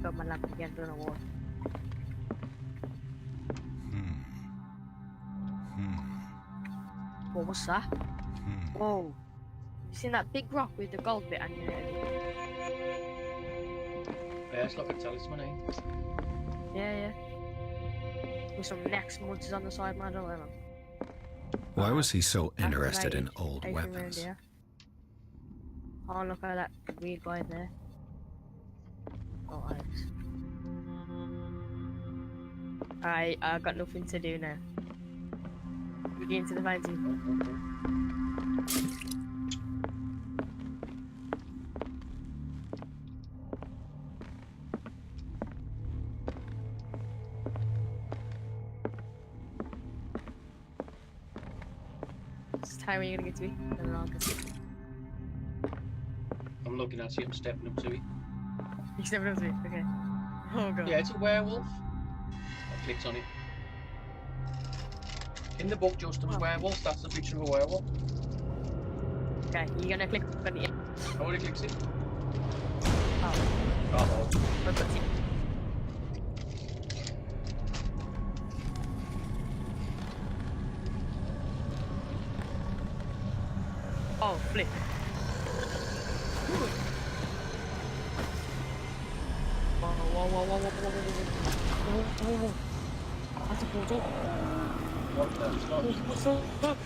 Speaker 2: Got my lamp again, don't know what. What was that? Whoa. You seen that big rock with the gold bit and
Speaker 1: Yeah, it's like a talisman, eh?
Speaker 2: yeah. With some necks muds on the side, man, I don't know.
Speaker 5: Why was he so interested in
Speaker 2: Activated.
Speaker 5: old
Speaker 2: Take him round
Speaker 5: weapons?
Speaker 2: here. Oh, look at that weird guy there. Oh, eyes. Alright, I've got nothing to do now. We get into the painting. Just time when you're gonna get to me. And then I'll get to you.
Speaker 1: I'm looking at you, I'm stepping up to it.
Speaker 2: You stepping up to me? Okay. Oh god.
Speaker 1: Yeah, it's a werewolf. I clicked on it. In the book, Justin's werewolf, that's the picture of a werewolf.
Speaker 2: Okay, you're gonna click on it.
Speaker 1: I already clicked it.
Speaker 2: Oh.
Speaker 1: Uh-oh.
Speaker 2: Let's see. Oh, flip. Whoa. That's a portal.
Speaker 1: What's that?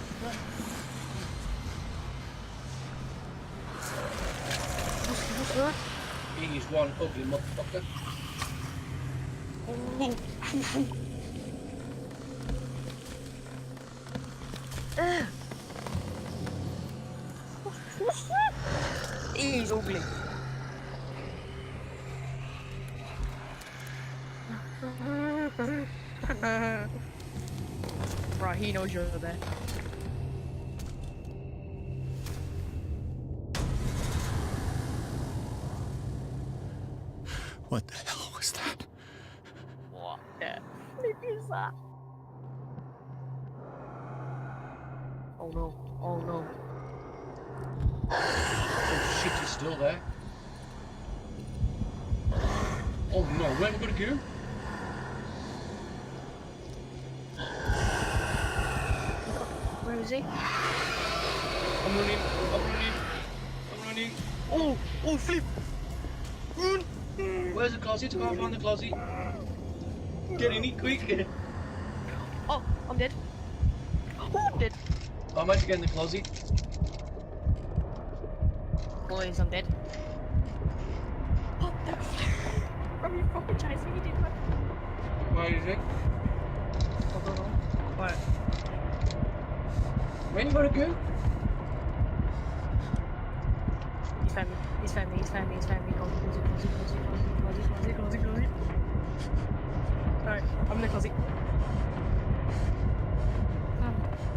Speaker 2: What's that?
Speaker 1: He's one ugly motherfucker.
Speaker 2: He's ugly. Right, he knows you're there.
Speaker 5: What the hell was that?
Speaker 2: What the flip is that? Oh no, oh no.
Speaker 1: Oh shit, he's still there. Oh no, where am I gonna go?
Speaker 2: Where is he?
Speaker 1: I'm running.
Speaker 2: Oh, flip! Run!
Speaker 1: Where's the closet? I can't find the closet. Get in it quick.
Speaker 2: Oh, I'm dead. Oh, I'm dead.
Speaker 1: I'm meant to get in the closet.
Speaker 2: Boys, I'm dead. What the flip? Are you fucking chasing me, dude?
Speaker 1: Where is it?
Speaker 2: Go. What?
Speaker 1: Where you gonna go?
Speaker 2: He's found me. Closet. Alright, I'm in the closet.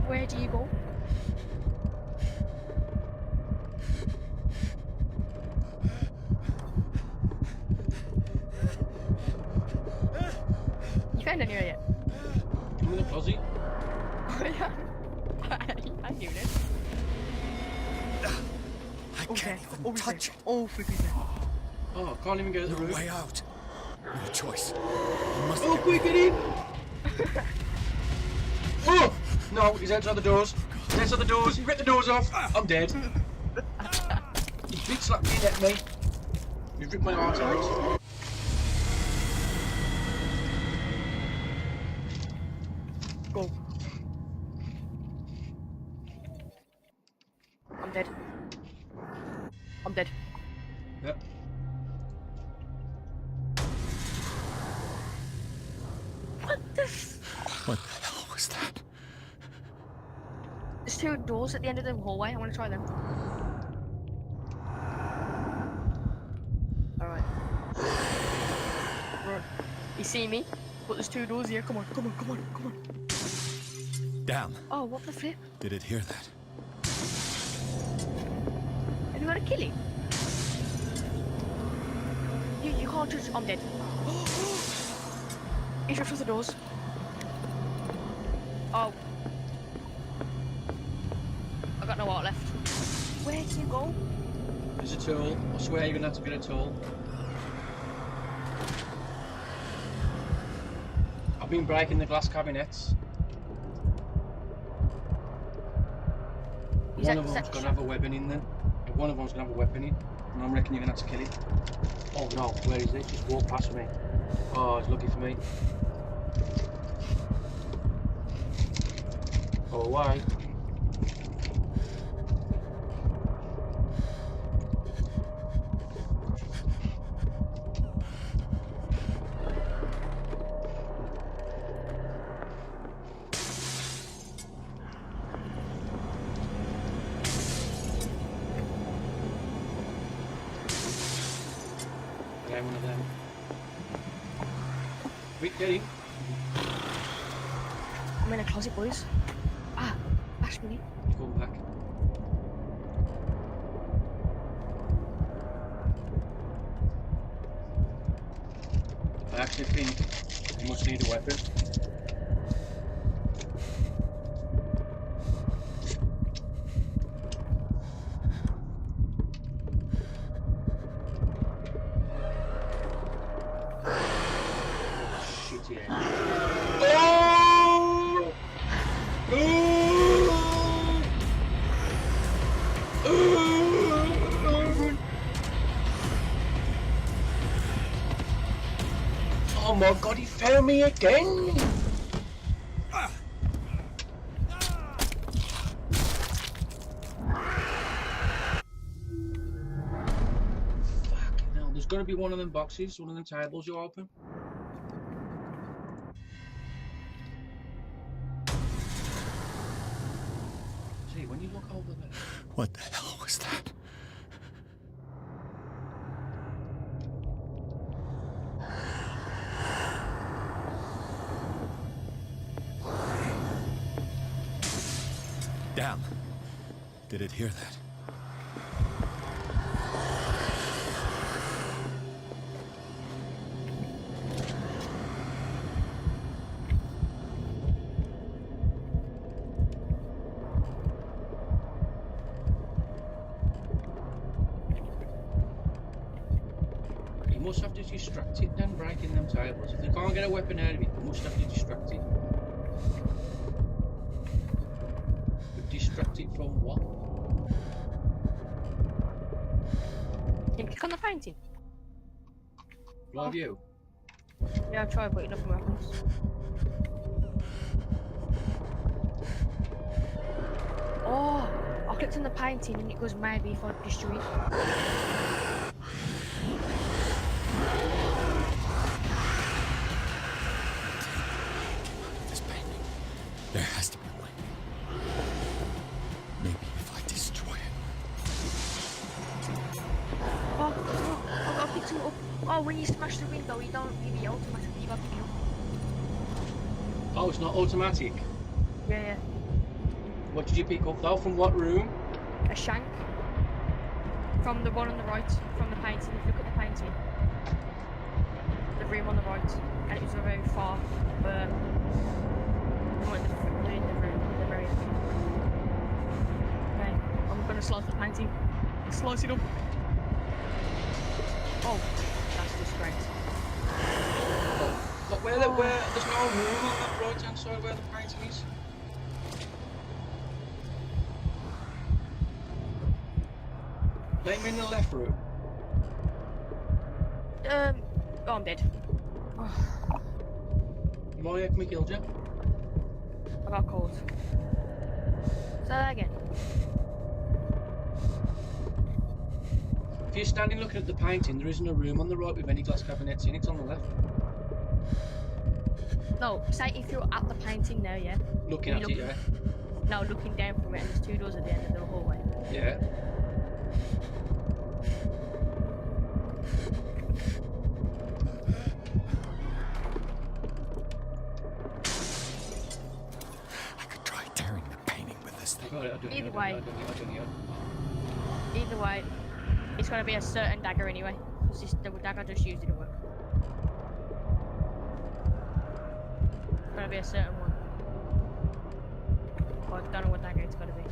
Speaker 2: Where do you go? You found anywhere yet?
Speaker 1: I'm in the closet.
Speaker 2: Yeah. I'm doing it.
Speaker 5: I can't even touch it.
Speaker 2: Oh, for goodness.
Speaker 1: Oh, I can't even get to the
Speaker 5: No
Speaker 1: roof.
Speaker 5: way out. No choice. You must
Speaker 1: Oh, quick, get in! Oh! No, he's outside the doors. He's outside the doors. He ripped the doors off. I'm dead. He big slapped me at me. He ripped my heart out.
Speaker 2: Go. I'm dead. I'm dead.
Speaker 1: Yep.
Speaker 2: What the f-
Speaker 5: What the hell was that?
Speaker 2: There's 2 doors at the end of the hallway. I want to try them. Alright. Right. You see me? But there's 2 doors here. Come on, come on, come on, come on.
Speaker 5: Damn.
Speaker 2: Oh, what the flip?
Speaker 5: Did it hear that?
Speaker 2: Have you got a killie? You can't touch. I'm dead. He's ripped through the doors. Oh. I got no art left. Where can you go?
Speaker 1: There's a tool. I swear you're gonna have to get a tool. I've been breaking the glass cabinets. One of them's gonna have a weapon in there. One of them's gonna have a weapon in, and I reckon you're gonna have to kill it. Oh no, where is it? Just walk past me. Oh, it's lucky for me. Go away. One of them. Wait, get in.
Speaker 2: I'm in a closet, boys. Ah, bash me.
Speaker 1: He's going back. I actually think you must need a weapon. Oh my god, he found me again! Fucking hell, there's gotta be one of them boxes, one of them tables you open. See, when you look over there...
Speaker 5: What the hell was that? Damn. Did it hear that?
Speaker 1: You must have to distract it then, breaking them tables. If they can't get a weapon out of it, you must have to distract it. Distract it from what?
Speaker 2: Can you click on the painting?
Speaker 1: Live view?
Speaker 2: Yeah, I've tried, but nothing happens. Oh, I clicked on the painting and it goes maybe if I destroy it.
Speaker 5: This painting. There has to be a way. Maybe if I destroy it.
Speaker 2: Oh, I picked it up. Oh, when you smash the window, you don't really automatically, you got to pick it up.
Speaker 1: Oh, it's not automatic?
Speaker 2: Yeah.
Speaker 1: What did you pick up though? From what room?
Speaker 2: A shank. From the one on the right, from the painting. If you look at the painting. The room on the right. And it was very far. Not in the room, in the very end. slice the painting. Slice it up. Oh, that's just great.
Speaker 1: Look where there's no room on that right hand side where the painting is. Let me in the left room.
Speaker 2: Oh, I'm dead. Oh.
Speaker 1: Why have we killed you?
Speaker 2: I got cold. Say that again.
Speaker 1: If you're standing looking at the painting, there isn't a room on the right with any glass cabinets in it. It's on the left.
Speaker 2: No, say if you're at the painting now, yeah?
Speaker 1: Looking at it, yeah?
Speaker 2: No, looking down from it, and there's 2 doors at the end of the hallway.
Speaker 1: Yeah.
Speaker 2: Either way, it's gonna be a certain dagger anyway. Because the dagger I just used didn't work. It's gonna be a certain one. I don't know what dagger it's gonna be.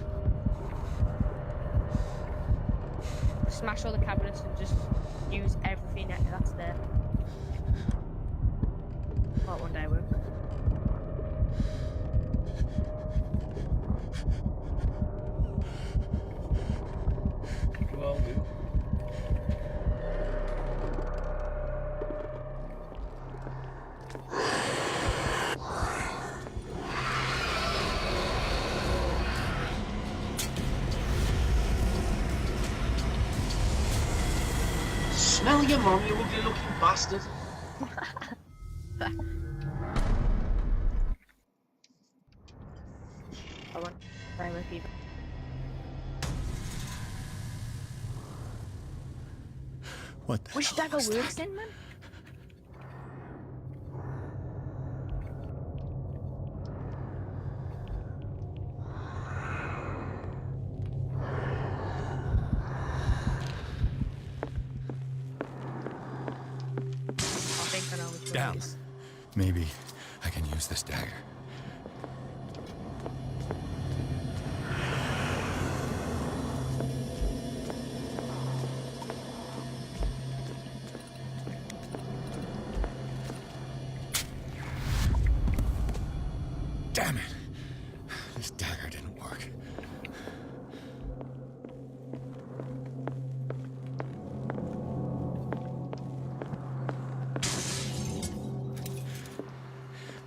Speaker 2: Smash all the cabinets and just use everything that's there. Might one day work.
Speaker 1: Well, do. Smell your mum, you ugly looking bastard.
Speaker 2: I want to with people.
Speaker 5: What the
Speaker 2: Which
Speaker 5: hell
Speaker 2: dagger
Speaker 5: was
Speaker 2: works
Speaker 5: that?
Speaker 2: then, man? I think I know which one
Speaker 5: Down.
Speaker 2: it is.
Speaker 5: Maybe I can use this dagger. Damn it! This dagger didn't work.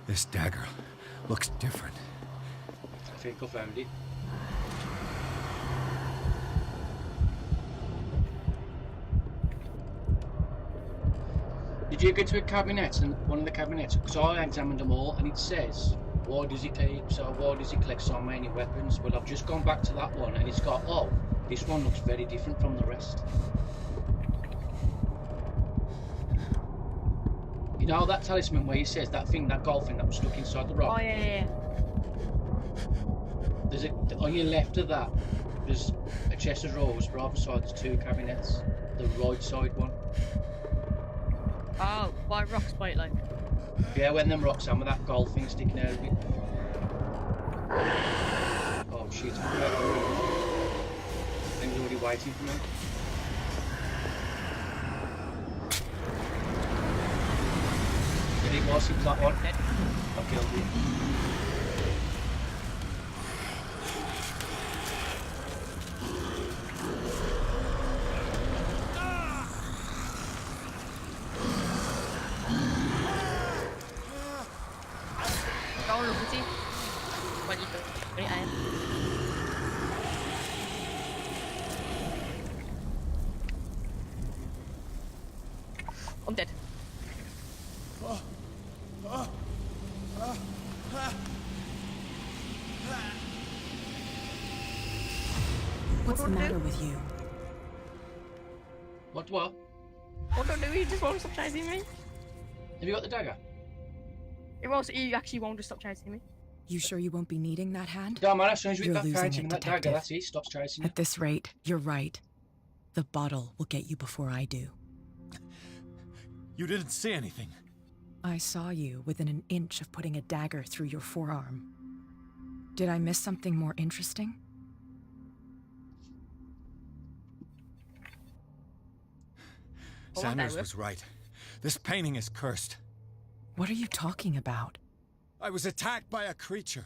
Speaker 5: This dagger looks different.
Speaker 1: I think I found it. Did you get to a cabinet and one of the cabinets? Because I examined them all and it says, why does it collect so many weapons? Well, I've just gone back to that one and it's got, oh, this one looks very different from the rest. You know that talisman where he says that thing, that gold thing that was stuck inside the rock?
Speaker 2: Oh, yeah.
Speaker 1: There's on your left of that, there's a chest of drawers, but other side there's 2 cabinets. The right side one.
Speaker 2: Oh, by rocks, quite like.
Speaker 1: Yeah, when them rocks on with that gold thing sticking out of it. Oh shit, things already waiting for me. Yeah, it was that one. I killed it.
Speaker 2: Go look at it. What you do? Very iron. I'm dead.
Speaker 14: What's the matter with you?
Speaker 1: What?
Speaker 2: What don't do? You just won't stop chasing me.
Speaker 1: Have you got the dagger?
Speaker 2: It won't. You actually won't just stop chasing me.
Speaker 14: You sure you won't be needing that hand?
Speaker 1: No, man, as soon as we
Speaker 14: You're
Speaker 1: got
Speaker 14: losing
Speaker 1: fighting
Speaker 14: it,
Speaker 1: that
Speaker 14: detective.
Speaker 1: dagger, that's it, stops chasing you.
Speaker 14: At this rate, you're right. The bottle will get you before I do.
Speaker 5: You didn't see anything.
Speaker 14: I saw you within an inch of putting a dagger through your forearm. Did I miss something more interesting?
Speaker 5: Sanders was right. This painting is cursed.
Speaker 14: What are you talking about?
Speaker 5: I was attacked by a creature.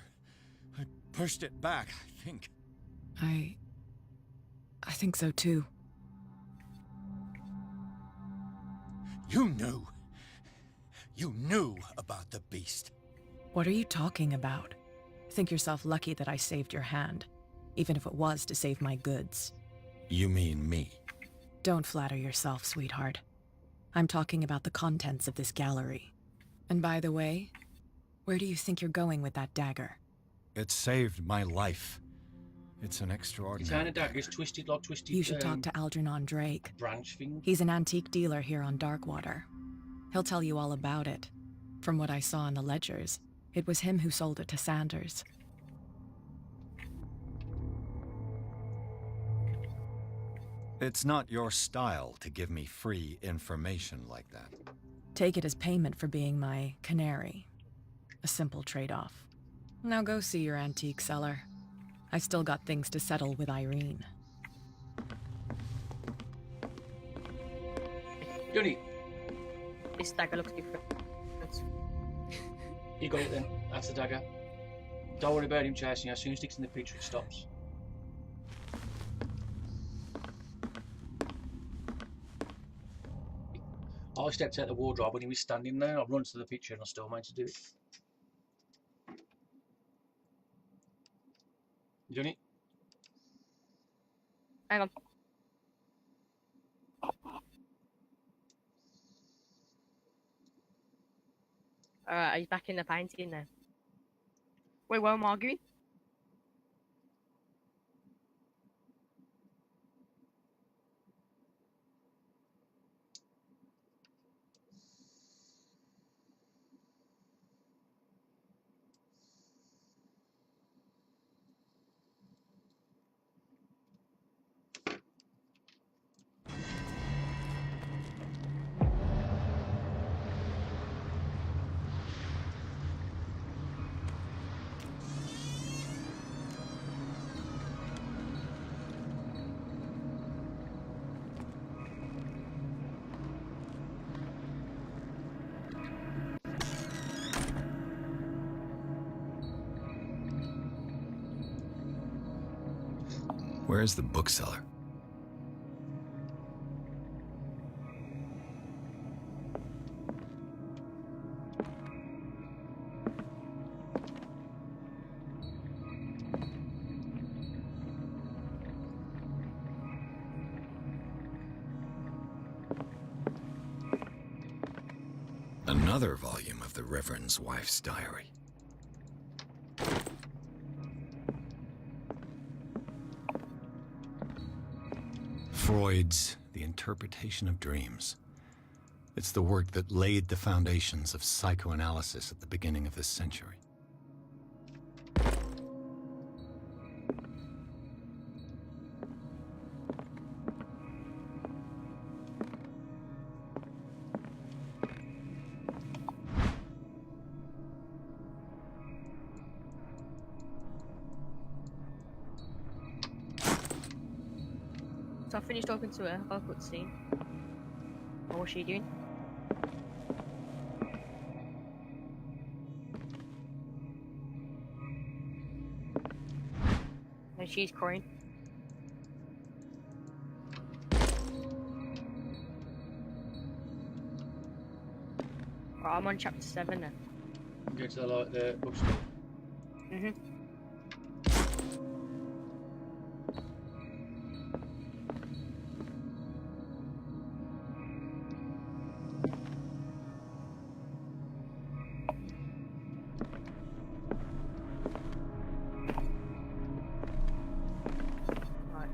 Speaker 5: I pushed it back, I think.
Speaker 14: I think so too.
Speaker 5: You knew. You knew about the beast.
Speaker 14: What are you talking about? Think yourself lucky that I saved your hand, even if it was to save my goods.
Speaker 5: You mean me?
Speaker 14: Don't flatter yourself, sweetheart. I'm talking about the contents of this gallery. And by the way, where do you think you're going with that dagger?
Speaker 5: It saved my life. It's an extraordinary
Speaker 1: It's dagger. It's twisted like twisted.
Speaker 14: You should talk to Algernon Drake.
Speaker 1: Branch thing.
Speaker 14: He's an antique dealer here on Darkwater. He'll tell you all about it. From what I saw in the ledgers, it was him who sold it to Sanders.
Speaker 5: It's not your style to give me free information like that.
Speaker 14: Take it as payment for being my canary. A simple trade-off. Now go see your antique seller. I still got things to settle with Irene.
Speaker 1: Johnny.
Speaker 2: This dagger looks different.
Speaker 1: You got it then. That's the dagger. Don't worry about him chasing you. As soon as he sticks in the picture, it stops. I stepped out the wardrobe when he was standing there. I run to the picture and I still managed to do it. Johnny?
Speaker 2: Hang on. Alright, he's back in the painting now. Wait, what am I arguing?
Speaker 4: Where is the bookseller? Another volume of the Reverend's wife's diary. Freud's The Interpretation of Dreams. It's the work that laid the foundations of psychoanalysis at the beginning of this century.
Speaker 2: So I finished talking to her about the scene. What was she doing? And she's crying. Right, I'm on chapter 7 now.
Speaker 1: Go to the bookstore.
Speaker 2: Mhm.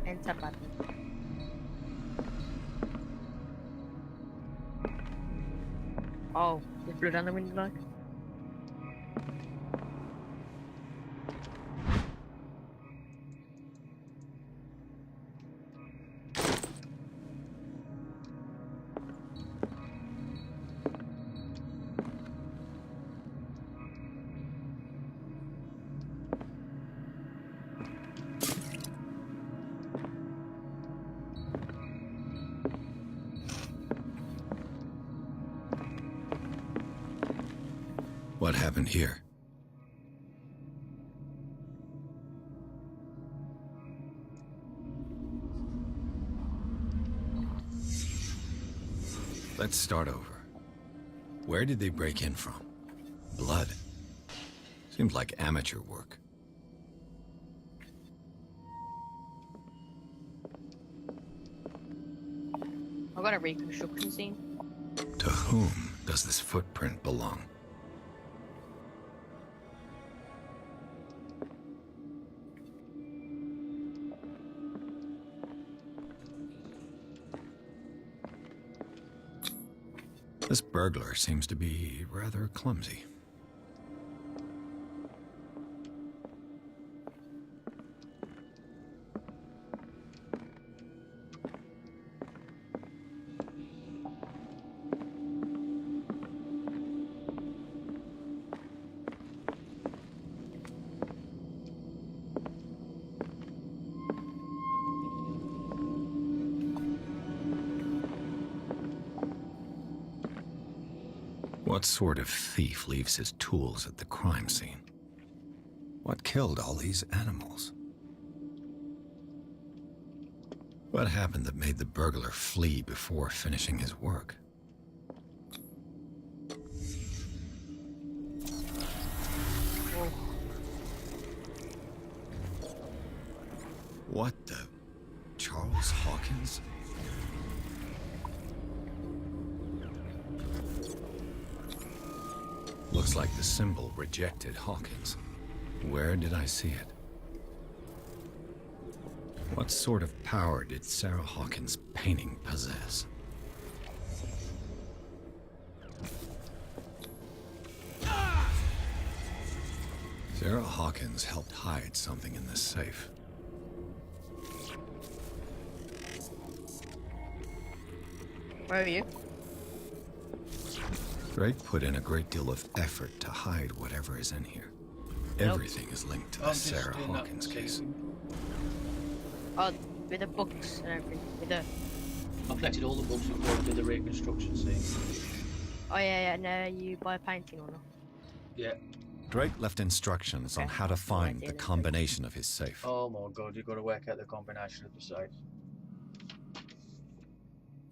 Speaker 2: Enter button. Oh, there's blood on the window like.
Speaker 5: What happened here? Let's start over. Where did they break in from? Blood. Seems like amateur work.
Speaker 2: I got a reconstruction scene.
Speaker 5: To whom does this footprint belong? This burglar seems to be rather clumsy. What sort of thief leaves his tools at the crime scene? What killed all these animals? What happened that made the burglar flee before finishing his work? What the? Charles Hawkins? Looks like the symbol rejected Hawkins. Where did I see it? What sort of power did Sarah Hawkins' painting possess? Sarah Hawkins helped hide something in this safe.
Speaker 2: Where are you?
Speaker 5: Drake put in a great deal of effort to hide whatever is in here. Everything is linked to the Sarah Hawkins case.
Speaker 2: Oh, with the books and everything. With the...
Speaker 1: I collected all the books before I did the reconstruction scene.
Speaker 2: Oh yeah, now you buy a painting or not?
Speaker 1: Yeah.
Speaker 5: Drake left instructions on how to find the combination of his safe.
Speaker 1: Oh my god, you've got to work out the combination of the safe.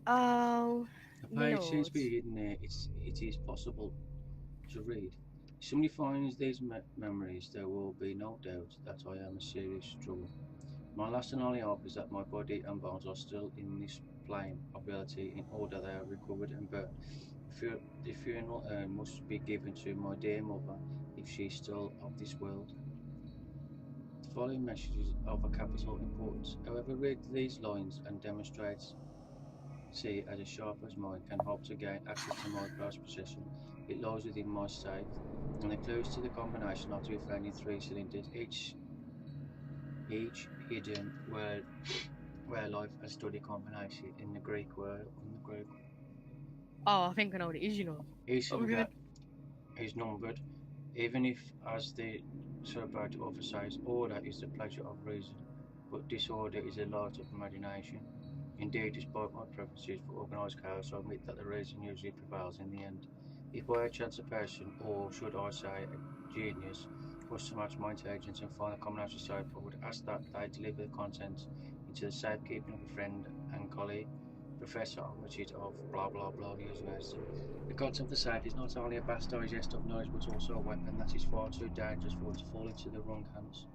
Speaker 2: Oh.
Speaker 1: The page seems to be hidden there. It is possible to read. If somebody finds these memories, there will be no doubt that I am a serious trouble. My last and only hope is that my body and bones are still in this plane of reality in order they are recovered and burned. The funeral urn must be given to my dear mother if she is still of this world. The following message is of a capital importance. Whoever reads these lines and demonstrates see as sharp as mine can hope to gain access to my prized possession. It lies within my safe, and the clues to the combination are to be found in 3 cylinders, each hidden where life and study combination in the Greek word.
Speaker 2: Oh, I think I know what it is, you know.
Speaker 1: Each cylinder is numbered, even if, as the celebrated author says, order is the pleasure of reason, but disorder is the light of imagination. Indeed, despite my preferences for organised chaos, I admit that the reason usually prevails in the end. If by a chance a person, or should I say a genius, was to match my intelligence and find a combination safe, I would ask that they deliver the contents into the safekeeping of a friend and colleague, professor on which it of blah blah blah university. The content of the safe is not only a vast digest of knowledge, but also a weapon that is far too dangerous for it to fall into the wrong hands.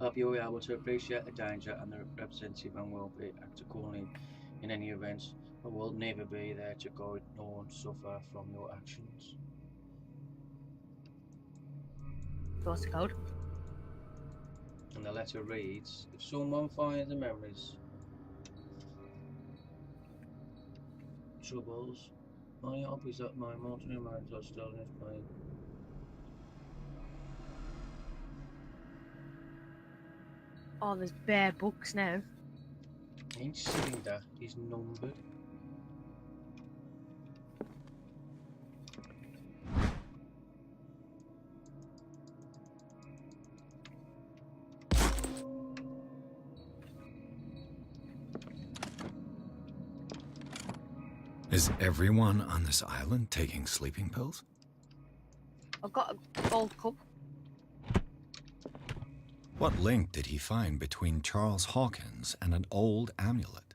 Speaker 1: I hope you will be able to appreciate the danger and the representative and will be act accordingly in any events, but will never be there to guide nor suffer from your actions.
Speaker 2: What's the code?
Speaker 1: And the letter reads, if someone finds the memories, troubles, my hope is that my mortal remains are still in his plane.
Speaker 2: Oh, there's bare books now.
Speaker 1: Each cylinder is numbered.
Speaker 5: Is everyone on this island taking sleeping pills?
Speaker 2: I've got a gold cup.
Speaker 5: What link did he find between Charles Hawkins and an old amulet?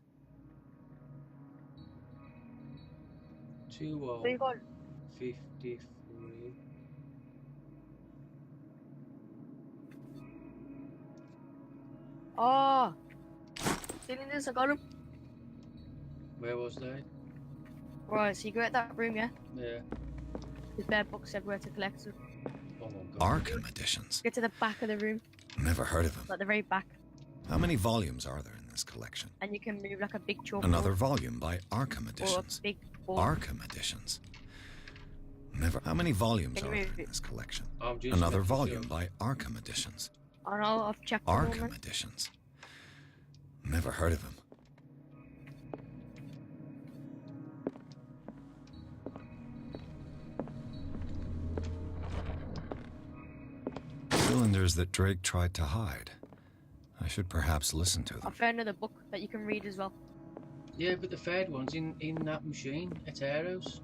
Speaker 2: So you got
Speaker 1: 53.
Speaker 2: Oh, cylinders, I got them.
Speaker 1: Where was they?
Speaker 2: Right, so you go at that room, yeah?
Speaker 1: Yeah.
Speaker 2: There's bare books everywhere to collect them.
Speaker 1: Oh my god.
Speaker 5: Arkham editions.
Speaker 2: Get to the back of the room.
Speaker 5: Never heard of them.
Speaker 2: Like the very back.
Speaker 5: How many volumes are there in this collection?
Speaker 2: And you can move like a big chalkboard.
Speaker 5: Another volume by Arkham editions.
Speaker 2: Or a big board.
Speaker 5: Arkham editions. Never. How many volumes are there in this collection? Another volume by Arkham editions.
Speaker 2: I know, I've checked them all,
Speaker 5: Arkham
Speaker 2: man.
Speaker 5: editions. Never heard of them. Cylinders that Drake tried to hide. I should perhaps listen to them.
Speaker 2: I found another book that you can read as well.
Speaker 1: Yeah, but the third one's in that machine at Eros.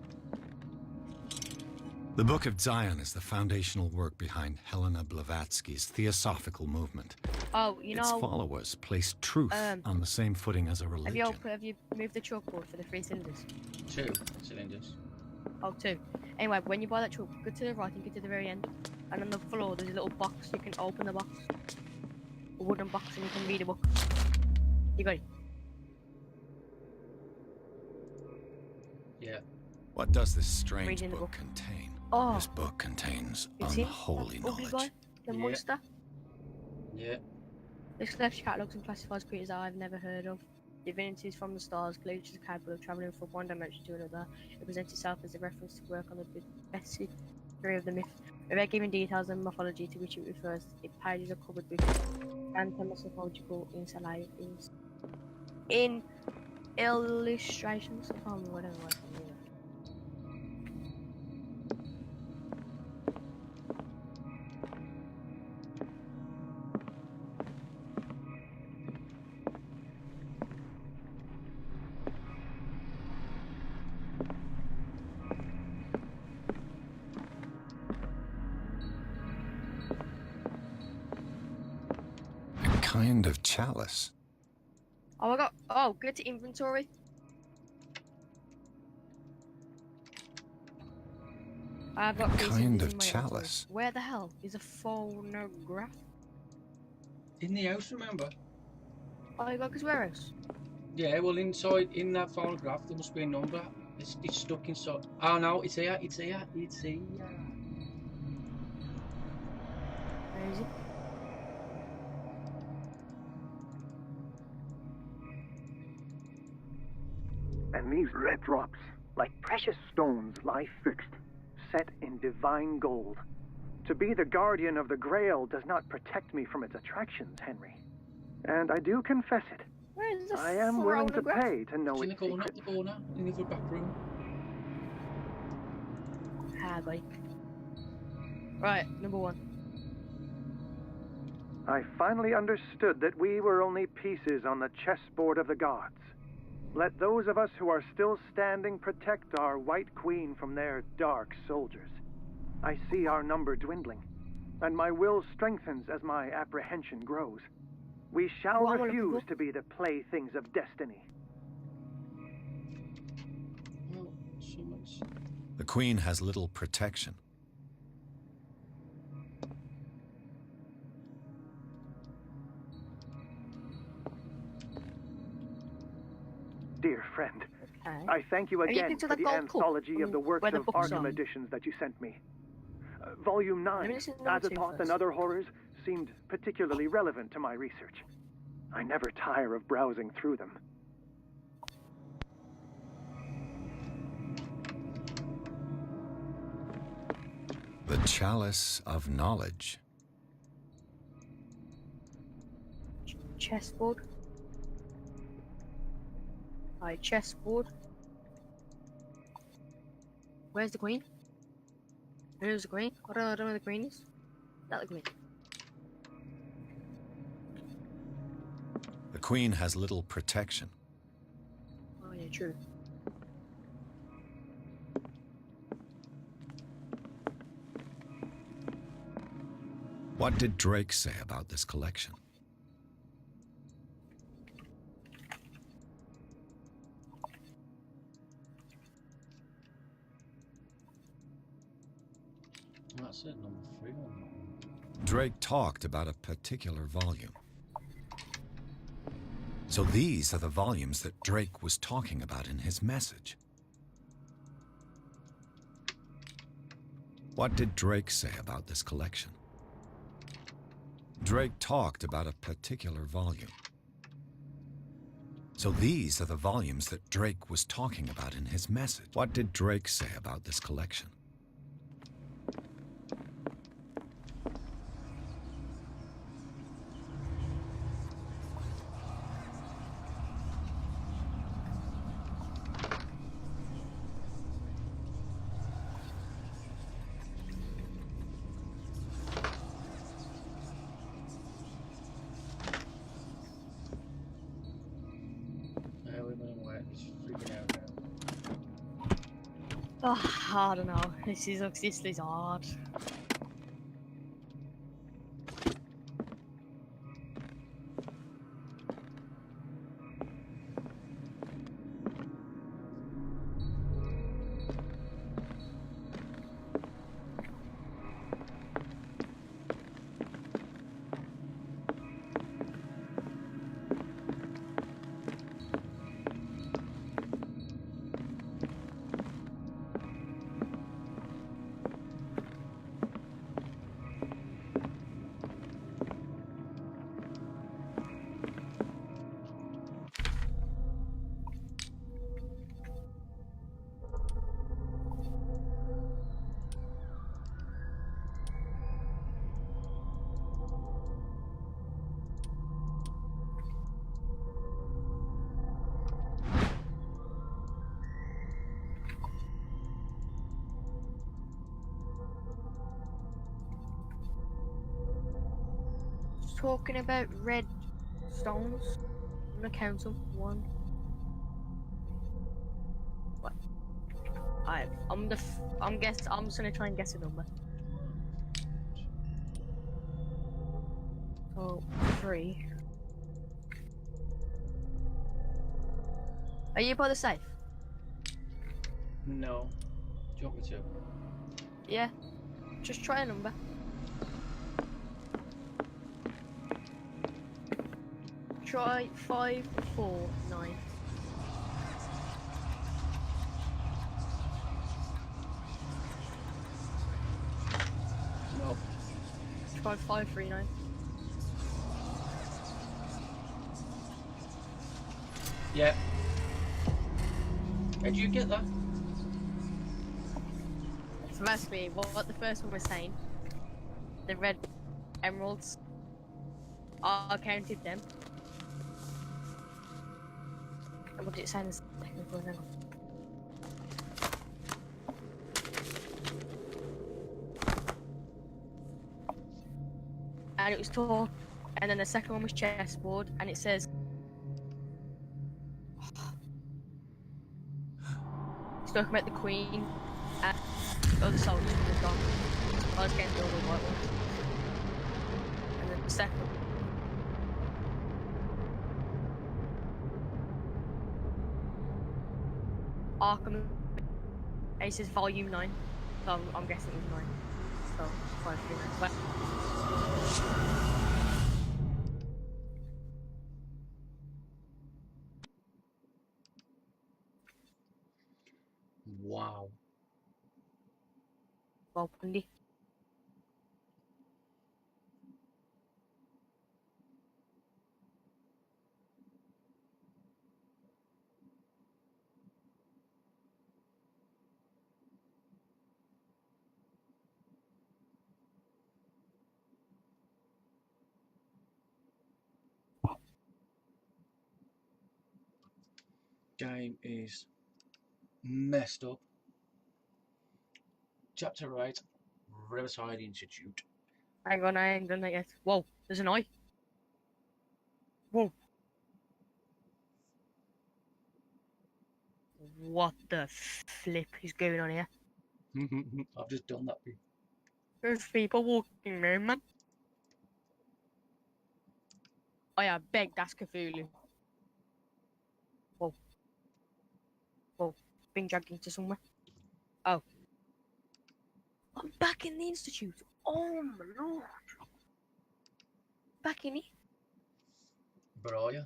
Speaker 4: The Book of Zion is the foundational work behind Helena Blavatsky's theosophical movement.
Speaker 2: Oh, you know.
Speaker 4: Its followers place truth on the same footing as a religion.
Speaker 2: Have you moved the chalkboard for the 3 cylinders?
Speaker 1: 2 cylinders.
Speaker 2: Oh, 2. Anyway, when you buy that chalk, go to the right and get to the very end. And on the floor, there's a little box. You can open the box. A wooden box, and you can read a book. You got it.
Speaker 1: Yeah.
Speaker 5: What does this strange
Speaker 2: Reading the
Speaker 5: book
Speaker 2: book.
Speaker 5: contain?
Speaker 2: Oh.
Speaker 5: This book contains
Speaker 2: It's him,
Speaker 5: unholy
Speaker 2: that ugly
Speaker 5: knowledge.
Speaker 2: guy, the monster.
Speaker 1: Yeah.
Speaker 2: This collects catalogs and classifies creatures that I've never heard of. Divinities from the stars, creatures capable of travelling from one dimension to another. It presents itself as a reference to work on the best history of the myth. Without giving details and mythology to which it refers, its pages are covered with anthropological in illustrations. I can't remember what it was.
Speaker 5: Kind of chalice.
Speaker 2: Oh, I got. Oh, go to inventory. I've got these
Speaker 5: Kind
Speaker 2: things
Speaker 5: of
Speaker 2: in my
Speaker 5: chalice.
Speaker 2: inventory. Where the hell is a phonograph?
Speaker 1: In the house, remember?
Speaker 2: Oh, you got because where else?
Speaker 1: Yeah, well, inside, in that photograph, there must be a number. It's stuck inside. Oh no, it's here, it's here, it's here.
Speaker 2: Where is it?
Speaker 16: And these red drops, like precious stones, lie fixed, set in divine gold. To be the guardian of the Grail does not protect me from its attractions, Henry. And I do confess it. I am willing to pay to know
Speaker 1: In
Speaker 16: its
Speaker 1: the corner,
Speaker 16: secrets.
Speaker 1: in the other back room.
Speaker 2: Ah, boy. Right, number 1.
Speaker 16: I finally understood that we were only pieces on the chessboard of the gods. Let those of us who are still standing protect our White Queen from their dark soldiers. I see our number dwindling, and my will strengthens as my apprehension grows. We shall refuse to be the playthings of destiny.
Speaker 1: Well, so much.
Speaker 5: The Queen has little protection.
Speaker 16: Dear friend,
Speaker 2: Okay.
Speaker 16: I thank you
Speaker 2: Have you
Speaker 16: again
Speaker 2: been to
Speaker 16: for
Speaker 2: the
Speaker 16: the
Speaker 2: gold cup?
Speaker 16: anthology of the works
Speaker 2: Where the
Speaker 16: of
Speaker 2: books
Speaker 16: Arkham
Speaker 2: are?
Speaker 16: editions that you sent me. Volume 9,
Speaker 2: listen to number 2
Speaker 16: Azathoth and
Speaker 2: first.
Speaker 16: Other Horrors, seemed particularly relevant to my research. I never tire of browsing through them.
Speaker 5: The Chalice of Knowledge.
Speaker 2: Chessboard. Alright, chessboard. Where's the queen? Where's the queen? I don't know where the queen is. Not the queen.
Speaker 5: The Queen has little protection.
Speaker 2: Oh yeah, true.
Speaker 5: What did Drake say about this collection?
Speaker 1: That's it, number 3 on that one.
Speaker 5: Drake talked about a particular volume. So these are the volumes that Drake was talking about in his message. What did Drake say about this collection? Drake talked about a particular volume. So these are the volumes that Drake was talking about in his message. What did Drake say about this collection?
Speaker 2: Oh, I don't know. This is hard. Talking about red stones. I'm gonna count them. 1. What? I'm just gonna try and guess a number. So 3. Are you by the safe?
Speaker 1: No. Do you want me to?
Speaker 2: Yeah. Just try a number. Try 5, 4, 9.
Speaker 1: No.
Speaker 2: Try 5, 3, 9.
Speaker 1: Yeah. Did you get that?
Speaker 2: So that's me. What the first one was saying. The red emeralds. I counted them. And what did it say in the second one? Hang on. And it was tall. And then the second one was chessboard. And it says... It's talking about the queen. And the other soldiers were gone. I was getting all the white ones. And then the second one. Arkham. It says volume 9. So I'm guessing it was 9. So 5, 3, 9. But
Speaker 1: wow.
Speaker 2: well, Pundy.
Speaker 1: Game is messed up. Chapter right, Riverside Institute.
Speaker 2: Hang on, I ain't done that yet. Whoa, there's an eye. Whoa. What the flip is going on here?
Speaker 1: I've just done that.
Speaker 2: There's people walking around, man. Oh yeah, beg, that's Cthulhu. Whoa. Whoa. Being dragged into somewhere. Oh. I'm back in the Institute. Oh my lord. Back in it.
Speaker 1: But are you?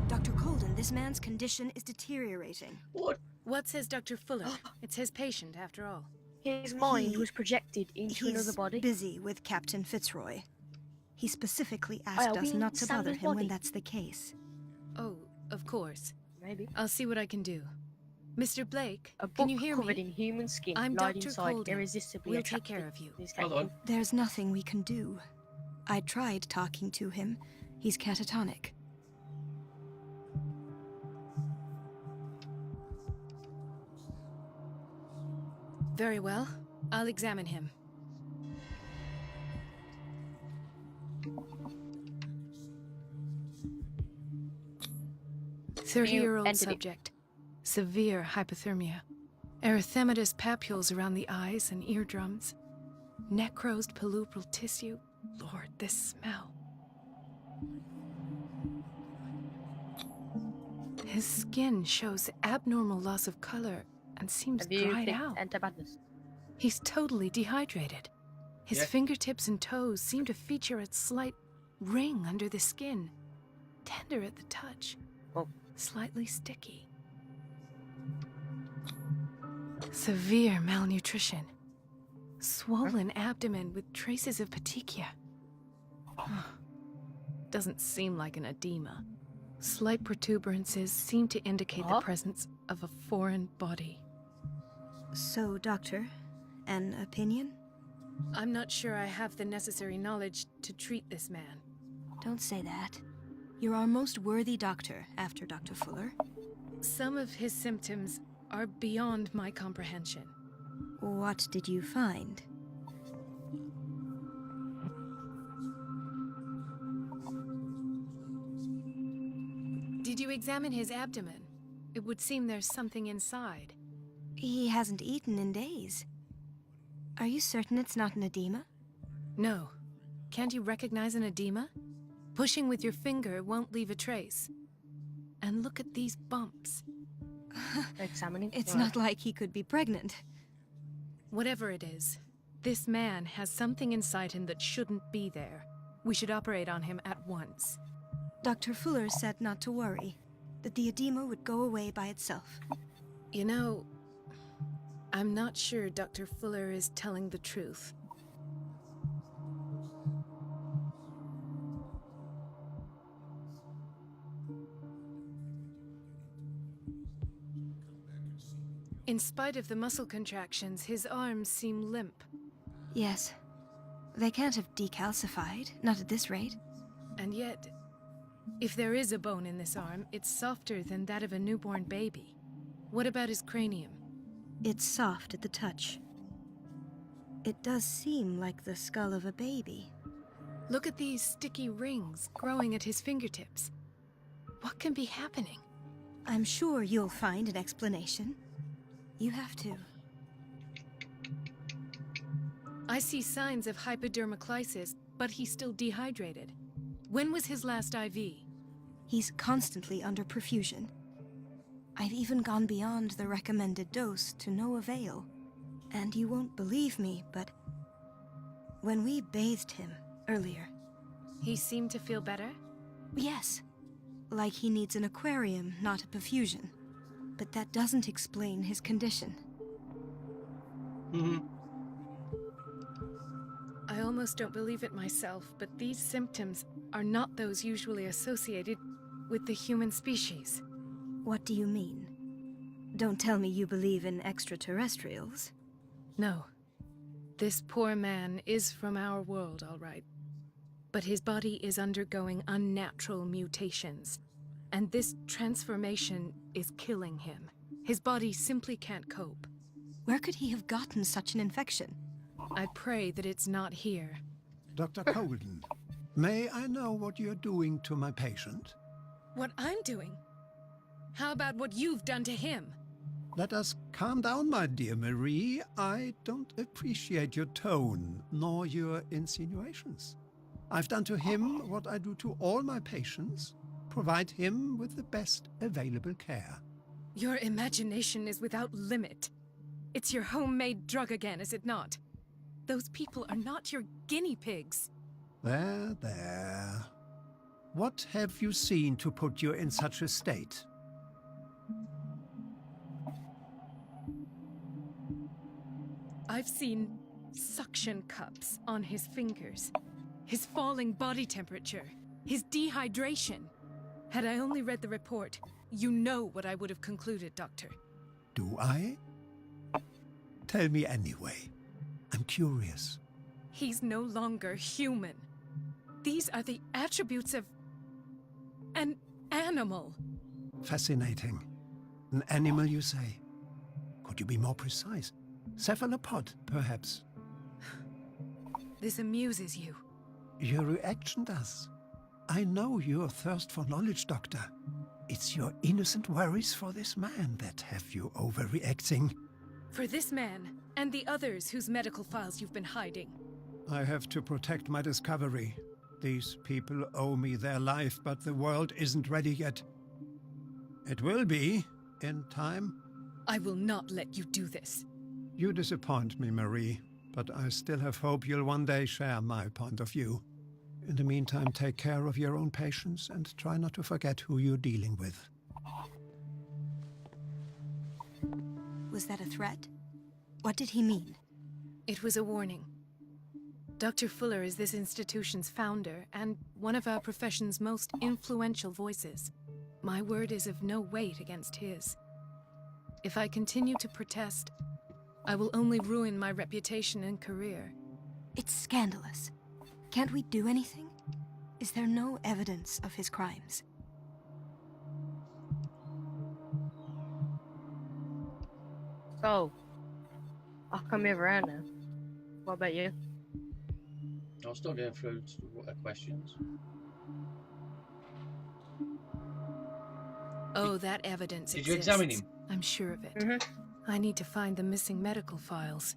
Speaker 17: Dr. Colden, this man's condition is deteriorating.
Speaker 11: What says Dr. Fuller? It's his patient, after all.
Speaker 2: His mind was projected into another body.
Speaker 17: He's busy with Captain Fitzroy. He specifically asked us not to bother him when that's the case.
Speaker 11: Oh, of course.
Speaker 2: Maybe.
Speaker 11: I'll see what I can do. Mr. Blake, can you hear
Speaker 2: covered
Speaker 11: me?
Speaker 2: in human skin,
Speaker 11: I'm
Speaker 2: lied
Speaker 11: Dr.
Speaker 2: inside,
Speaker 11: Colden.
Speaker 2: irresistibly
Speaker 11: We'll take
Speaker 2: attracted.
Speaker 11: care of you.
Speaker 1: Hold on.
Speaker 17: There's nothing we can do. I tried talking to him. He's catatonic.
Speaker 11: Very well. I'll examine him. 30-year-old subject. Severe hypothermia. Erythematous papules around the eyes and eardrums. Necrosed palpebral tissue. Lord, this smell. His skin shows abnormal loss of color and seems dried out. He's totally dehydrated. His fingertips and toes seem to feature a slight ring under the skin. Tender at the touch. Slightly sticky. Severe malnutrition. Swollen abdomen with traces of petechia. Doesn't seem like an edema. Slight protuberances seem to indicate the presence of a foreign body.
Speaker 17: So, Doctor, an opinion?
Speaker 11: I'm not sure I have the necessary knowledge to treat this man.
Speaker 17: Don't say that. You're our most worthy doctor after Dr. Fuller.
Speaker 11: Some of his symptoms are beyond my comprehension.
Speaker 17: What did you find?
Speaker 11: Did you examine his abdomen? It would seem there's something inside.
Speaker 17: He hasn't eaten in days. Are you certain it's not an edema?
Speaker 11: No. Can't you recognize an edema? Pushing with your finger won't leave a trace. And look at these bumps.
Speaker 2: Examining.
Speaker 17: It's not like he could be pregnant.
Speaker 11: Whatever it is, this man has something inside him that shouldn't be there. We should operate on him at once.
Speaker 17: Dr. Fuller said not to worry, that the edema would go away by itself.
Speaker 11: You know, I'm not sure Dr. Fuller is telling the truth. In spite of the muscle contractions, his arms seem limp.
Speaker 17: Yes. They can't have decalcified, not at this rate.
Speaker 11: And yet, if there is a bone in this arm, it's softer than that of a newborn baby. What about his cranium?
Speaker 17: It's soft at the touch. It does seem like the skull of a baby.
Speaker 11: Look at these sticky rings growing at his fingertips. What can be happening?
Speaker 17: I'm sure you'll find an explanation. You have to.
Speaker 11: I see signs of hypodermoclysis, but he's still dehydrated. When was his last IV?
Speaker 17: He's constantly under perfusion. I've even gone beyond the recommended dose to no avail. And you won't believe me, but when we bathed him earlier...
Speaker 11: He seemed to feel better?
Speaker 17: Yes. Like he needs an aquarium, not a perfusion. But that doesn't explain his condition.
Speaker 11: I almost don't believe it myself, but these symptoms are not those usually associated with the human species.
Speaker 17: What do you mean? Don't tell me you believe in extraterrestrials.
Speaker 11: No. This poor man is from our world, all right. But his body is undergoing unnatural mutations. And this transformation is killing him. His body simply can't cope.
Speaker 17: Where could he have gotten such an infection?
Speaker 11: I pray that it's not here.
Speaker 9: Dr. Colden, may I know what you're doing to my patient?
Speaker 11: What I'm doing? How about what you've done to him?
Speaker 9: Let us calm down, my dear Marie. I don't appreciate your tone, nor your insinuations. I've done to him what I do to all my patients. Provide him with the best available care.
Speaker 11: Your imagination is without limit. It's your homemade drug again, is it not? Those people are not your guinea pigs.
Speaker 9: There, there. What have you seen to put you in such a state?
Speaker 11: I've seen suction cups on his fingers, his falling body temperature, his dehydration. Had I only read the report, you know what I would have concluded, Doctor.
Speaker 9: Do I? Tell me anyway. I'm curious.
Speaker 11: He's no longer human. These are the attributes of an animal.
Speaker 9: Fascinating. An animal, you say? Could you be more precise? Cephalopod, perhaps?
Speaker 11: This amuses you.
Speaker 9: Your reaction does. I know your thirst for knowledge, Doctor. It's your innocent worries for this man that have you overreacting.
Speaker 11: For this man, and the others whose medical files you've been hiding.
Speaker 9: I have to protect my discovery. These people owe me their life, but the world isn't ready yet. It will be, in time.
Speaker 11: I will not let you do this.
Speaker 9: You disappoint me, Marie, but I still have hope you'll one day share my point of view. In the meantime, take care of your own patients and try not to forget who you're dealing with.
Speaker 17: Was that a threat? What did he mean?
Speaker 11: It was a warning. Dr. Fuller is this institution's founder and one of our profession's most influential voices. My word is of no weight against his. If I continue to protest, I will only ruin my reputation and career.
Speaker 17: It's scandalous. Can't we do anything? Is there no evidence of his crimes?
Speaker 2: So, I'll come over around now. What about you?
Speaker 1: I'm still going through questions.
Speaker 11: Oh, that evidence
Speaker 1: Did you
Speaker 11: exists.
Speaker 1: examine him?
Speaker 11: I'm sure of it. I need to find the missing medical files.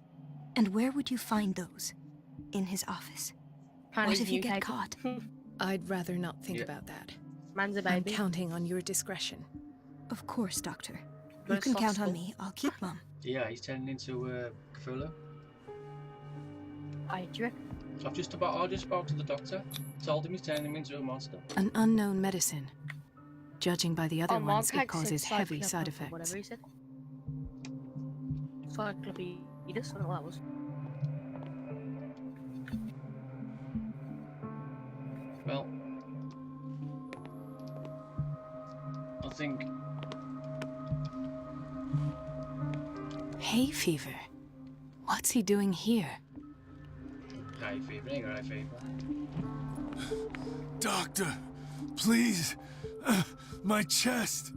Speaker 17: And where would you find those? In his office? What if you get caught?
Speaker 11: I'd rather not think about that.
Speaker 2: Man's a
Speaker 11: I'm
Speaker 2: baby.
Speaker 11: counting on your discretion.
Speaker 17: Of course, Doctor. You can count on me. I'll keep Mum.
Speaker 1: Yeah, he's turning into Cthulhu.
Speaker 2: I do.
Speaker 1: I just spoke to the doctor. Told him he's turning him into a monster.
Speaker 11: An unknown medicine. Judging by the other ones,
Speaker 2: Mark
Speaker 11: it causes
Speaker 2: said
Speaker 11: heavy side
Speaker 2: cyclopedia,
Speaker 11: effects.
Speaker 2: Whatever he said. Cyclopedia, I don't know what that was.
Speaker 1: Well, I think
Speaker 11: Hay fever. What's he doing here?
Speaker 1: hay fever, ain't got hay fever.
Speaker 8: Doctor, please. My chest.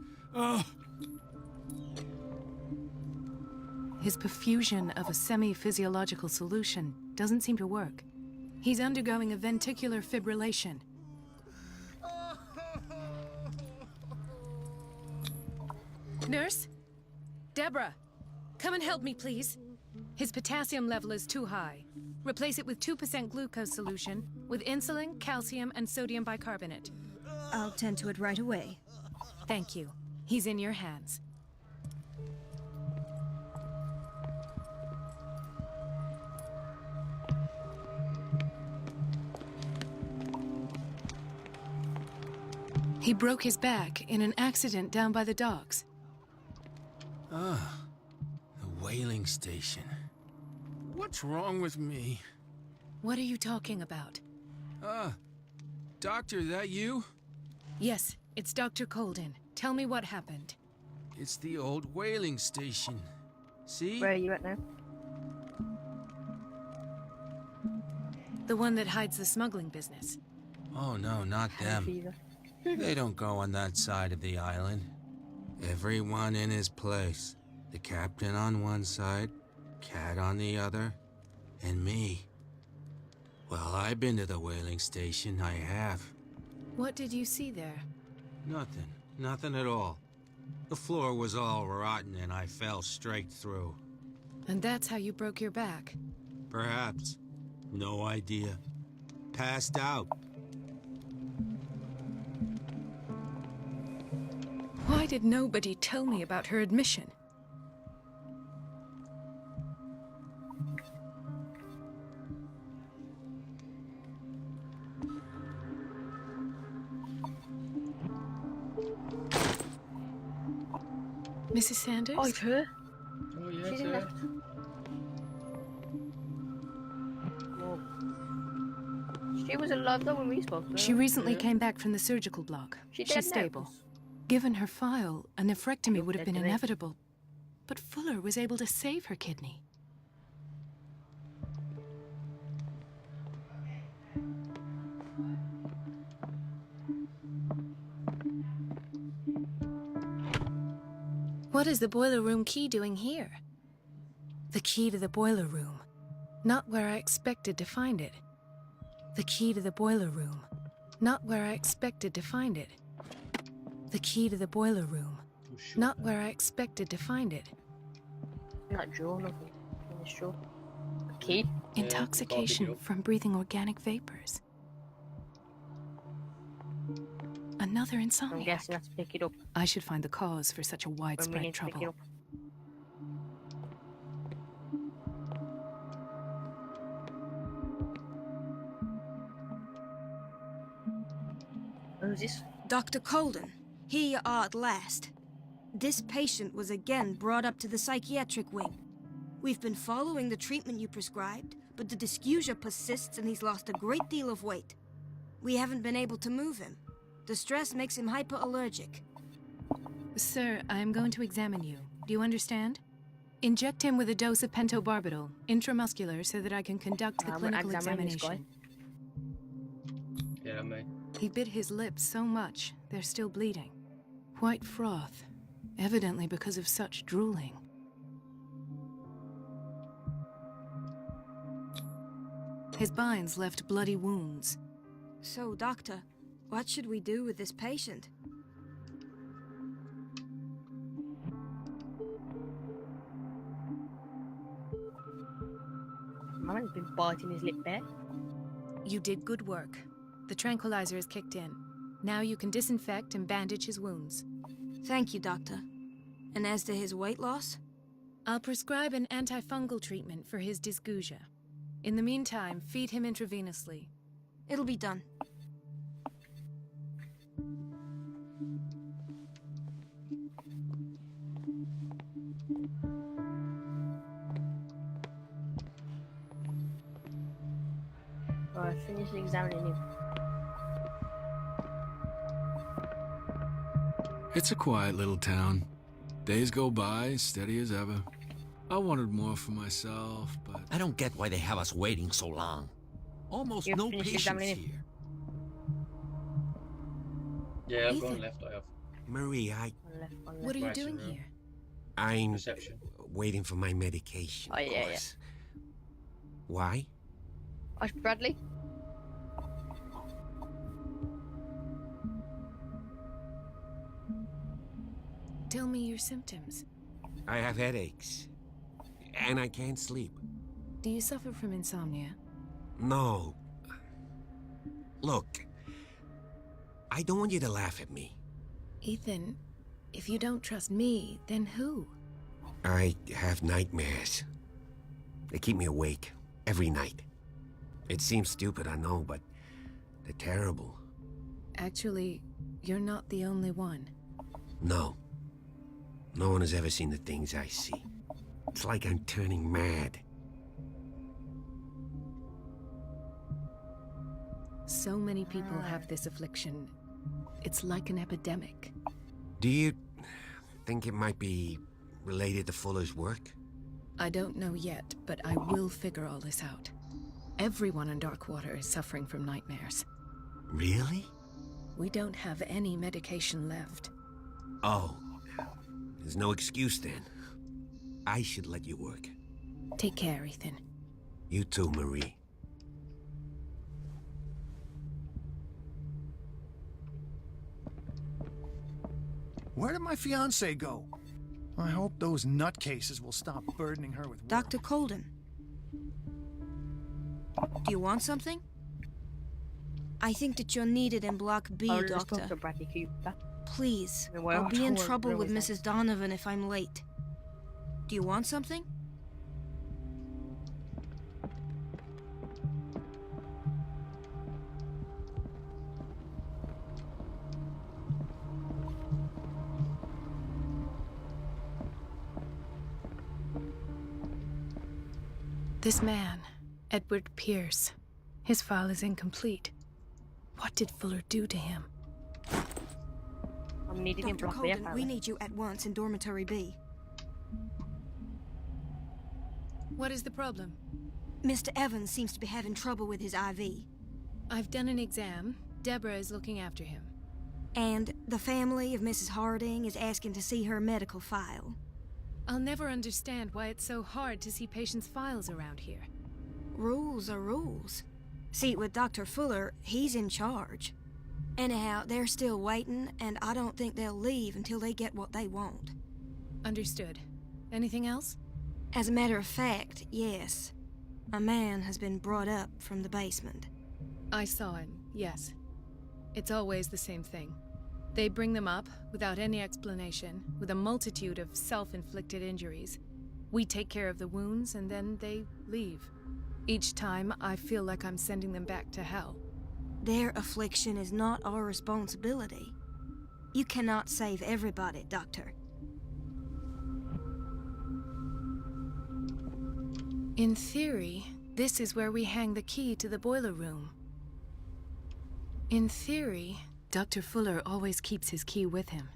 Speaker 11: His perfusion of a semi-physiological solution doesn't seem to work. He's undergoing a ventricular fibrillation. Nurse? Deborah, come and help me, please. His potassium level is too high. Replace it with 2% glucose solution with insulin, calcium, and sodium bicarbonate.
Speaker 17: I'll tend to it right away.
Speaker 11: Thank you. He's in your hands. He broke his back in an accident down by the docks.
Speaker 13: Ah, the whaling station. What's wrong with me?
Speaker 11: What are you talking about?
Speaker 13: Doctor, that you?
Speaker 11: Yes, it's Dr. Colden. Tell me what happened.
Speaker 13: It's the old whaling station. See?
Speaker 2: Where are you at now?
Speaker 11: The one that hides the smuggling business.
Speaker 13: Oh no, not them.
Speaker 2: Fever.
Speaker 13: They don't go on that side of the island. Everyone in his place. The captain on one side, Cat on the other, and me. Well, I've been to the whaling station, I have.
Speaker 11: What did you see there?
Speaker 13: Nothing. Nothing at all. The floor was all rotten and I fell straight through.
Speaker 11: And that's how you broke your back?
Speaker 13: Perhaps. No idea. Passed out.
Speaker 11: Why did nobody tell me about her admission? Mrs. Sanders?
Speaker 2: Oh, it's her.
Speaker 1: Oh, yeah,
Speaker 2: She's
Speaker 1: it's
Speaker 2: in
Speaker 1: her.
Speaker 2: left. Whoa. She was alive though when we spoke to her.
Speaker 11: She recently came back from the surgical block.
Speaker 2: She
Speaker 11: She's
Speaker 2: dead now.
Speaker 11: stable. Given her file, a nephrectomy would have been
Speaker 2: dead to me.
Speaker 11: inevitable. But Fuller was able to save her kidney. What is the boiler room key doing here? The key to the boiler room. Not where I expected to find it. The key to the boiler room. Not where I expected to find it. The key to the boiler room. Not where I expected to find it.
Speaker 2: Not Joe, nothing. It's Joe. A key?
Speaker 11: Intoxication from breathing organic vapors. Another
Speaker 2: I'm
Speaker 11: insomnia.
Speaker 2: guessing that's to pick it up.
Speaker 11: I should find the cause for such a
Speaker 2: When we
Speaker 11: widespread
Speaker 2: need to pick it
Speaker 11: trouble.
Speaker 2: up. Who's this?
Speaker 17: Dr. Colden, here you are at last. This patient was again brought up to the psychiatric wing. We've been following the treatment you prescribed, but the dysgeusia persists and he's lost a great deal of weight. We haven't been able to move him. The stress makes him hyperallergic.
Speaker 11: Sir, I am going to examine you. Do you understand? Inject him with a dose of pentobarbital, intramuscular, so that I can conduct the
Speaker 2: I'm
Speaker 11: clinical
Speaker 2: examining this
Speaker 11: examination.
Speaker 1: Yeah, mate.
Speaker 11: He bit his lips so much, they're still bleeding. White froth, evidently because of such drooling. His binds left bloody wounds.
Speaker 17: So, doctor, what should we do with this patient?
Speaker 2: Man's been biting his lip there.
Speaker 11: You did good work. The tranquilizer is kicked in. Now you can disinfect and bandage his wounds.
Speaker 17: Thank you, doctor. And as to his weight loss?
Speaker 11: I'll prescribe an antifungal treatment for his dysgeusia. In the meantime, feed him intravenously.
Speaker 17: It'll be done.
Speaker 2: Alright, finish examining him.
Speaker 18: It's a quiet little town. Days go by, steady as ever. I wanted more for myself, but...
Speaker 3: I don't get why they have us waiting so long. Almost
Speaker 2: You've
Speaker 3: no
Speaker 2: finished
Speaker 3: patients
Speaker 2: examining him?
Speaker 3: here.
Speaker 1: Yeah, I've gone left, I have.
Speaker 3: Marie,
Speaker 11: What are you
Speaker 1: Right,
Speaker 11: doing
Speaker 1: sir.
Speaker 11: here?
Speaker 3: I'm
Speaker 1: Reception.
Speaker 3: waiting for my medication,
Speaker 2: Oh,
Speaker 3: of
Speaker 2: yeah,
Speaker 3: course. Why?
Speaker 2: Ash Bradley?
Speaker 11: Tell me your symptoms.
Speaker 3: I have headaches. And I can't sleep.
Speaker 11: Do you suffer from insomnia?
Speaker 3: No. Look, I don't want you to laugh at me.
Speaker 11: Ethan, if you don't trust me, then who?
Speaker 3: I have nightmares. They keep me awake every night. It seems stupid, I know, but they're terrible.
Speaker 11: Actually, you're not the only one.
Speaker 3: No. No one has ever seen the things I see. It's like I'm turning mad.
Speaker 11: So many people have this affliction. It's like an epidemic.
Speaker 3: Do you think it might be related to Fuller's work?
Speaker 11: I don't know yet, but I will figure all this out. Everyone in Darkwater is suffering from nightmares.
Speaker 3: Really?
Speaker 11: We don't have any medication left.
Speaker 3: Oh. There's no excuse then. I should let you work.
Speaker 11: Take care, Ethan.
Speaker 3: You too, Marie.
Speaker 6: Where did my fiancée go? I hope those nutcases will stop burdening her with work.
Speaker 17: Dr. Colden. Do you want something? I think that you're needed in Block B, Doctor. Please, I'll be in trouble with Mrs. Donovan if I'm late. Do you want something?
Speaker 11: This man, Edward Pierce, his file is incomplete. What did Fuller do to him?
Speaker 2: I'm needed in
Speaker 17: Dr.
Speaker 2: Block B,
Speaker 17: Colden, we need you at once in Dormitory B.
Speaker 11: What is the problem?
Speaker 17: Mr. Evans seems to be having trouble with his IV.
Speaker 11: I've done an exam. Deborah is looking after him.
Speaker 17: And the family of Mrs. Harding is asking to see her medical file.
Speaker 11: I'll never understand why it's so hard to see patients' files around here.
Speaker 17: Rules are rules. See, with Dr. Fuller, he's in charge. Anyhow, they're still waiting, and I don't think they'll leave until they get what they want.
Speaker 11: Understood. Anything else?
Speaker 17: As a matter of fact, yes. A man has been brought up from the basement.
Speaker 11: I saw him, yes. It's always the same thing. They bring them up, without any explanation, with a multitude of self-inflicted injuries. We take care of the wounds, and then they leave. Each time, I feel like I'm sending them back to hell.
Speaker 17: Their affliction is not our responsibility. You cannot save everybody, Doctor.
Speaker 11: In theory, this is where we hang the key to the boiler room. In theory, Dr. Fuller always keeps his key with him.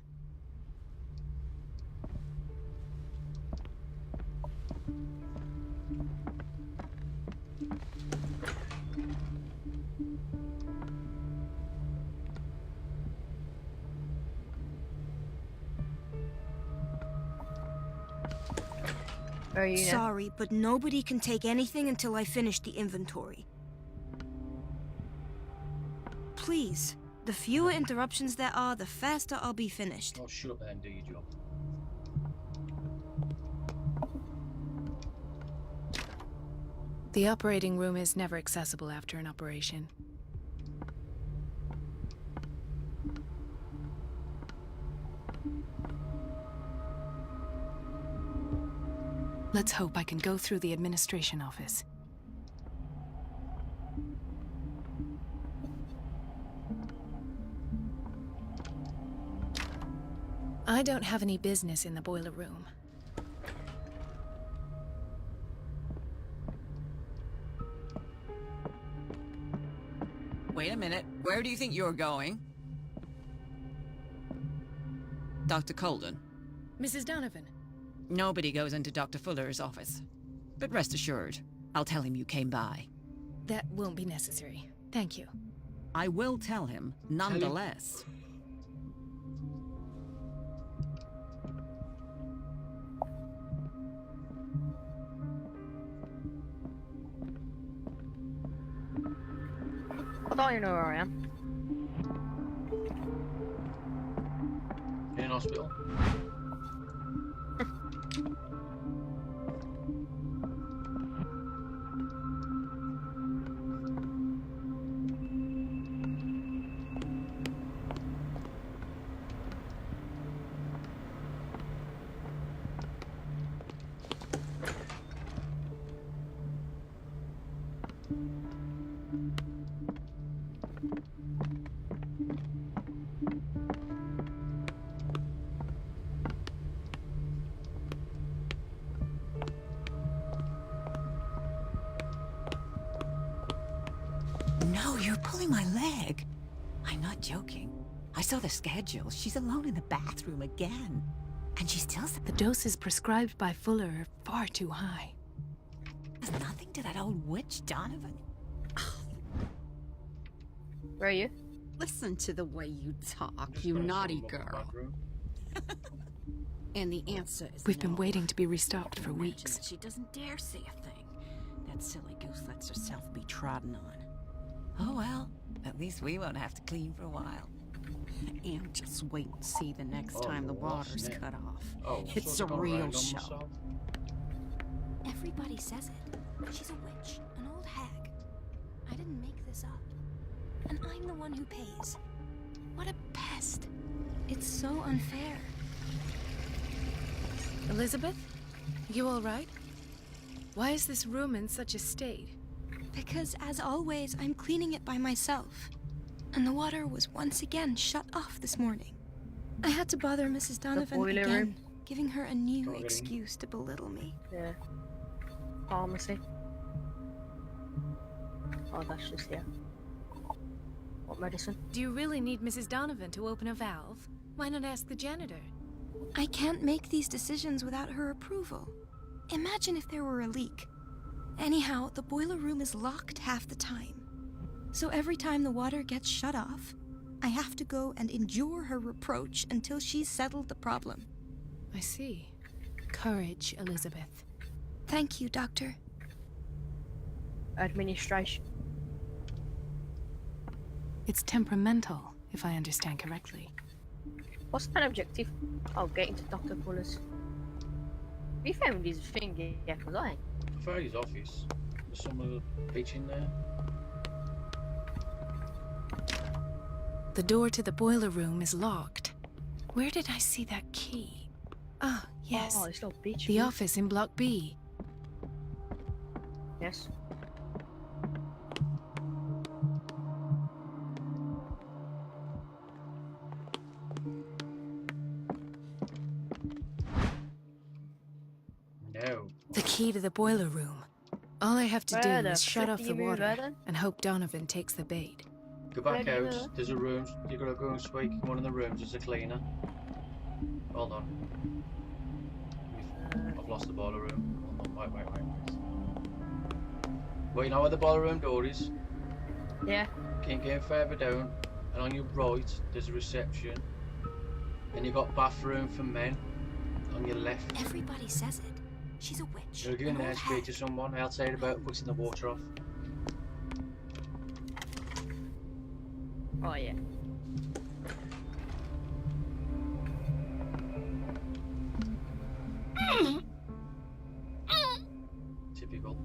Speaker 17: Sorry, but nobody can take anything until I finish the inventory. Please, the fewer interruptions there are, the faster I'll be finished.
Speaker 1: Oh, shut up there and do your job.
Speaker 11: The operating room is never accessible after an operation. Let's hope I can go through the administration office. I don't have any business in the boiler room.
Speaker 14: Wait a minute. Where do you think you're going? Dr. Colden.
Speaker 11: Mrs. Donovan.
Speaker 14: Nobody goes into Dr. Fuller's office. But rest assured, I'll tell him you came by.
Speaker 11: That won't be necessary. Thank you.
Speaker 14: I will tell him, nonetheless.
Speaker 2: I thought you know where I am.
Speaker 1: In hospital.
Speaker 14: No, you're pulling my leg. I'm not joking. I saw the schedule. She's alone in the bathroom again. And she still said
Speaker 11: the doses prescribed by Fuller are far too high.
Speaker 14: there's nothing to that old witch, Donovan.
Speaker 2: Where are you?
Speaker 19: Listen to the way you talk, you naughty girl. And the answer is
Speaker 11: We've been
Speaker 19: no.
Speaker 11: waiting to be restocked for
Speaker 19: Imagine
Speaker 11: weeks.
Speaker 19: that she doesn't dare say a thing. That silly goose lets herself be trodden on.
Speaker 14: Oh well, at least we won't have to clean for a while.
Speaker 19: And just wait and see the next
Speaker 1: Oh,
Speaker 19: time the
Speaker 1: what's
Speaker 19: water's
Speaker 1: it?
Speaker 19: cut off.
Speaker 1: Oh,
Speaker 19: It's
Speaker 1: so
Speaker 19: a
Speaker 1: I've gone
Speaker 19: real
Speaker 1: round on
Speaker 19: show.
Speaker 1: myself.
Speaker 17: Everybody says it. She's a witch, an old hag. I didn't make this up. And I'm the one who pays. What a pest. It's so unfair.
Speaker 11: Elizabeth? You all right? Why is this room in such a state?
Speaker 17: Because, as always, I'm cleaning it by myself. And the water was once again shut off this morning. I had to bother Mrs. Donovan
Speaker 2: boiler
Speaker 17: again,
Speaker 2: room.
Speaker 17: giving her a new
Speaker 1: Toileting.
Speaker 17: excuse to belittle me.
Speaker 2: Yeah. Pharmacy. Oh, that's just here. What medicine?
Speaker 11: Do you really need Mrs. Donovan to open a valve? Why not ask the janitor?
Speaker 17: I can't make these decisions without her approval. Imagine if there were a leak. Anyhow, the boiler room is locked half the time. So every time the water gets shut off, I have to go and endure her reproach until she's settled the problem.
Speaker 11: I see. Courage, Elizabeth.
Speaker 17: Thank you, Doctor.
Speaker 2: Administration.
Speaker 11: It's temperamental, if I understand correctly.
Speaker 2: What's that objective? Oh, get into Dr. Fuller's. We found his thing, yeah, was I?
Speaker 1: I found his office. There's some of the pitch in there.
Speaker 11: The door to the boiler room is locked. Where did I see that key? Ah, yes.
Speaker 2: Oh, it's not beach.
Speaker 11: The office in Block B.
Speaker 2: Yes.
Speaker 1: No.
Speaker 11: The key to the boiler room. All I have to do
Speaker 2: Where the
Speaker 11: is shut
Speaker 2: frick
Speaker 11: off
Speaker 2: do
Speaker 11: the
Speaker 2: you move
Speaker 11: water
Speaker 2: there, then?
Speaker 11: and hope Donovan takes the bait.
Speaker 1: Go back
Speaker 2: Where do you
Speaker 1: out.
Speaker 2: go?
Speaker 1: There's a room. You gotta go and speak in one of the rooms. There's a cleaner. Hold on. I've lost the boiler room. Hold on. Wait. Well, you know where the boiler room door is?
Speaker 2: Yeah.
Speaker 1: Keep going further down, and on your right, there's a reception. And you've got bathroom for men on your left.
Speaker 17: Everybody says it. She's a witch.
Speaker 1: You'll go in
Speaker 17: an
Speaker 1: there,
Speaker 17: old
Speaker 1: speak
Speaker 17: hag.
Speaker 1: to someone outside about putting the water off.
Speaker 2: Oh, yeah.
Speaker 1: Typical.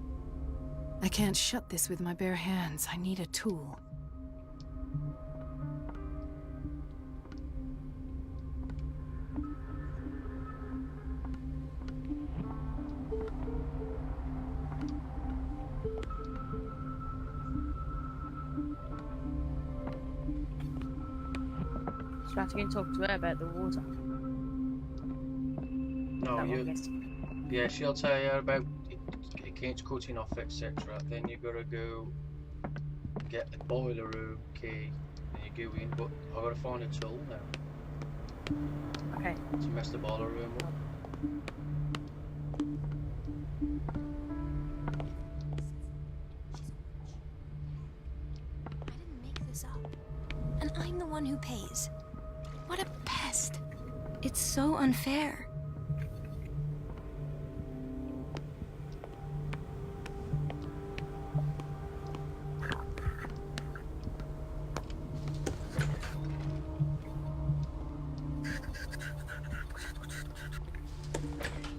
Speaker 11: I can't shut this with my bare hands. I need a tool.
Speaker 2: So I have to go and talk to her about the water.
Speaker 1: No,
Speaker 2: That
Speaker 1: you.
Speaker 2: one gets-
Speaker 1: Yeah, she'll tell you about it keeps cutting off, etc. Then you gotta go get the boiler room key, and you go in. But I gotta find a tool now
Speaker 2: Okay.
Speaker 1: to mess the boiler room up.
Speaker 17: I didn't make this up. And I'm the one who pays. What a pest. It's so unfair.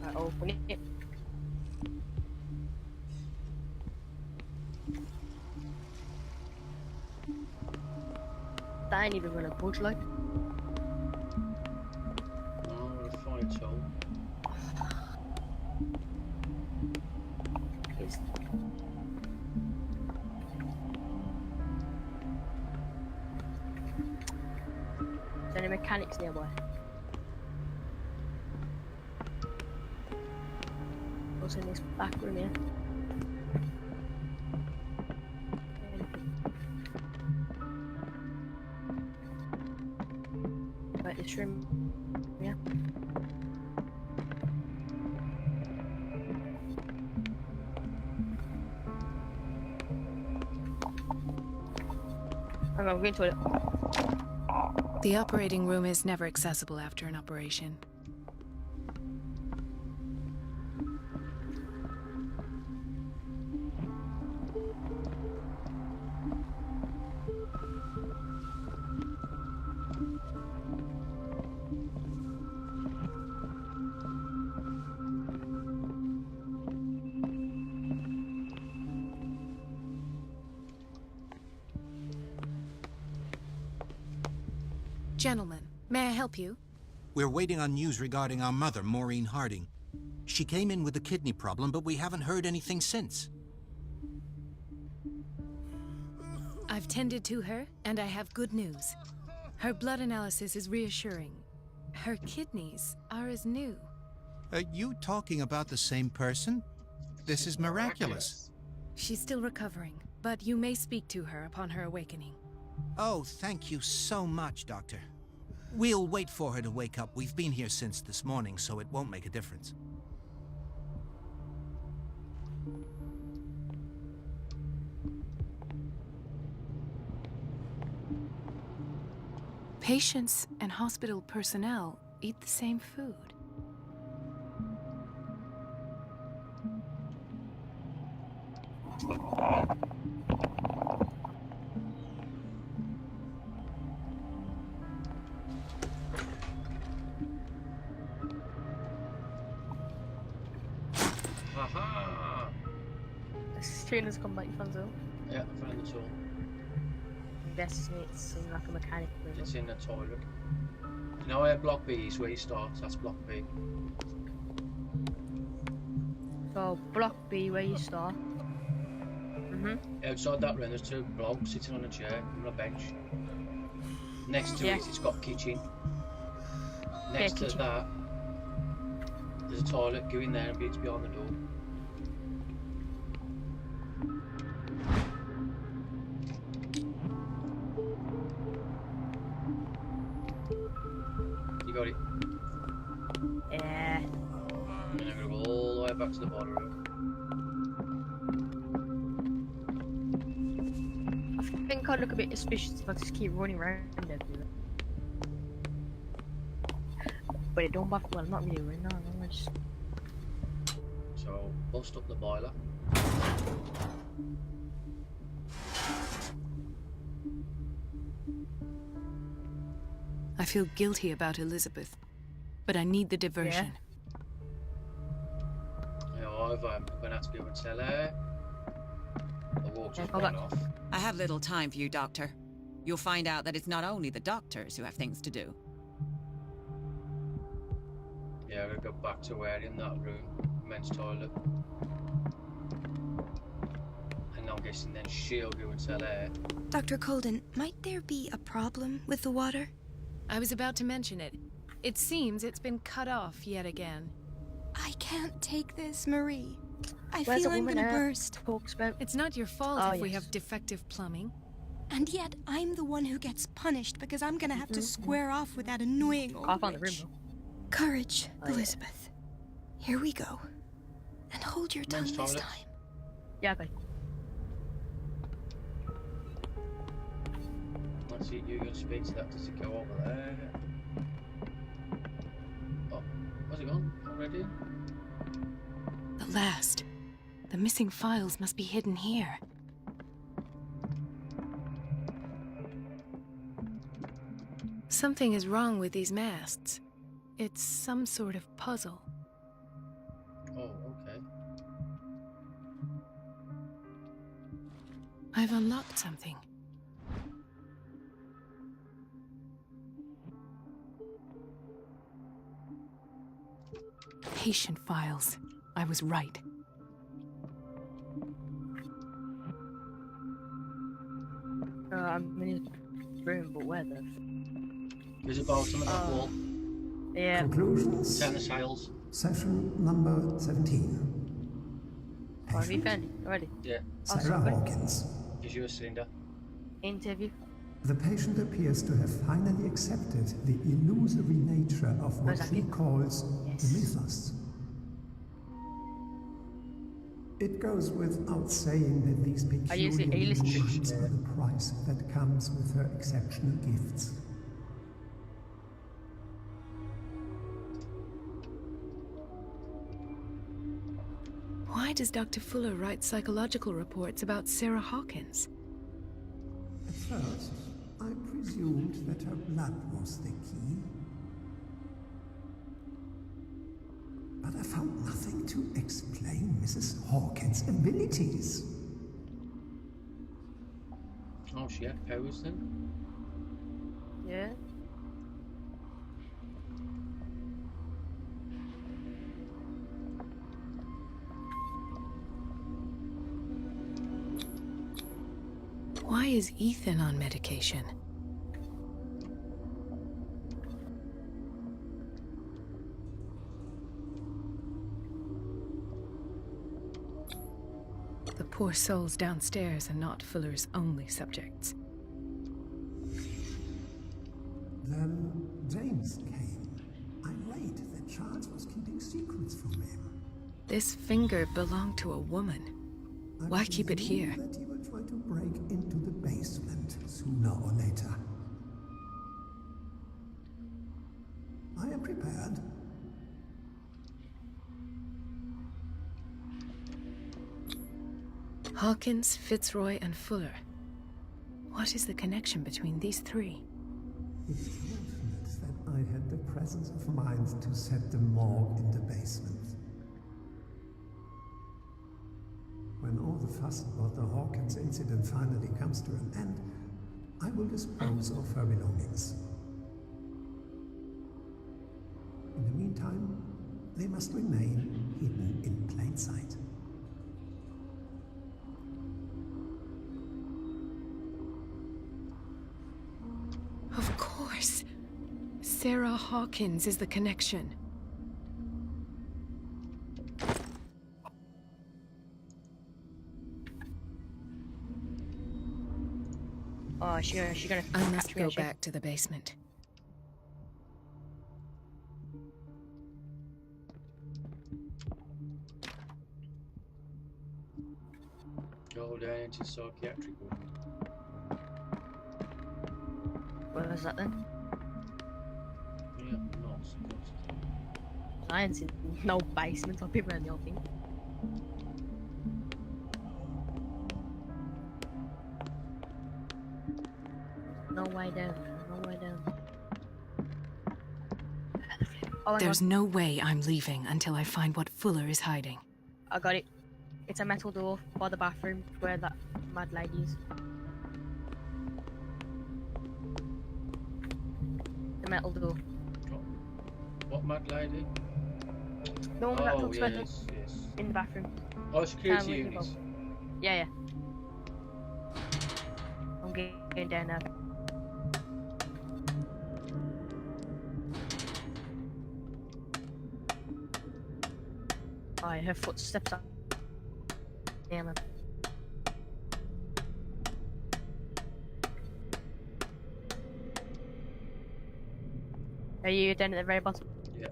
Speaker 2: I open it. That ain't even gonna budge like.
Speaker 1: No, I'm gonna find a tool.
Speaker 2: Is there any mechanics nearby? What's in this back room here? Right, this room. Yeah. I'm going to it.
Speaker 11: The operating room is never accessible after an operation. Gentlemen, may I help you?
Speaker 20: We're waiting on news regarding our mother, Maureen Harding. She came in with a kidney problem, but we haven't heard anything since.
Speaker 11: I've tended to her, and I have good news. Her blood analysis is reassuring. Her kidneys are as new.
Speaker 20: Are you talking about the same person? This is miraculous.
Speaker 11: She's still recovering, but you may speak to her upon her awakening.
Speaker 20: Oh, thank you so much, Doctor. We'll wait for her to wake up. We've been here since this morning, so it won't make a difference.
Speaker 11: Patients and hospital personnel eat the same food.
Speaker 1: Haha!
Speaker 2: The trainers come back, you found it?
Speaker 1: Yeah, I found the tool.
Speaker 2: Investigates in like a mechanic room.
Speaker 1: It's in the toilet. You know where block B is, where you start? That's block B.
Speaker 2: So, block B, where you start.
Speaker 1: Outside that room, there's two blokes sitting on a chair on a bench. Next to it, it's got kitchen. Next to that, there's a toilet. Go in there and it's behind the door. You got it?
Speaker 2: Yeah.
Speaker 1: And I'm gonna go all the way back to the bottom room.
Speaker 2: I think I look a bit suspicious if I just keep running around everywhere. But it don't bother, well, not really right now, I just...
Speaker 1: So, bust up the boiler.
Speaker 11: I feel guilty about Elizabeth, but I need the diversion.
Speaker 1: Yeah, I'm gonna have to go and tell her. The water's gone off.
Speaker 21: I have little time for you, Doctor. You'll find out that it's not only the doctors who have things to do.
Speaker 1: Yeah, we'll go back to where in that room, men's toilet. And I'm guessing then she'll go and tell her.
Speaker 17: Dr. Colden, might there be a problem with the water?
Speaker 11: I was about to mention it. It seems it's been cut off yet again.
Speaker 17: I can't take this, Marie. I
Speaker 11: Where's
Speaker 17: feel
Speaker 11: the
Speaker 17: I'm
Speaker 11: woman
Speaker 17: gonna
Speaker 11: at?
Speaker 17: burst.
Speaker 11: It's not your fault if we have defective plumbing.
Speaker 17: And yet, I'm the one who gets punished because I'm gonna have to square off with that annoying old
Speaker 2: Off on the room,
Speaker 17: witch. Courage, Elizabeth. Here we go. And hold your tongue this time.
Speaker 2: Yeah, okay.
Speaker 1: Let's see, you're going to speak to that. Does it go over there? Oh, where's it gone already?
Speaker 11: The last. The missing files must be hidden here. Something is wrong with these masts. It's some sort of puzzle.
Speaker 1: Oh, okay.
Speaker 11: I've unlocked something. Patient files. I was right.
Speaker 2: I'm in his room, but where though?
Speaker 1: There's a bottom of that wall.
Speaker 2: Yeah.
Speaker 9: Conclusions.
Speaker 1: Down the sails.
Speaker 9: Session number 17.
Speaker 2: Oh, have you found it already?
Speaker 1: Yeah.
Speaker 9: Sarah Hawkins.
Speaker 1: Gives you a cylinder.
Speaker 2: Interview.
Speaker 9: The patient appears to have finally accepted the illusory nature of what she calls the mythos. It goes without saying that these peculiar illusions are the price that comes with her exceptional gifts.
Speaker 11: Why does Dr. Fuller write psychological reports about Sarah Hawkins?
Speaker 9: At first, I presumed that her blood was the key. But I found nothing to explain Mrs. Hawkins' abilities.
Speaker 1: Oh, she had powers then?
Speaker 2: Yeah.
Speaker 11: Why is Ethan on medication? The poor souls downstairs are not Fuller's only subjects.
Speaker 9: Then James came. Irate that Charles was keeping secrets from him.
Speaker 11: This finger belonged to a woman. Why keep it here?
Speaker 9: That he will try to break into the basement sooner or later. I am prepared.
Speaker 11: Hawkins, Fitzroy, and Fuller. What is the connection between these three?
Speaker 9: It's fortunate that I had the presence of mind to set the morgue in the basement. When all the fuss about the Hawkins incident finally comes to an end, I will dispose of her belongings. In the meantime, they must remain hidden in plain sight.
Speaker 11: Of course. Sarah Hawkins is the connection.
Speaker 2: Oh, she gonna.
Speaker 11: I must go back to the basement.
Speaker 1: Go down into psychiatric ward.
Speaker 2: Where was that then?
Speaker 1: Yeah, not supposed to.
Speaker 2: I ain't seen no basement. I'll be around the whole thing. No way down. No way down. Oh,
Speaker 11: There's no way I'm leaving until I find what Fuller is hiding.
Speaker 2: I got it. It's a metal door by the bathroom where that mad lady is. The metal door.
Speaker 1: What mad lady?
Speaker 2: The one that looks like
Speaker 1: yes.
Speaker 2: in the bathroom.
Speaker 1: Oh, security units.
Speaker 2: Yeah. I'm getting down now. Oh, her footsteps up. Damn it. Are you down at the very bottom?
Speaker 1: Yeah.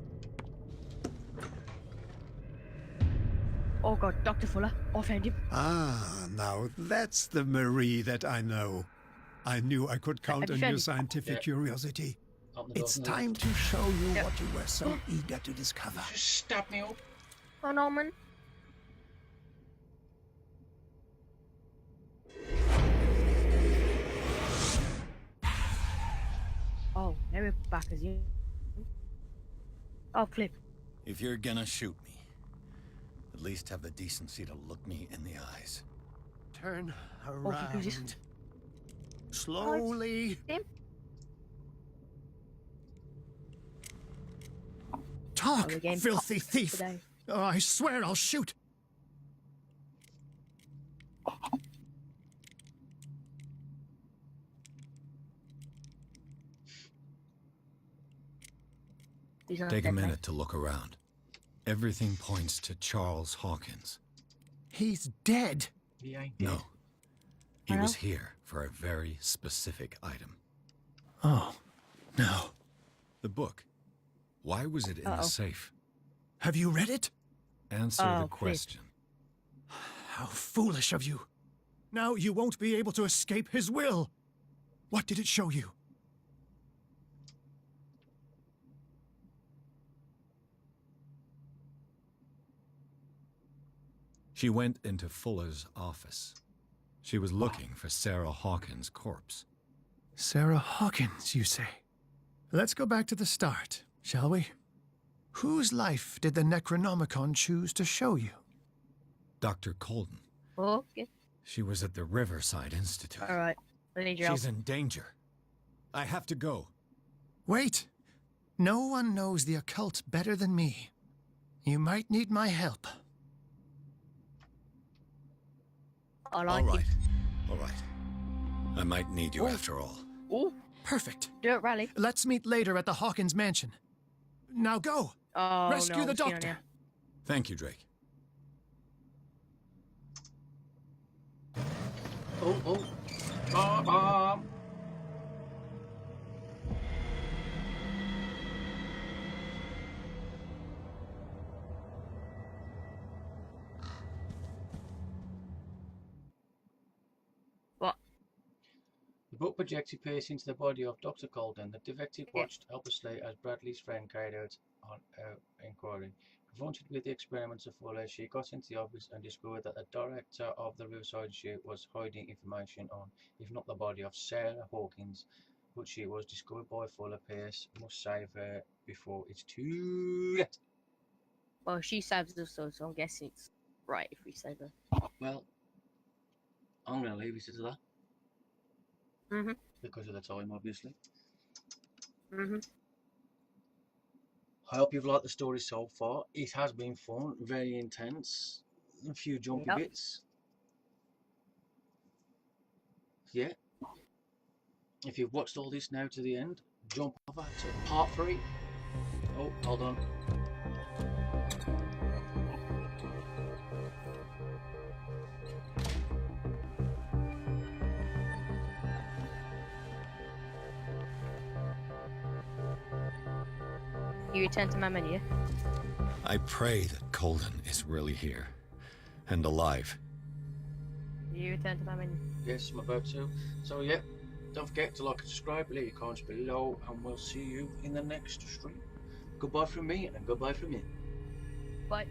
Speaker 2: Oh god, Dr. Fuller. I found him.
Speaker 9: Ah, now that's the Marie that I know. I knew I could count on your scientific curiosity. It's time to show you what you were so eager to discover.
Speaker 1: Just stab me up.
Speaker 2: Oh, Norman. Oh, now we're back as you. Oh, Clip.
Speaker 5: If you're gonna shoot me, at least have the decency to look me in the eyes.
Speaker 6: Turn
Speaker 2: Oh,
Speaker 6: around. Slowly. Talk, filthy thief!
Speaker 2: Today.
Speaker 6: Oh, I swear I'll shoot!
Speaker 5: Take a minute to look around. Everything points to Charles Hawkins.
Speaker 6: He's dead.
Speaker 1: He ain't dead.
Speaker 5: No. He was here for a very specific item.
Speaker 6: Oh, no.
Speaker 5: The book. Why was it in the safe?
Speaker 6: Have you read it?
Speaker 5: Answer the question.
Speaker 6: How foolish of you. Now you won't be able to escape his will. What did it show you?
Speaker 5: She went into Fuller's office. She was looking for Sarah Hawkins' corpse.
Speaker 6: Sarah Hawkins, you say? Let's go back to the start, shall we? Whose life did the Necronomicon choose to show you?
Speaker 5: Dr. Colden.
Speaker 2: Okay.
Speaker 5: She was at the Riverside Institute.
Speaker 2: Alright. I need your
Speaker 5: She's
Speaker 2: help.
Speaker 5: in danger. I have to go.
Speaker 6: Wait. No one knows the occult better than me. You might need my help.
Speaker 2: I like
Speaker 5: All right.
Speaker 2: it.
Speaker 5: All right. I might need you after all.
Speaker 2: Oh,
Speaker 6: Perfect.
Speaker 2: do it, Raleigh.
Speaker 6: Let's meet later at the Hawkins mansion. Now go.
Speaker 2: Oh,
Speaker 6: Rescue
Speaker 2: no,
Speaker 6: the
Speaker 2: I'm seeing
Speaker 6: doctor.
Speaker 2: it.
Speaker 5: Thank you, Drake.
Speaker 1: Oh.
Speaker 2: What?
Speaker 1: The book projected pierced into the body of Dr. Colden. The detective watched helplessly as Bradley's friend carried out an inquiry. Confronted with the experiments of Fuller, she got into the office and discovered that the director of the Riverside shoot was hiding information on, if not the body of Sarah Hawkins, but she was discovered by Fuller. Pierce must save her before it's too late.
Speaker 2: Well, she saves us, so I'm guessing it's right if we save her.
Speaker 1: Well, I'm going to leave it to that.
Speaker 2: Mm-hmm.
Speaker 1: Because of the time, obviously.
Speaker 2: Mm-hmm.
Speaker 1: I hope you've liked the story so far. It has been fun, very intense, a few jumpy bits. Yeah. If you've watched all this now to the end, jump over to part 3. Oh, hold on.
Speaker 2: You return to my menu.
Speaker 5: I pray that Colden is really here. And alive.
Speaker 2: You return to my menu.
Speaker 1: Yes, I'm about to. So, yeah, don't forget to like and subscribe, leave your comments below, and we'll see you in the next stream. Goodbye from me, and goodbye from you.
Speaker 2: Bye.